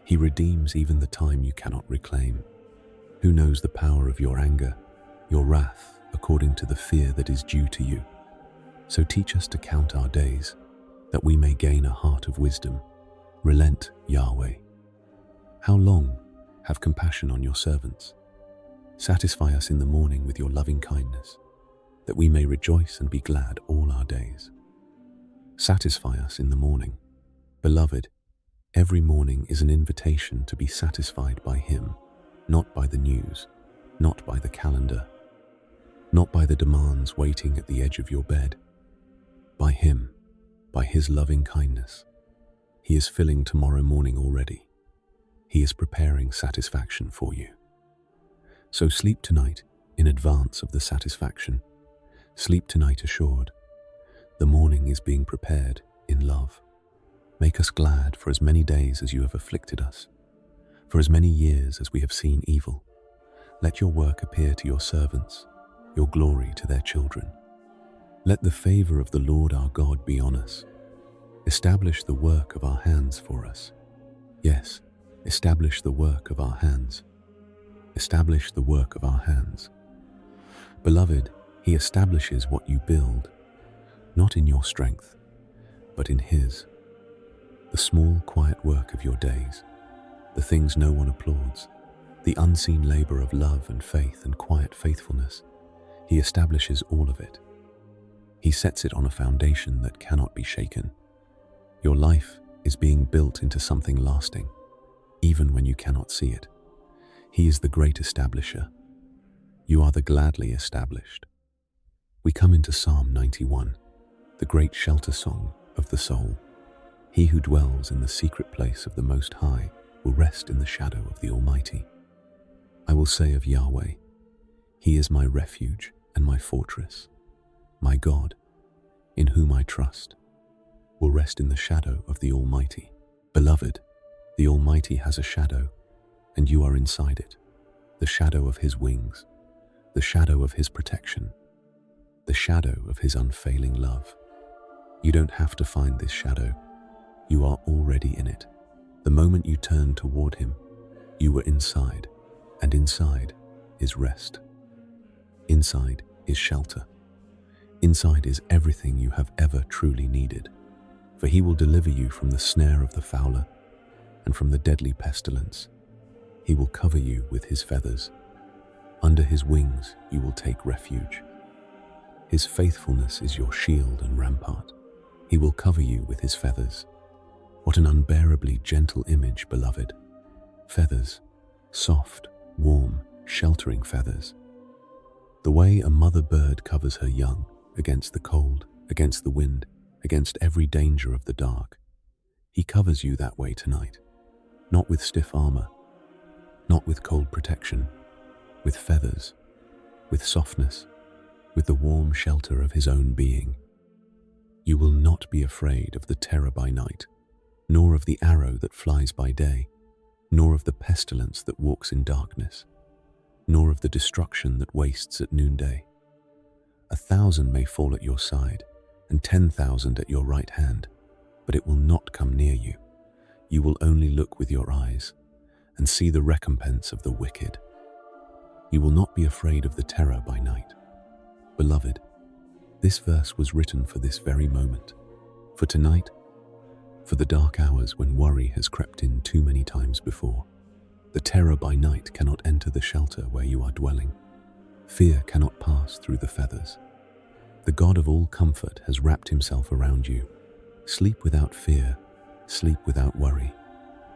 He redeems even the time you cannot reclaim. Who knows the power of your anger, your wrath, according to the fear that is due to you? So teach us to count our days, that we may gain a heart of wisdom. Relent, Yahweh. How long? Have compassion on your servants. Satisfy us in the morning with your loving kindness, that we may rejoice and be glad all our days. Satisfy us in the morning. Beloved, every morning is an invitation to be satisfied by him, not by the news, not by the calendar, not by the demands waiting at the edge of your bed. By him, by his loving kindness. He is filling tomorrow morning already. He is preparing satisfaction for you. So sleep tonight in advance of the satisfaction. Sleep tonight assured. The morning is being prepared in love. Make us glad for as many days as you have afflicted us, for as many years as we have seen evil. Let your work appear to your servants, your glory to their children. Let the favor of the Lord our God be on us. Establish the work of our hands for us. Yes, establish the work of our hands. Establish the work of our hands. Beloved, he establishes what you build, not in your strength, but in his. The small, quiet work of your days, the things no one applauds, the unseen labor of love and faith and quiet faithfulness, he establishes all of it. He sets it on a foundation that cannot be shaken. Your life is being built into something lasting, even when you cannot see it. He is the great establisher. You are the gladly established. We come into Psalm 91, the great shelter song of the soul. He who dwells in the secret place of the Most High will rest in the shadow of the Almighty. I will say of Yahweh, he is my refuge and my fortress, my God, in whom I trust, will rest in the shadow of the Almighty. Beloved, the Almighty has a shadow, and you are inside it, the shadow of his wings, the shadow of his protection, the shadow of his unfailing love. You don't have to find this shadow. You are already in it. The moment you turned toward him, you were inside, and inside is rest. Inside is shelter. Inside is everything you have ever truly needed, for he will deliver you from the snare of the fowler and from the deadly pestilence. He will cover you with his feathers. Under his wings you will take refuge. His faithfulness is your shield and rampart. He will cover you with his feathers. What an unbearably gentle image, beloved. Feathers, soft, warm, sheltering feathers. The way a mother bird covers her young against the cold, against the wind, against every danger of the dark. He covers you that way tonight, not with stiff armor, not with cold protection, with feathers, with softness, with the warm shelter of his own being. You will not be afraid of the terror by night, nor of the arrow that flies by day, nor of the pestilence that walks in darkness, nor of the destruction that wastes at noonday. 1,000 may fall at your side, and 10,000 at your right hand, but it will not come near you. You will only look with your eyes and see the recompense of the wicked. You will not be afraid of the terror by night. Beloved, this verse was written for this very moment, for tonight, for the dark hours when worry has crept in too many times before. The terror by night cannot enter the shelter where you are dwelling. Fear cannot pass through the feathers. The God of all comfort has wrapped himself around you. Sleep without fear, sleep without worry.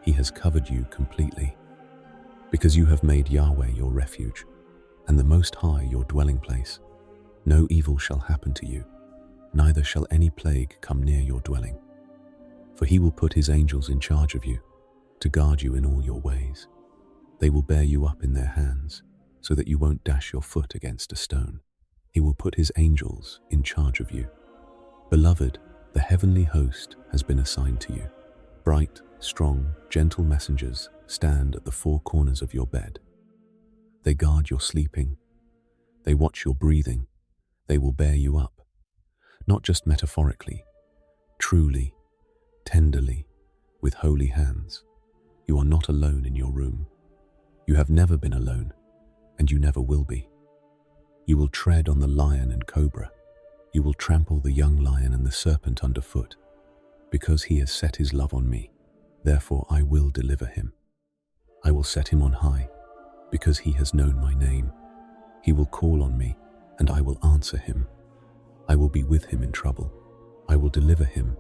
He has covered you completely. Because you have made Yahweh your refuge, and the Most High your dwelling place, no evil shall happen to you, neither shall any plague come near your dwelling. For he will put his angels in charge of you, to guard you in all your ways. They will bear you up in their hands, so that you won't dash your foot against a stone. He will put his angels in charge of you. Beloved, the heavenly host has been assigned to you. Bright, strong, gentle messengers stand at the four corners of your bed. They guard your sleeping. They watch your breathing. They will bear you up, not just metaphorically, truly, tenderly, with holy hands. You are not alone in your room. You have never been alone, and you never will be. You will tread on the lion and cobra. You will trample the young lion and the serpent underfoot. Because he has set his love on me, therefore I will deliver him. I will set him on high, because he has known my name. He will call on me, and I will answer him. I will be with him in trouble. I will deliver him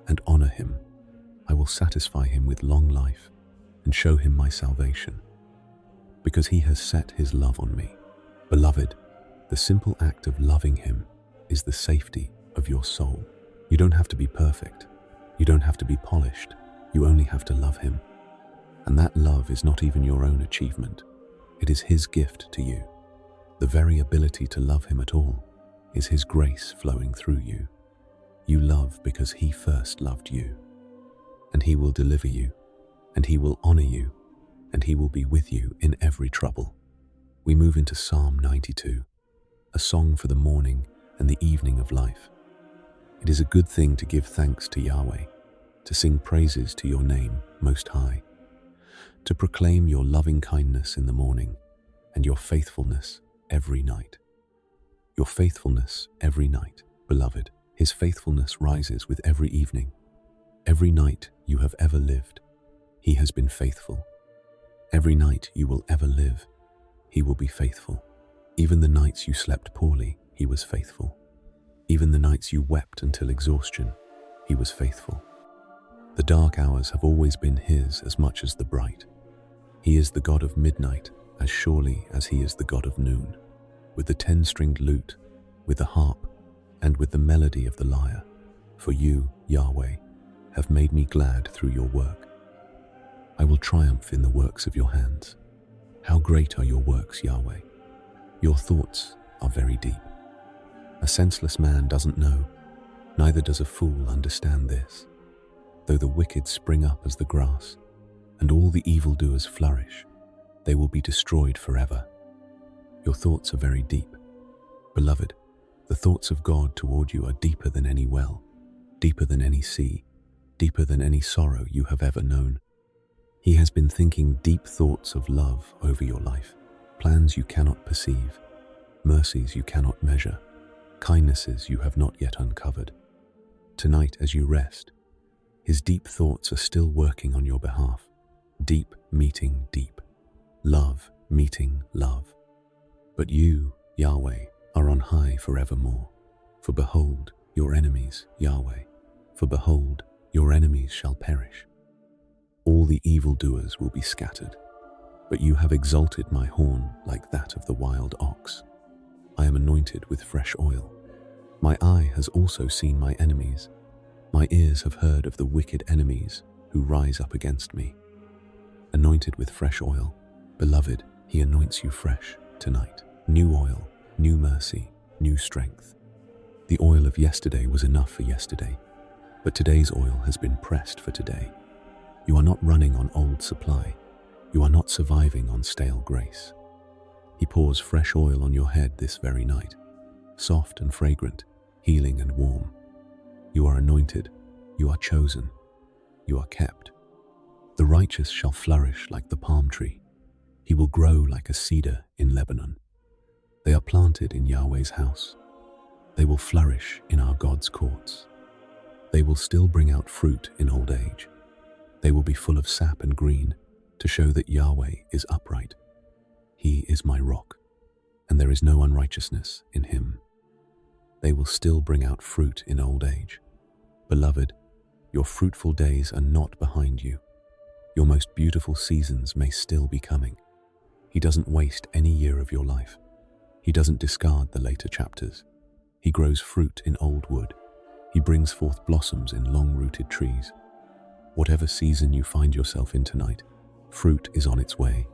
and honor him. I will satisfy him with long life and show him my salvation. Because he has set his love on me. Beloved, the simple act of loving him is the safety of your soul. You don't have to be perfect. You don't have to be polished. You only have to love him. And that love is not even your own achievement. It is his gift to you. The very ability to love him at all is his grace flowing through you. You love because he first loved you. And he will deliver you, and he will honor you, and he will be with you in every trouble. We move into Psalm 92, a song for the morning and the evening of life. It is a good thing to give thanks to Yahweh, to sing praises to your name, Most High, to proclaim your loving kindness in the morning and your faithfulness every night. Your faithfulness every night, beloved. His faithfulness rises with every evening. Every night you have ever lived, he has been faithful. Every night you will ever live, he will be faithful. Even the nights you slept poorly, he was faithful. Even the nights you wept until exhaustion, he was faithful. The dark hours have always been his as much as the bright. He is the God of midnight as surely as he is the God of noon. With the 10-stringed lute, with the harp, and with the melody of the lyre. For you, Yahweh, have made me glad through your work. I will triumph in the works of your hands. How great are your works, Yahweh! Your thoughts are very deep. A senseless man doesn't know, neither does a fool understand this. Though the wicked spring up as the grass, and all the evildoers flourish, they will be destroyed forever. Your thoughts are very deep. Beloved, the thoughts of God toward you are deeper than any well. deeper than any sea, deeper than any sorrow you have ever known. He has been thinking deep thoughts of love over your life, plans you cannot perceive, mercies you cannot measure, kindnesses you have not yet uncovered. Tonight, as you rest, his deep thoughts are still working on your behalf. Deep meeting deep. Love meeting love. But you, Yahweh, are on high forevermore. For behold, your enemies, Yahweh. For behold, your enemies shall perish. All the evildoers will be scattered. But you have exalted my horn like that of the wild ox. I am anointed with fresh oil. My eye has also seen my enemies. My ears have heard of the wicked enemies who rise up against me. Anointed with fresh oil, beloved, he anoints you fresh tonight. New oil, new mercy, new strength. The oil of yesterday was enough for yesterday, but today's oil has been pressed for today. You are not running on old supply. You are not surviving on stale grace. He pours fresh oil on your head this very night, soft and fragrant, healing and warm. You are anointed, you are chosen, you are kept. The righteous shall flourish like the palm tree. He will grow like a cedar in Lebanon. They are planted in Yahweh's house. They will flourish in our God's courts. They will still bring out fruit in old age. They will be full of sap and green to show that Yahweh is upright. He is my rock, and there is no unrighteousness in him. They will still bring out fruit in old age. Beloved, your fruitful days are not behind you. Your most beautiful seasons may still be coming. He doesn't waste any year of your life. He doesn't discard the later chapters. He grows fruit in old wood. He brings forth blossoms in long-rooted trees. Whatever season you find yourself in tonight, fruit is on its way.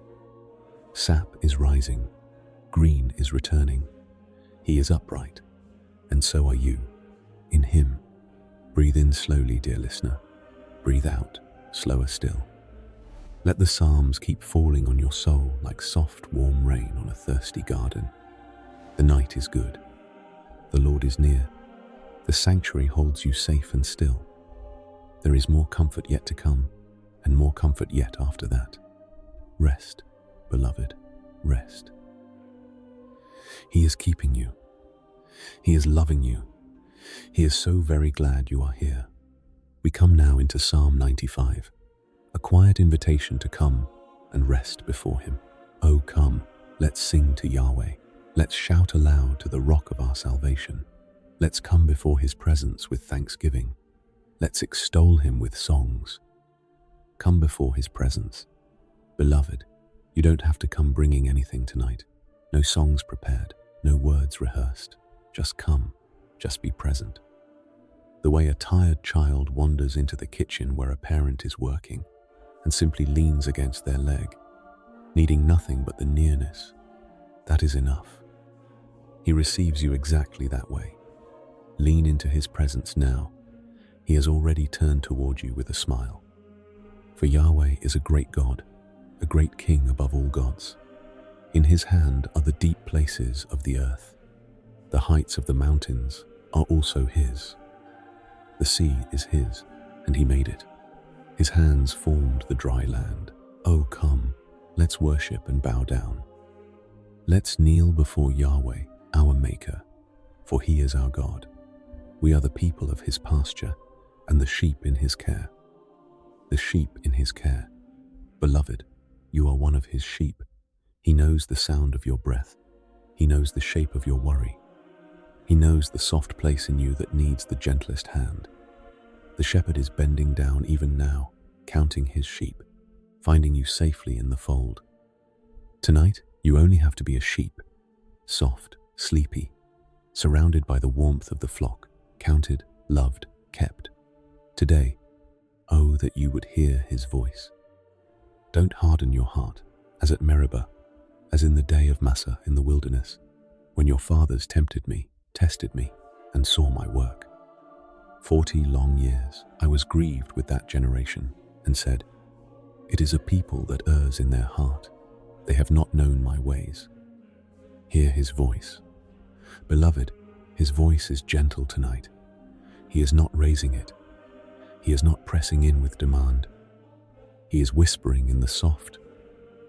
Sap is rising. Green is returning. He is upright, and so are you, in him. Breathe in slowly, dear listener. Breathe out, slower still. Let the psalms keep falling on your soul like soft, warm rain on a thirsty garden. The night is good. The Lord is near. The sanctuary holds you safe and still. There is more comfort yet to come, and more comfort yet after that. Rest, beloved, rest. He is keeping you. He is loving you. He is so very glad you are here. We come now into Psalm 95, a quiet invitation to come and rest before him. Oh, come, let's sing to Yahweh. Let's shout aloud to the rock of our salvation. Let's come before his presence with thanksgiving. Let's extol him with songs. Come before his presence. Beloved, you don't have to come bringing anything tonight. No songs prepared, no words rehearsed. Just come, just be present. The way a tired child wanders into the kitchen where a parent is working and simply leans against their leg, needing nothing but the nearness, that is enough. He receives you exactly that way. Lean into his presence now. He has already turned toward you with a smile. For Yahweh is a great God, a great King above all gods. In his hand are the deep places of the earth. The heights of the mountains are also his. The sea is his, and he made it. His hands formed the dry land. Oh, come, let's worship and bow down. Let's kneel before Yahweh, our Maker, for he is our God. We are the people of his pasture and the sheep in his care. The sheep in his care. Beloved, you are one of his sheep. He knows the sound of your breath. He knows the shape of your worry. He knows the soft place in you that needs the gentlest hand. The shepherd is bending down even now, counting his sheep, finding you safely in the fold. Tonight, you only have to be a sheep, soft, sleepy, surrounded by the warmth of the flock, counted, loved, kept. Today, oh, that you would hear his voice. Don't harden your heart, as at Meribah, as in the day of Massah in the wilderness, when your fathers tempted me, tested me, and saw my work. 40 long years I was grieved with that generation, and said, it is a people that errs in their heart. They have not known my ways. Hear his voice. Beloved, his voice is gentle tonight. He is not raising it. He is not pressing in with demand. He is whispering in the soft,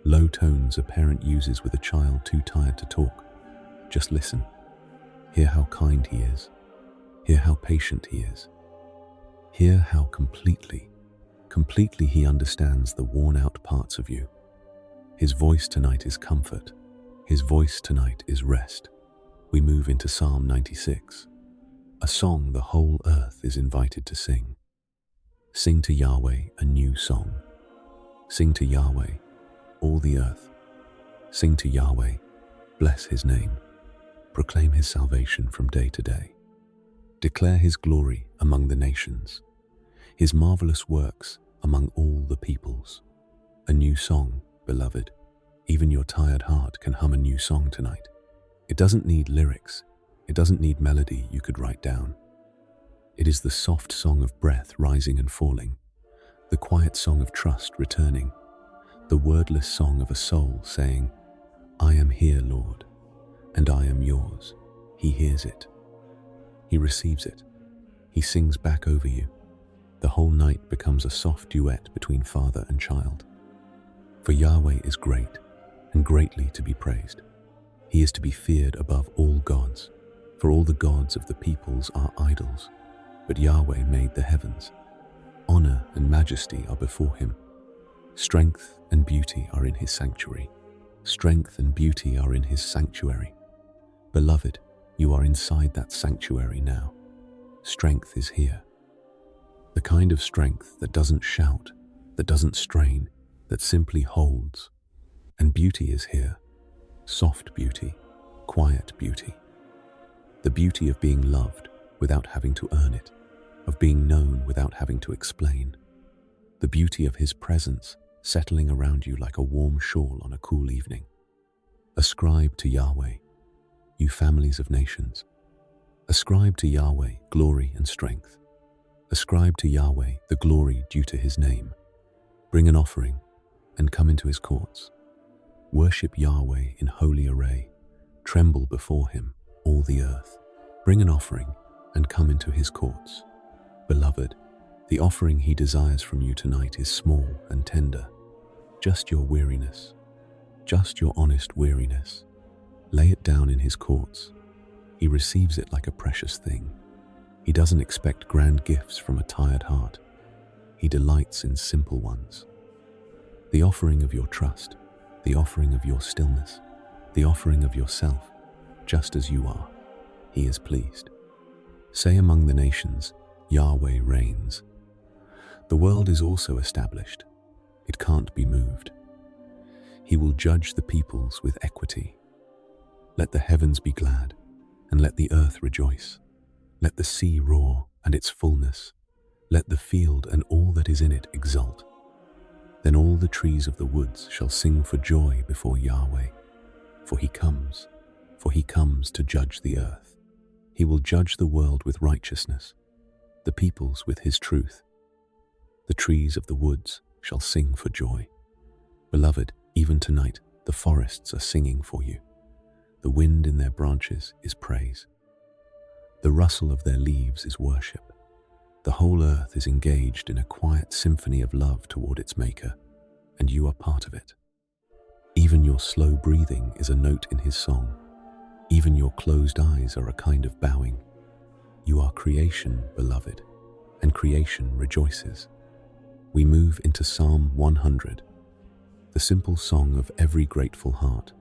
low tones a parent uses with a child too tired to talk. Just listen. Hear how kind he is. Hear how patient he is. Hear how completely he understands the worn-out parts of you. His voice tonight is comfort. His voice tonight is rest. We move into Psalm 96, a song the whole earth is invited to sing. Sing to Yahweh a new song. Sing to Yahweh, all the earth. Sing to Yahweh, bless his name. Proclaim his salvation from day to day. Declare his glory among the nations, his marvelous works among all the peoples. A new song, beloved. Even your tired heart can hum a new song tonight. It doesn't need lyrics. It doesn't need melody you could write down. It is the soft song of breath rising and falling, the quiet song of trust returning, the wordless song of a soul saying, I am here, Lord, and I am yours. He hears it. He receives it. He sings back over you. The whole night becomes a soft duet between father and child. For Yahweh is great and greatly to be praised. He is to be feared above all gods, for all the gods of the peoples are idols. But Yahweh made the heavens. Honor and majesty are before him. Strength and beauty are in his sanctuary. Strength and beauty are in his sanctuary. Beloved, you are inside that sanctuary now. Strength is here. The kind of strength that doesn't shout, that doesn't strain, that simply holds. And beauty is here. Soft beauty, quiet beauty. The beauty of being loved without having to earn it, of being known without having to explain. The beauty of his presence settling around you like a warm shawl on a cool evening. Ascribe to Yahweh, you families of nations. Ascribe to Yahweh glory and strength. Ascribe to Yahweh the glory due to his name. Bring an offering and come into his courts. Worship Yahweh in holy array. Tremble before him, all the earth. Bring an offering and come into his courts. Beloved, the offering he desires from you tonight is small and tender. Just your weariness. Just your honest weariness. Lay it down in his courts. He receives it like a precious thing. He doesn't expect grand gifts from a tired heart. He delights in simple ones. The offering of your trust, the offering of your stillness, the offering of yourself, just as you are. He is pleased. Say among the nations, Yahweh reigns. The world is also established. It can't be moved. He will judge the peoples with equity. Let the heavens be glad, and let the earth rejoice. Let the sea roar and its fullness. Let the field and all that is in it exult. Then all the trees of the woods shall sing for joy before Yahweh. For he comes to judge the earth. He will judge the world with righteousness, the peoples with his truth. The trees of the woods shall sing for joy. Beloved, even tonight the forests are singing for you. The wind in their branches is praise. The rustle of their leaves is worship. The whole earth is engaged in a quiet symphony of love toward its maker, and you are part of it. Even your slow breathing is a note in his song. Even your closed eyes are a kind of bowing. You are creation, beloved, and creation rejoices. We move into Psalm 100, the simple song of every grateful heart.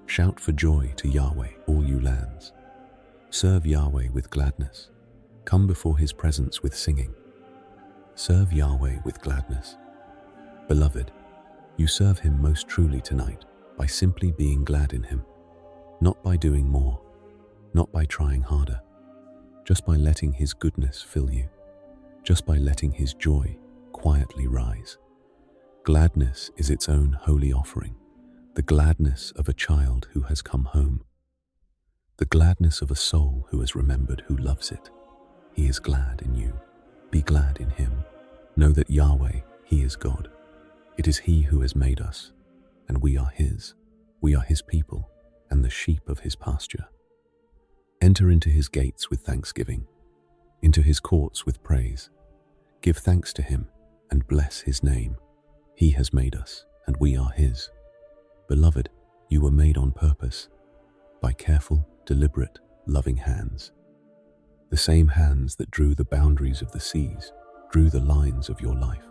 Shout for joy to Yahweh, all you lands. Serve Yahweh with gladness. Come before his presence with singing. Serve Yahweh with gladness. Beloved, you serve him most truly tonight by simply being glad in him, not by doing more, not by trying harder, just by letting his goodness fill you, just by letting his joy quietly rise. Gladness is its own holy offering, the gladness of a child who has come home, the gladness of a soul who has remembered who loves it. He is glad in you. Be glad in him. Know that Yahweh, he is God. It is he who has made us, and we are his. We are his people and the sheep of his pasture. Enter into his gates with thanksgiving. into his courts with praise. Give thanks to him and bless his name. He has made us, and we are his. Beloved, you were made on purpose, by careful, deliberate, loving hands. The same hands that drew the boundaries of the seas, drew the lines of your life.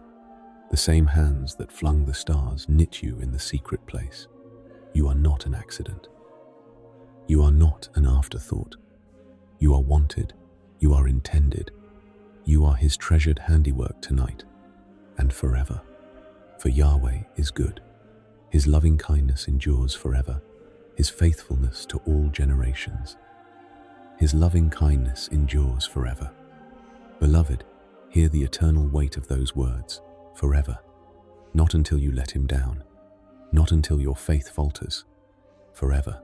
The same hands that flung the stars knit you in the secret place. You are not an accident. You are not an afterthought. You are wanted. You are intended. You are his treasured handiwork tonight and forever. For Yahweh is good. His loving kindness endures forever. His faithfulness to all generations. His loving kindness endures forever. Beloved, hear the eternal weight of those words, forever. Not until you let him down. Not until your faith falters. Forever.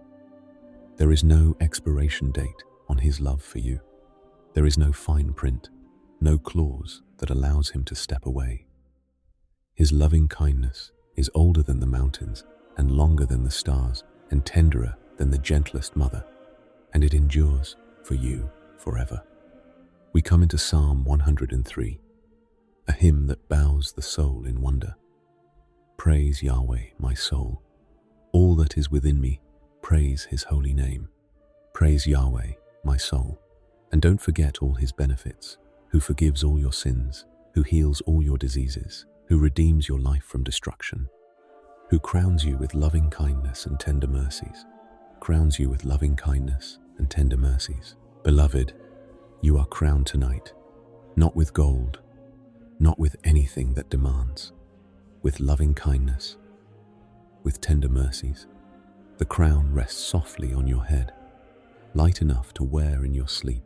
There is no expiration date on his love for you. There is no fine print, no clause that allows him to step away. His loving kindness is older than the mountains and longer than the stars and tenderer than the gentlest mother, and it endures for you forever. We come into Psalm 103, a hymn that bows the soul in wonder. Praise Yahweh, my soul. All that is within me, praise his holy name. Praise Yahweh, my soul. And don't forget all his benefits, who forgives all your sins, who heals all your diseases, who redeems your life from destruction, who crowns you with loving kindness and tender mercies, crowns you with loving kindness and tender mercies. Beloved, you are crowned tonight, not with gold, not with anything that demands, with loving kindness, with tender mercies. The crown rests softly on your head, light enough to wear in your sleep,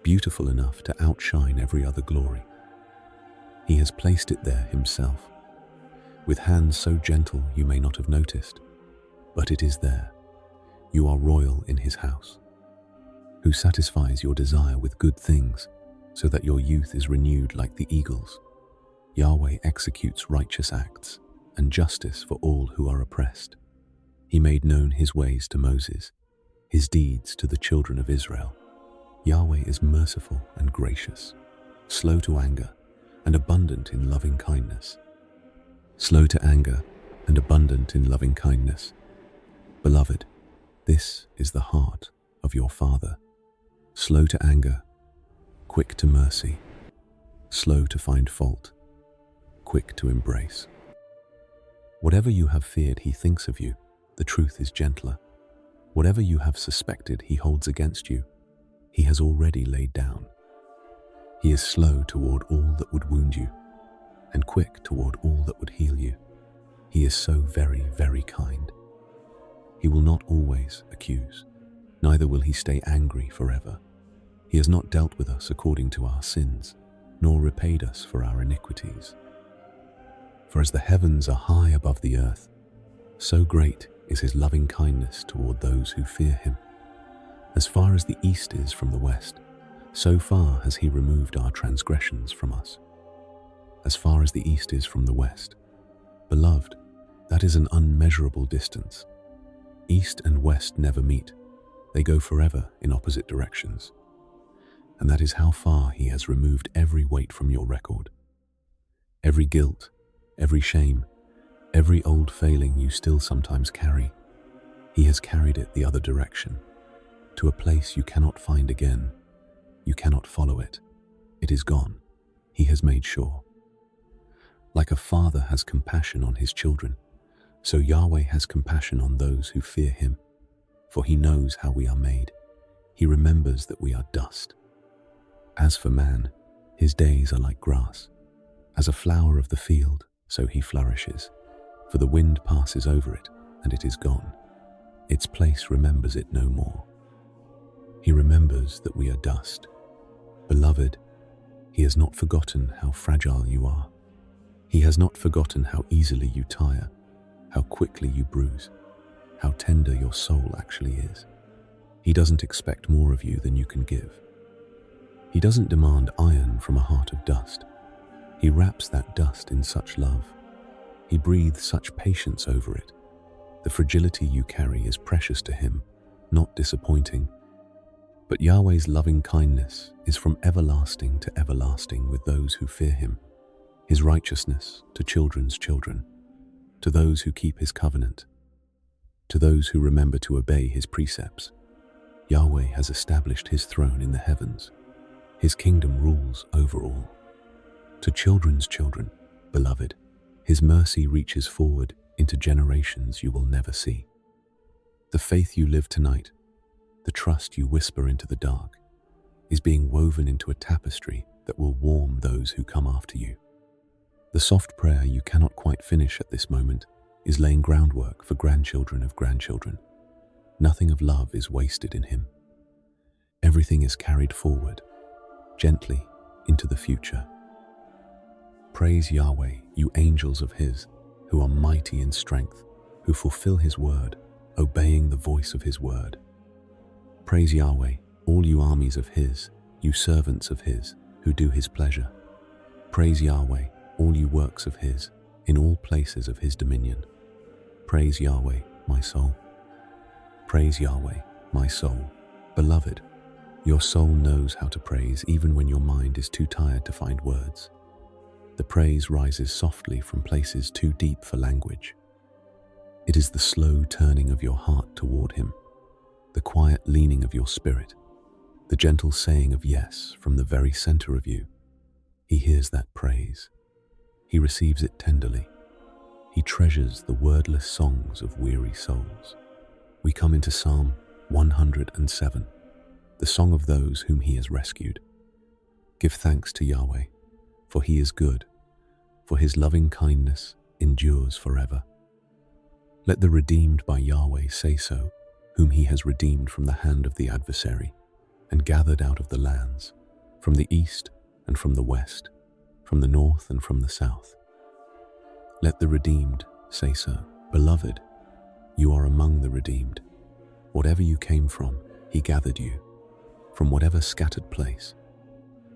beautiful enough to outshine every other glory. He has placed it there himself, with hands so gentle you may not have noticed, but it is there. You are royal in his house, who satisfies your desire with good things so that your youth is renewed like the eagles. Yahweh executes righteous acts and justice for all who are oppressed. He made known his ways to Moses, his deeds to the children of Israel. Yahweh is merciful and gracious, slow to anger and abundant in loving kindness. Slow to anger and abundant in loving kindness. Beloved, this is the heart of your Father. Slow to anger, quick to mercy, slow to find fault, quick to embrace. Whatever you have feared he thinks of you, the truth is gentler. Whatever you have suspected he holds against you, he has already laid down. He is slow toward all that would wound you, and quick toward all that would heal you. He is so very, very kind. He will not always accuse, neither will he stay angry forever. He has not dealt with us according to our sins, nor repaid us for our iniquities. For as the heavens are high above the earth, so great is his loving kindness toward those who fear him. As far as the east is from the west, so far has he removed our transgressions from us. As far as the east is from the west. Beloved, that is an unmeasurable distance. East and west never meet. They go forever in opposite directions. And that is how far he has removed every weight from your record. Every guilt, every shame, every old failing you still sometimes carry, he has carried it the other direction, to a place you cannot find again. You cannot follow it. It is gone. He has made sure. Like a father has compassion on his children, so Yahweh has compassion on those who fear him. For he knows how we are made. He remembers that we are dust. As for man, his days are like grass. As a flower of the field, so he flourishes. For the wind passes over it, and it is gone. Its place remembers it no more. He remembers that we are dust. Beloved, he has not forgotten how fragile you are. He has not forgotten how easily you tire, how quickly you bruise, how tender your soul actually is. He doesn't expect more of you than you can give. He doesn't demand iron from a heart of dust. He wraps that dust in such love. He breathes such patience over it. The fragility you carry is precious to him, not disappointing. But Yahweh's loving kindness is from everlasting to everlasting with those who fear him, his righteousness to children's children, to those who keep his covenant, to those who remember to obey his precepts. Yahweh has established his throne in the heavens. His kingdom rules over all. To children's children, beloved, his mercy reaches forward into generations you will never see. The faith you live tonight, the trust you whisper into the dark, is being woven into a tapestry that will warm those who come after you. The soft prayer you cannot quite finish at this moment is laying groundwork for grandchildren of grandchildren. Nothing of love is wasted in him. Everything is carried forward, gently, into the future. Praise Yahweh, you angels of his, who are mighty in strength, who fulfill his word, obeying the voice of his word. Praise Yahweh, all you armies of his, you servants of his, who do his pleasure. Praise Yahweh, all you works of his, in all places of his dominion. Praise Yahweh, my soul. Praise Yahweh, my soul. Beloved, your soul knows how to praise even when your mind is too tired to find words. The praise rises softly from places too deep for language. It is the slow turning of your heart toward him, the quiet leaning of your spirit, the gentle saying of yes from the very center of you. He hears that praise. He receives it tenderly. He treasures the wordless songs of weary souls. We come into Psalm 107, the song of those whom he has rescued. Give thanks to Yahweh, for he is good, for his loving kindness endures forever. Let the redeemed by Yahweh say so, whom he has redeemed from the hand of the adversary, and gathered out of the lands, from the east and from the west, from the north and from the south. Let the redeemed say so. Beloved, you are among the redeemed. Whatever you came from, he gathered you. From whatever scattered place,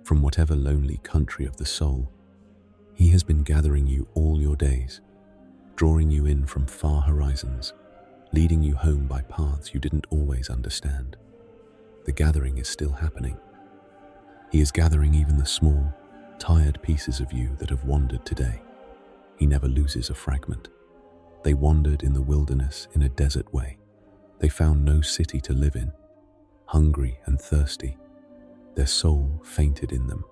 from whatever lonely country of the soul, he has been gathering you all your days, drawing you in from far horizons, leading you home by paths you didn't always understand. The gathering is still happening. He is gathering even the small, tired pieces of you that have wandered today. He never loses a fragment. They wandered in the wilderness in a desert way. They found no city to live in. Hungry and thirsty, their soul fainted in them.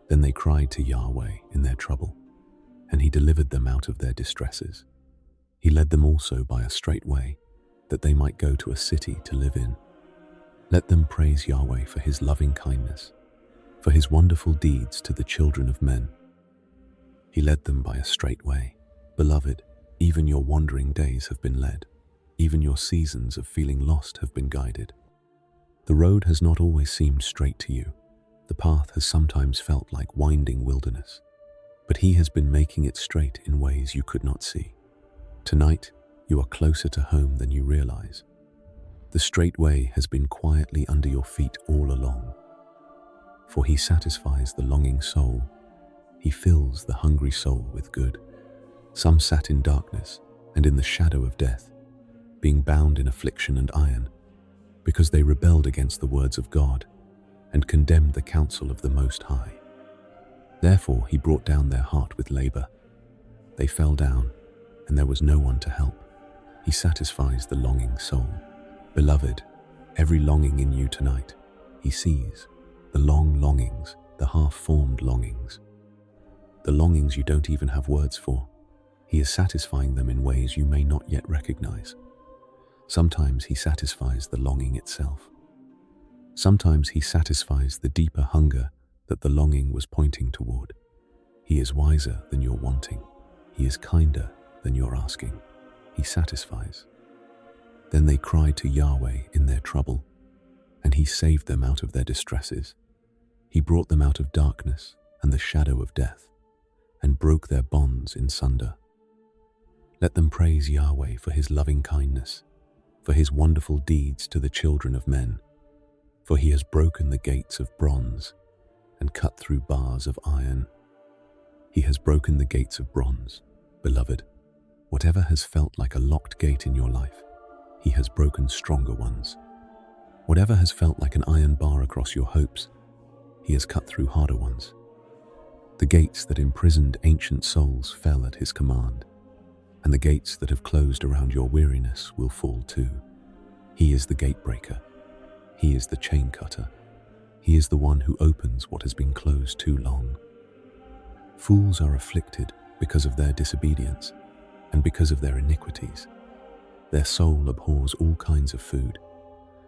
Then they cried to Yahweh in their trouble, and he delivered them out of their distresses. He led them also by a straight way, that they might go to a city to live in. Let them praise Yahweh for his loving kindness, for his wonderful deeds to the children of men. He led them by a straight way. Beloved, even your wandering days have been led. Even your seasons of feeling lost have been guided. The road has not always seemed straight to you. The path has sometimes felt like winding wilderness. But he has been making it straight in ways you could not see. Tonight, you are closer to home than you realize. The straight way has been quietly under your feet all along. For he satisfies the longing soul. He fills the hungry soul with good. Some sat in darkness and in the shadow of death, being bound in affliction and iron, because they rebelled against the words of God and condemned the counsel of the Most High. Therefore he brought down their heart with labor. They fell down, and there was no one to help. He satisfies the longing soul. Beloved, every longing in you tonight, he sees. The long longings, the half-formed longings. The longings you don't even have words for. He is satisfying them in ways you may not yet recognize. Sometimes he satisfies the longing itself. Sometimes he satisfies the deeper hunger that the longing was pointing toward. He is wiser than your wanting. He is kinder than your asking. He satisfies. Then they cried to Yahweh in their trouble, and he saved them out of their distresses. He brought them out of darkness and the shadow of death, and broke their bonds in sunder. Let them praise Yahweh for his loving kindness, for his wonderful deeds to the children of men. For he has broken the gates of bronze and cut through bars of iron. He has broken the gates of bronze. Beloved, whatever has felt like a locked gate in your life, he has broken stronger ones. Whatever has felt like an iron bar across your hopes, he has cut through harder ones. The gates that imprisoned ancient souls fell at his command, and the gates that have closed around your weariness will fall too. He is the gate breaker. He is the chain cutter. He is the one who opens what has been closed too long. Fools are afflicted because of their disobedience and because of their iniquities. Their soul abhors all kinds of food.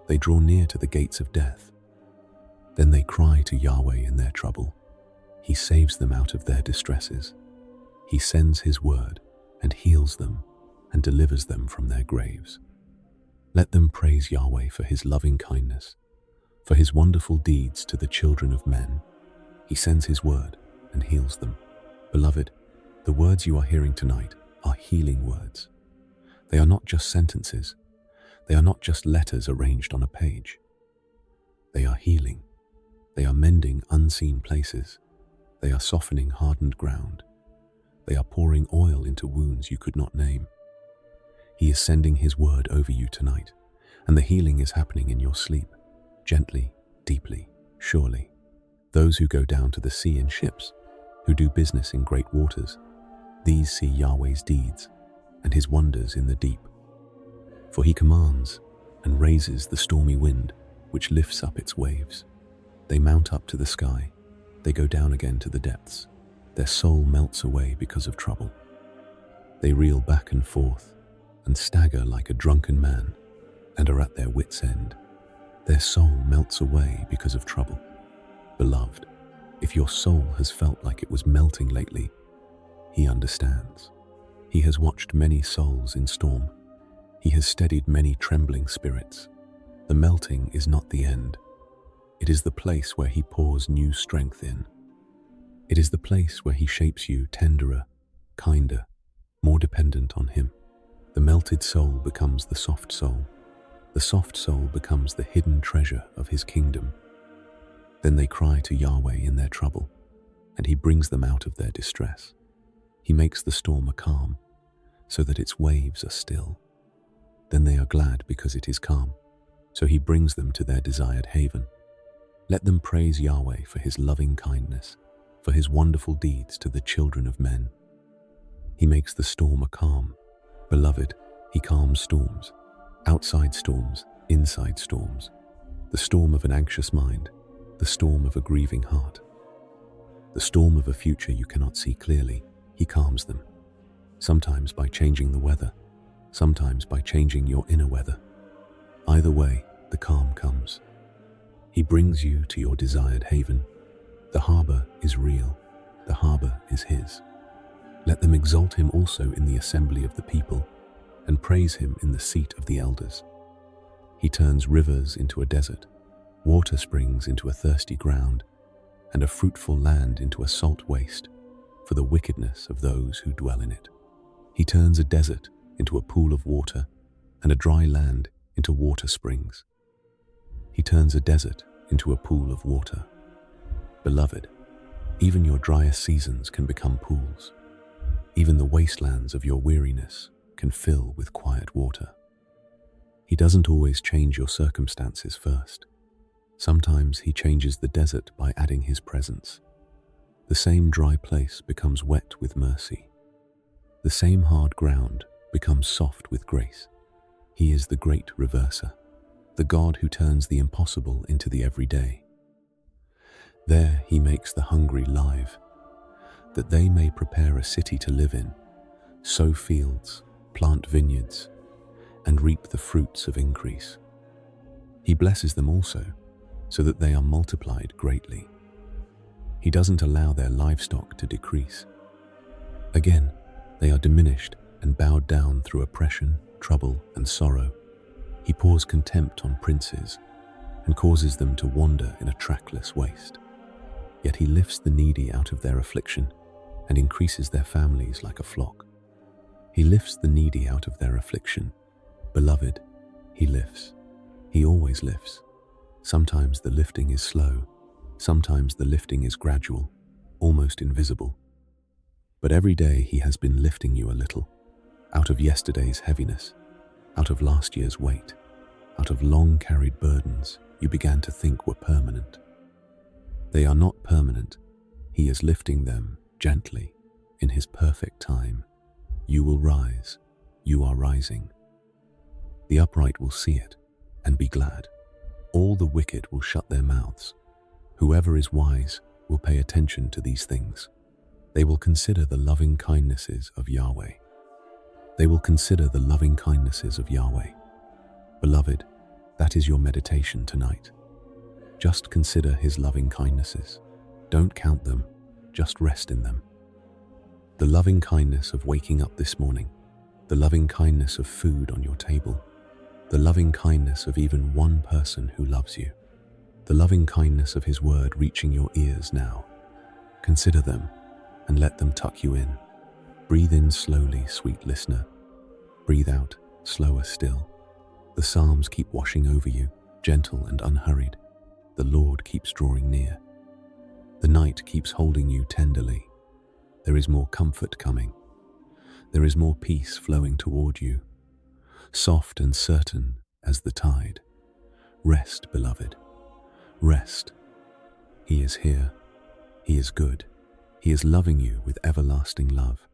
They draw near to the gates of death. Then they cry to Yahweh in their trouble. He saves them out of their distresses. He sends his word and heals them and delivers them from their graves. Let them praise Yahweh for his loving kindness, for his wonderful deeds to the children of men. He sends his word and heals them. Beloved, the words you are hearing tonight are healing words. They are not just sentences. They are not just letters arranged on a page. They are healing. They are mending unseen places. They are softening hardened ground. They are pouring oil into wounds you could not name. He is sending his word over you tonight, and the healing is happening in your sleep, gently, deeply, surely. Those who go down to the sea in ships, who do business in great waters, these see Yahweh's deeds and his wonders in the deep. For he commands and raises the stormy wind, which lifts up its waves. They mount up to the sky. They go down again to the depths. Their soul melts away because of trouble. They reel back and forth and stagger like a drunken man and are at their wits' end. Their soul melts away because of trouble. Beloved, if your soul has felt like it was melting lately, he understands. He has watched many souls in storm. He has steadied many trembling spirits. The melting is not the end. It is the place where he pours new strength in. It is the place where he shapes you tenderer, kinder, more dependent on him. The melted soul becomes the soft soul. The soft soul becomes the hidden treasure of his kingdom. Then they cry to Yahweh in their trouble, and he brings them out of their distress. He makes the storm a calm, so that its waves are still. Then they are glad because it is calm, so he brings them to their desired haven. Let them praise Yahweh for his loving kindness, for his wonderful deeds to the children of men. He makes the storm a calm. Beloved, he calms storms, outside storms, inside storms, the storm of an anxious mind, the storm of a grieving heart, the storm of a future you cannot see clearly. He calms them, sometimes by changing the weather, sometimes by changing your inner weather. Either way, the calm comes. He brings you to your desired haven. The harbor is real. The harbor is his. Let them exalt him also in the assembly of the people, and praise him in the seat of the elders. He turns rivers into a desert, water springs into a thirsty ground, and a fruitful land into a salt waste, for the wickedness of those who dwell in it. He turns a desert into a pool of water, and a dry land into water springs. He turns a desert into a pool of water. Beloved, even your driest seasons can become pools. Even the wastelands of your weariness can fill with quiet water. He doesn't always change your circumstances first. Sometimes he changes the desert by adding his presence. The same dry place becomes wet with mercy. The same hard ground becomes soft with grace. He is the great reverser, the God who turns the impossible into the everyday. There he makes the hungry live, that they may prepare a city to live in, sow fields, plant vineyards, and reap the fruits of increase. He blesses them also, so that they are multiplied greatly. He doesn't allow their livestock to decrease. Again, they are diminished and bowed down through oppression, trouble, and sorrow. He pours contempt on princes and causes them to wander in a trackless waste. Yet he lifts the needy out of their affliction and increases their families like a flock. He lifts the needy out of their affliction. Beloved, he lifts. He always lifts. Sometimes the lifting is slow. Sometimes the lifting is gradual, almost invisible. But every day he has been lifting you a little, out of yesterday's heaviness, out of last year's weight, out of long-carried burdens you began to think were permanent. They are not permanent. He is lifting them gently in his perfect time. You will rise. You are rising. The upright will see it and be glad. All the wicked will shut their mouths. Whoever is wise will pay attention to these things. They will consider the loving kindnesses of Yahweh. They will consider the loving kindnesses of Yahweh. Beloved, that is your meditation tonight. Just consider his loving kindnesses. Don't count them, just rest in them. The loving kindness of waking up this morning, the loving kindness of food on your table, the loving kindness of even one person who loves you, the loving kindness of his word reaching your ears now. Consider them and let them tuck you in. Breathe in slowly, sweet listener. Breathe out, slower still. The Psalms keep washing over you, gentle and unhurried. The Lord keeps drawing near. The night keeps holding you tenderly. There is more comfort coming. There is more peace flowing toward you, soft and certain as the tide. Rest, beloved. Rest. He is here. He is good. He is loving you with everlasting love.